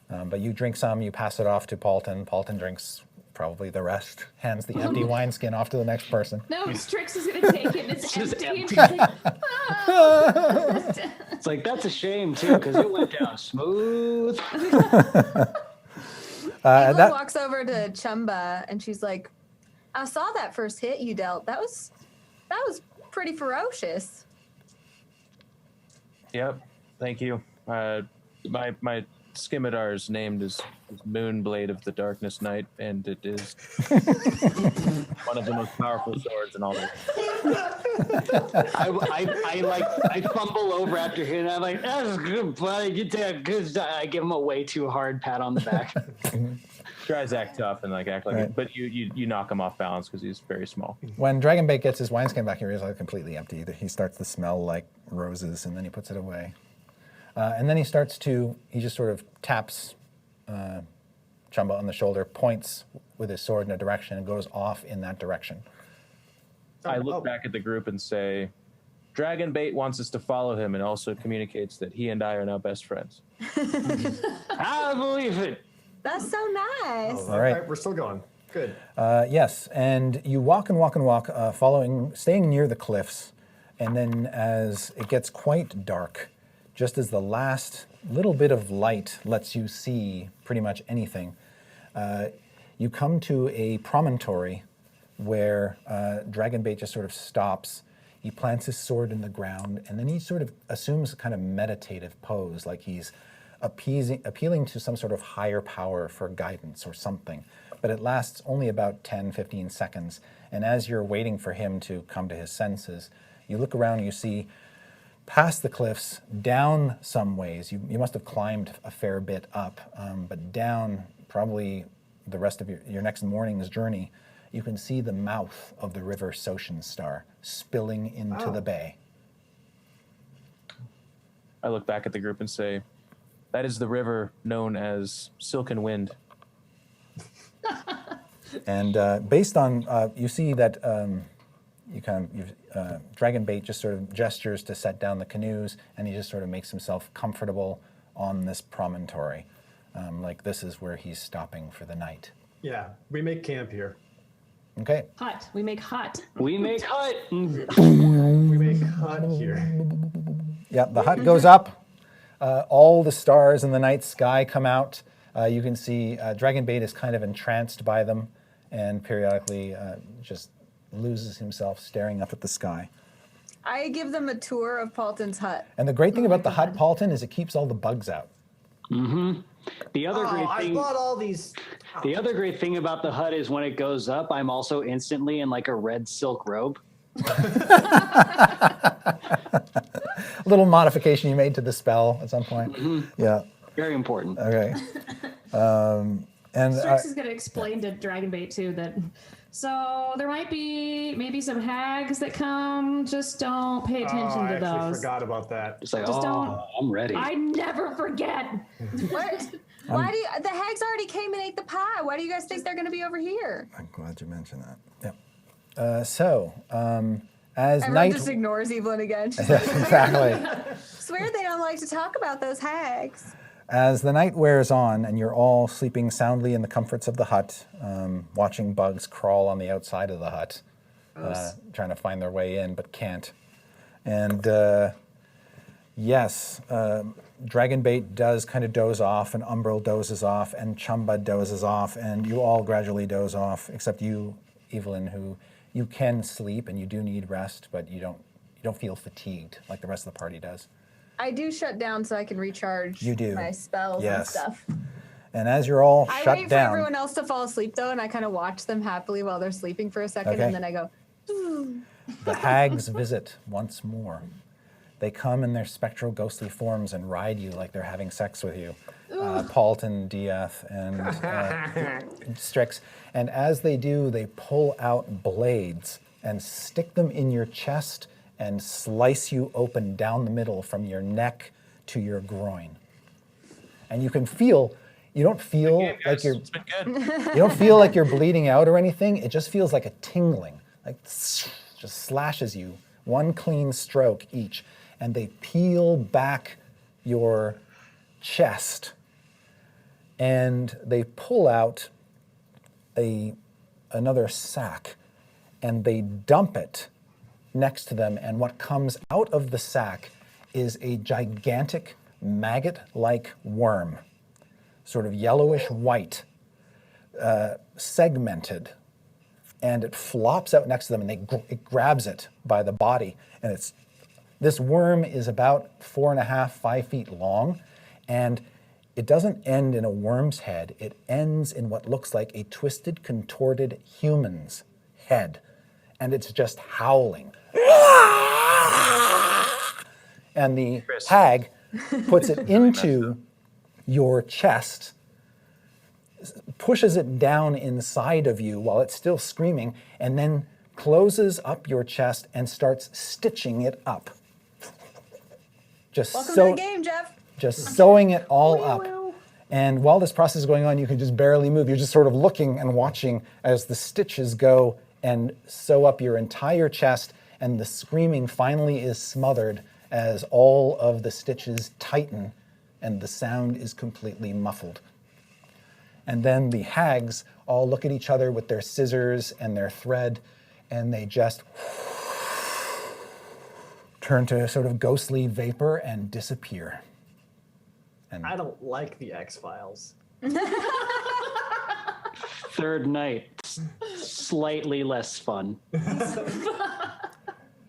Speaker 1: But you drink some, you pass it off to Paulton. Paulton drinks probably the rest, hands the empty wineskin off to the next person.
Speaker 2: No, Strix is going to take it. It's
Speaker 6: just
Speaker 2: empty. And she's like, "Ah."
Speaker 6: It's like, that's a shame, too, because it went down smooth.
Speaker 4: Evelyn walks over to Chumba and she's like, I saw that first hit you dealt. That was pretty ferocious.
Speaker 3: Yep. Thank you. My scimitar is named as Moonblade of the Darkness Night, and it is one of the most powerful swords in all the
Speaker 6: I fumble over after him, and I'm like, that's good, buddy. You did a good job. I give him a way too hard pat on the back.
Speaker 3: tries to act tough and act like it, but you knock him off balance because he's very small.
Speaker 1: When Dragonbait gets his wineskin back, he realizes it's completely empty. He starts to smell like roses, and then he puts it away. And then he just sort of taps Chumba on the shoulder, points with his sword in a direction, and goes off in that direction.
Speaker 3: I look back at the group and say, Dragonbait wants us to follow him and also communicates that he and I are now best friends.
Speaker 6: I believe it.
Speaker 4: That's so nice.
Speaker 5: Oh,
Speaker 1: All right.
Speaker 5: We're still going. Good.
Speaker 1: Yes, and you walk and walk and walk, staying near the cliffs, and then as it gets quite dark, just as the last little bit of light lets you see pretty much anything, you come to a promontory where Dragonbait just sort of stops. He plants his sword in the ground, and then he sort of assumes a kind of meditative pose, like he's appealing to some sort of higher power for guidance or something. But it lasts only about 10, 15 seconds. And as you're waiting for him to come to his senses, you look around and you see past the cliffs, down some ways. You must have climbed a fair bit up, but down probably the rest of your next morning's journey, you can see the mouth of the river Soshinstar spilling into the bay.
Speaker 3: I look back at the group and say, that is the river known as Silken Wind.
Speaker 1: And based on, you see that Dragonbait just sort of gestures to set down the canoes, and he just sort of makes himself comfortable on this promontory. Like this is where he's stopping for the night.
Speaker 5: Yeah, we make camp here.
Speaker 1: Okay.
Speaker 2: Hut. We make hut.
Speaker 6: We make hut.
Speaker 5: We make hut here.
Speaker 1: Yeah, the hut goes up. All the stars in the night sky come out. You can see Dragonbait is kind of entranced by them, and periodically just loses himself staring up at the sky.
Speaker 4: I give them a tour of Paulton's hut.
Speaker 1: And the great thing about the hut, Paulton, is it keeps all the bugs out.
Speaker 6: Mm-hmm. The other great
Speaker 5: I
Speaker 6: thing.
Speaker 5: bought all these.
Speaker 6: The other great thing about the hut is when it goes up, I'm also instantly in like a red silk robe.
Speaker 1: A little modification you made to the spell at some point.
Speaker 6: Mm-hmm.
Speaker 1: Yeah.
Speaker 6: Very important.
Speaker 1: Okay. And
Speaker 2: Strix is going to explain to Dragonbait too that. So there might be maybe some hags that come. Just don't pay attention to
Speaker 5: I actually
Speaker 2: those.
Speaker 5: forgot about that.
Speaker 6: It's like,
Speaker 2: Just don't.
Speaker 6: I'm ready.
Speaker 2: I never forget.
Speaker 4: What? Why do you, the hags already came and ate the pie? Why do you guys think they're going to be over here?
Speaker 1: I'm glad you mentioned that. Yeah. As
Speaker 4: Everyone
Speaker 1: night
Speaker 4: just ignores Evelyn again. She's like,
Speaker 1: exactly.
Speaker 4: swear they don't like to talk about those hags.
Speaker 1: As the night wears on and you're all sleeping soundly in the comforts of the hut, watching bugs crawl on the outside of the hut, trying to find their way in but can't. And yes, Dragonbait does kind of doze off, and Umbral dozes off, and Chumba dozes off, and you all gradually doze off, except you, Evelyn, who you can sleep and you do need rest, but you don't feel fatigued like the rest of the party does.
Speaker 4: I do shut down so I can recharge
Speaker 1: You do.
Speaker 4: my spells and
Speaker 1: Yes.
Speaker 4: stuff.
Speaker 1: And as you're all
Speaker 4: I
Speaker 1: shut
Speaker 4: wait
Speaker 1: down,
Speaker 4: for everyone else to fall asleep though, and I kind of watch them happily while they're sleeping for a second,
Speaker 1: Okay.
Speaker 4: and then I go,
Speaker 1: the hags visit once more. They come in their spectral ghostly forms and ride you like they're having sex with you. Paulton, Diath, and Strix. And as they do, they pull out blades and stick them in your chest and slice you open down the middle from your neck to your groin. And you can feel, you don't feel
Speaker 3: Again,
Speaker 1: like
Speaker 3: guys,
Speaker 1: you're,
Speaker 3: it's been good.
Speaker 1: you don't feel like you're bleeding out or anything. It just feels like a tingling, like just slashes you, one clean stroke each. And they peel back your chest and they pull out another sack and they dump it next to them. And what comes out of the sack is a gigantic maggot-like worm, sort of yellowish white, segmented. And it flops out next to them and it grabs it by the body. And this worm is about 4.5, 5 feet long, and it doesn't end in a worm's head. It ends in what looks like a twisted, contorted human's head, and it's just howling. And the hag puts it into your chest, pushes it down inside of you while it's still screaming, and then closes up your chest and starts stitching it up.
Speaker 4: welcome to the game, Jeff.
Speaker 1: Just sewing it all up. And while this process is going on, you can just barely move. You're just sort of looking and watching as the stitches go and sew up your entire chest, and the screaming finally is smothered as all of the stitches tighten and the sound is completely muffled. And then the hags all look at each other with their scissors and their thread, and they just turn to a sort of ghostly vapor and disappear. And
Speaker 5: I don't like the X-Files.
Speaker 6: Third night, slightly less fun.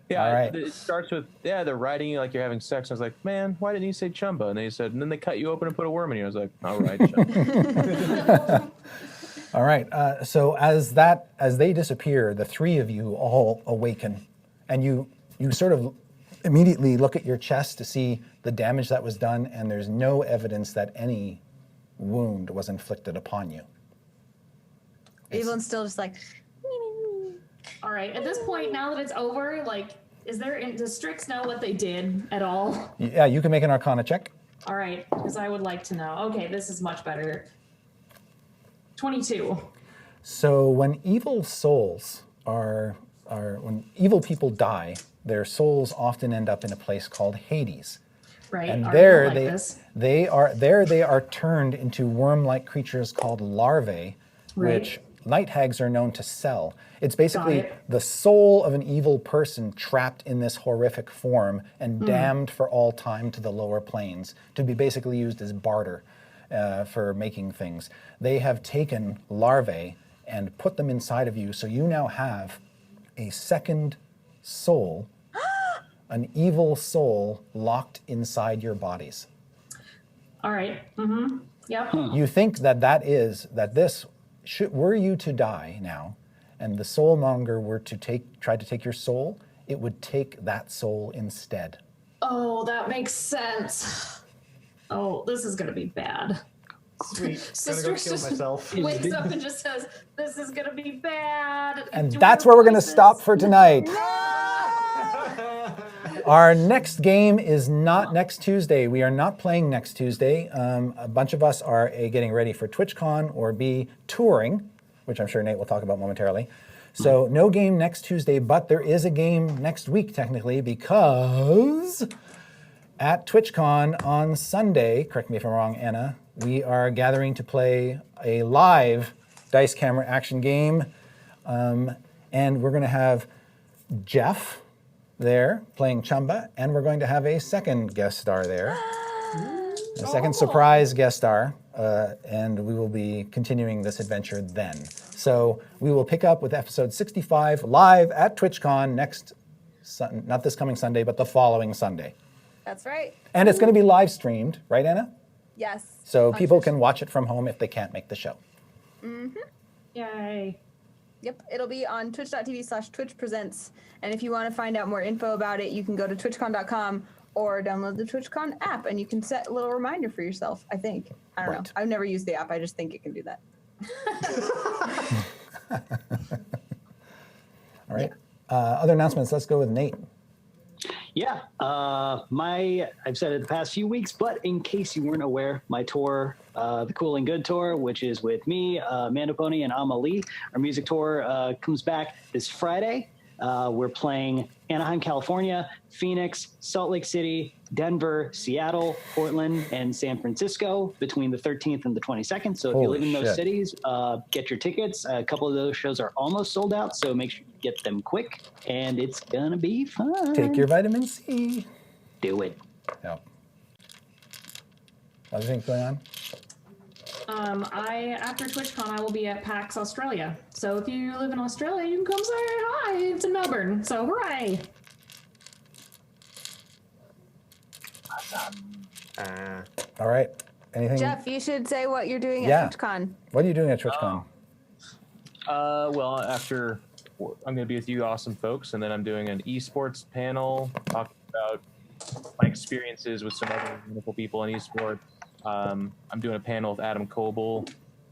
Speaker 3: Yeah,
Speaker 1: All right.
Speaker 3: It starts with, they're riding you like you're having sex. I was like, man, why didn't you say Chumba? And they said, and then they cut you open and put a worm in you. I was like, all right, Chumba.
Speaker 1: all right, so as they disappear, the three of you all awaken, and you sort of immediately look at your chest to see the damage that was done, and there's no evidence that any wound was inflicted upon you.
Speaker 4: Evelyn's still just like,
Speaker 2: All right. At this point, now that it's over, like, does Strix know what they did at all?
Speaker 1: Yeah, you can make an Arcana check.
Speaker 2: All right, because I would like to know. Okay, this is much better. 22.
Speaker 1: So when evil souls when evil people die, their souls often end up in a place called Hades.
Speaker 2: Right.
Speaker 1: And
Speaker 2: Are
Speaker 1: there
Speaker 2: like this?
Speaker 1: they are turned into worm-like creatures called larvae, which night hags are known to sell. It's basically the soul of an evil person trapped in this horrific form and damned for all time to the lower planes, to be basically used as barter for making things. They have taken larvae and put them inside of you, so you now have a second soul, an evil soul locked inside your bodies.
Speaker 2: All right. Mm-hmm. Yep.
Speaker 1: You think that this, were you to die now, and the soulmonger were to try to take your soul, it would take that soul instead.
Speaker 2: Oh, that makes sense. Oh, this is gonna be bad.
Speaker 5: Sweet.
Speaker 2: Sister
Speaker 5: Gonna go kill myself.
Speaker 2: wakes up and just says, "This is gonna be bad."
Speaker 1: And
Speaker 2: Do
Speaker 1: that's
Speaker 2: your
Speaker 1: where we're going to
Speaker 2: voices.
Speaker 1: stop for tonight. Our next game is not next Tuesday. We are not playing next Tuesday. A bunch of us are A, getting ready for TwitchCon, or B, touring, which I'm sure Nate will talk about momentarily. So no game next Tuesday, but there is a game next week technically, because at TwitchCon on Sunday, correct me if I'm wrong, Anna, we are gathering to play a live dice camera action game. And we're going to have Jeff there playing Chumba, and we're going to have a second guest star there. A second surprise guest star, and we will be continuing this adventure then. So we will pick up with episode 65 live at TwitchCon not this coming Sunday, but the following Sunday.
Speaker 4: That's right.
Speaker 1: And it's going to be live streamed, right, Anna?
Speaker 4: Yes.
Speaker 1: So
Speaker 4: on
Speaker 1: people
Speaker 4: Twitch.
Speaker 1: can watch it from home if they can't make the show.
Speaker 2: Yay.
Speaker 4: Yep, it'll be on twitch.tv/twitchpresents. And if you want to find out more info about it, you can go to twitchcon.com or download the TwitchCon app, and you can set a little reminder for yourself, I think. I don't know. I've never used the app. I just think it can do that.
Speaker 1: All right. Other announcements. Let's go with Nate.
Speaker 6: Yeah, I've said it the past few weeks, but in case you weren't aware, my tour, the Cool and Good tour, which is with me, Amanda Pony, and Amalie, our music tour comes back this Friday. We're playing Anaheim, California, Phoenix, Salt Lake City, Denver, Seattle, Portland, and San Francisco between the 13th and the 22nd. So if you
Speaker 1: Holy
Speaker 6: live in those
Speaker 1: shit.
Speaker 6: cities, get your tickets. A couple of those shows are almost sold out, so make sure you get them quick, and it's gonna be fun.
Speaker 1: Take your vitamin C.
Speaker 6: Do it.
Speaker 1: Yep. Other things going on?
Speaker 2: After TwitchCon, I will be at PAX Australia. So if you live in Australia, you can come say hi. It's in Melbourne. So hooray.
Speaker 1: All right. Anything?
Speaker 4: Jeff, you should say what you're doing
Speaker 1: Yeah.
Speaker 4: at TwitchCon.
Speaker 1: What are you doing at TwitchCon?
Speaker 3: Well, after I'm going to be with you awesome folks, and then I'm doing an esports panel talking about my experiences with some other wonderful people in esports. I'm doing a panel with Adam Coble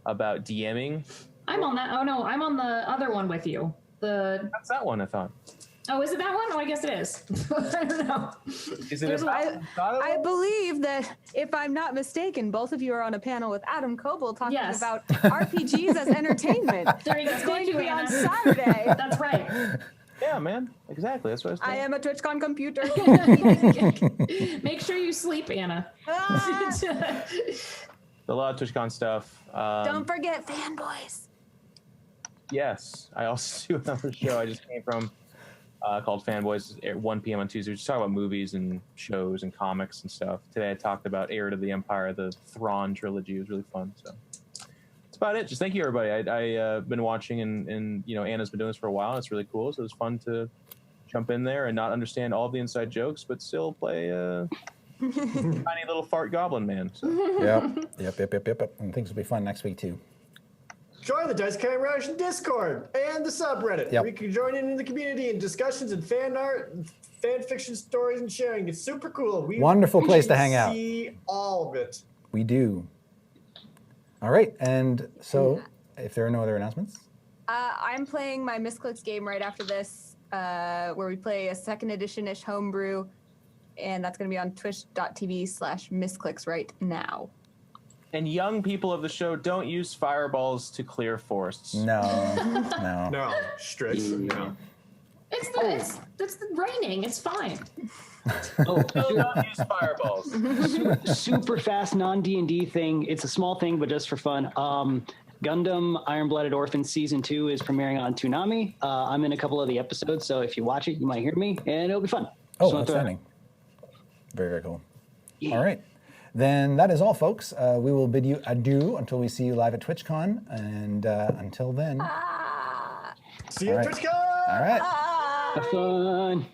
Speaker 3: about DMing.
Speaker 2: I'm on that. Oh, no, I'm on the other one with you.
Speaker 3: That's that one, I thought.
Speaker 2: Oh, is it that one? Oh, I guess it is. I don't know.
Speaker 3: Is it
Speaker 2: There's
Speaker 4: I believe that, if I'm not mistaken, both of you are on a panel with Adam Coble talking
Speaker 2: Yes.
Speaker 4: about RPGs as entertainment.
Speaker 2: There you go.
Speaker 4: It's going
Speaker 2: Thank
Speaker 4: to
Speaker 2: you,
Speaker 4: be on
Speaker 2: Anna.
Speaker 4: Saturday.
Speaker 2: That's right.
Speaker 3: Yeah, man. Exactly. That's what I was
Speaker 4: I
Speaker 3: saying.
Speaker 4: am a TwitchCon computer.
Speaker 2: Make sure you sleep, Anna.
Speaker 4: Ah,
Speaker 3: A lot of TwitchCon stuff.
Speaker 4: don't forget fanboys.
Speaker 3: Yes. I also do another show I just came from called Fanboys at 1 p.m. on Tuesday. We just talk about movies and shows and comics and stuff. Today I talked about Heir to the Empire, the Thrawn trilogy. It was really fun. So that's about it. Just thank you, everybody. I've been watching, and Anna's been doing this for a while. It's really cool. So it was fun to jump in there and not understand all of the inside jokes, but still play tiny little fart goblin man. So.
Speaker 1: Yep. And things will be fun next week too.
Speaker 5: Join the Dice Camera Action Discord and the subreddit.
Speaker 1: Yep.
Speaker 5: Where you can join in the community and discussions and fan art, fan fiction stories and sharing. It's super cool.
Speaker 1: Wonderful place to hang out.
Speaker 5: See all of it.
Speaker 1: We do. All right. And so, if there are no other announcements,
Speaker 4: I'm playing my Misclicks game right after this, where we play a second edition-ish homebrew, and that's going to be on twitch.tv/misclicks right now.
Speaker 3: And young people of the show, don't use fireballs to clear forests.
Speaker 1: no.
Speaker 5: No, strict. No.
Speaker 2: It's raining. It's fine.
Speaker 6: Oh,
Speaker 3: Still don't use fireballs.
Speaker 6: super fast non-D&D thing. It's a small thing, but just for fun. Gundam Iron-Blooded Orphans Season 2 is premiering on Toonami. I'm in a couple of the episodes, so if you watch it, you might hear me, and it'll be fun.
Speaker 1: Oh,
Speaker 6: Just wanna throw it out.
Speaker 1: outstanding. Very, very cool.
Speaker 6: Yeah.
Speaker 1: All right. Then that is all, folks. We will bid you adieu until we see you live at TwitchCon. And until then,
Speaker 5: See you
Speaker 1: All
Speaker 5: at
Speaker 1: right.
Speaker 5: TwitchCon!
Speaker 1: all right.
Speaker 6: Have fun.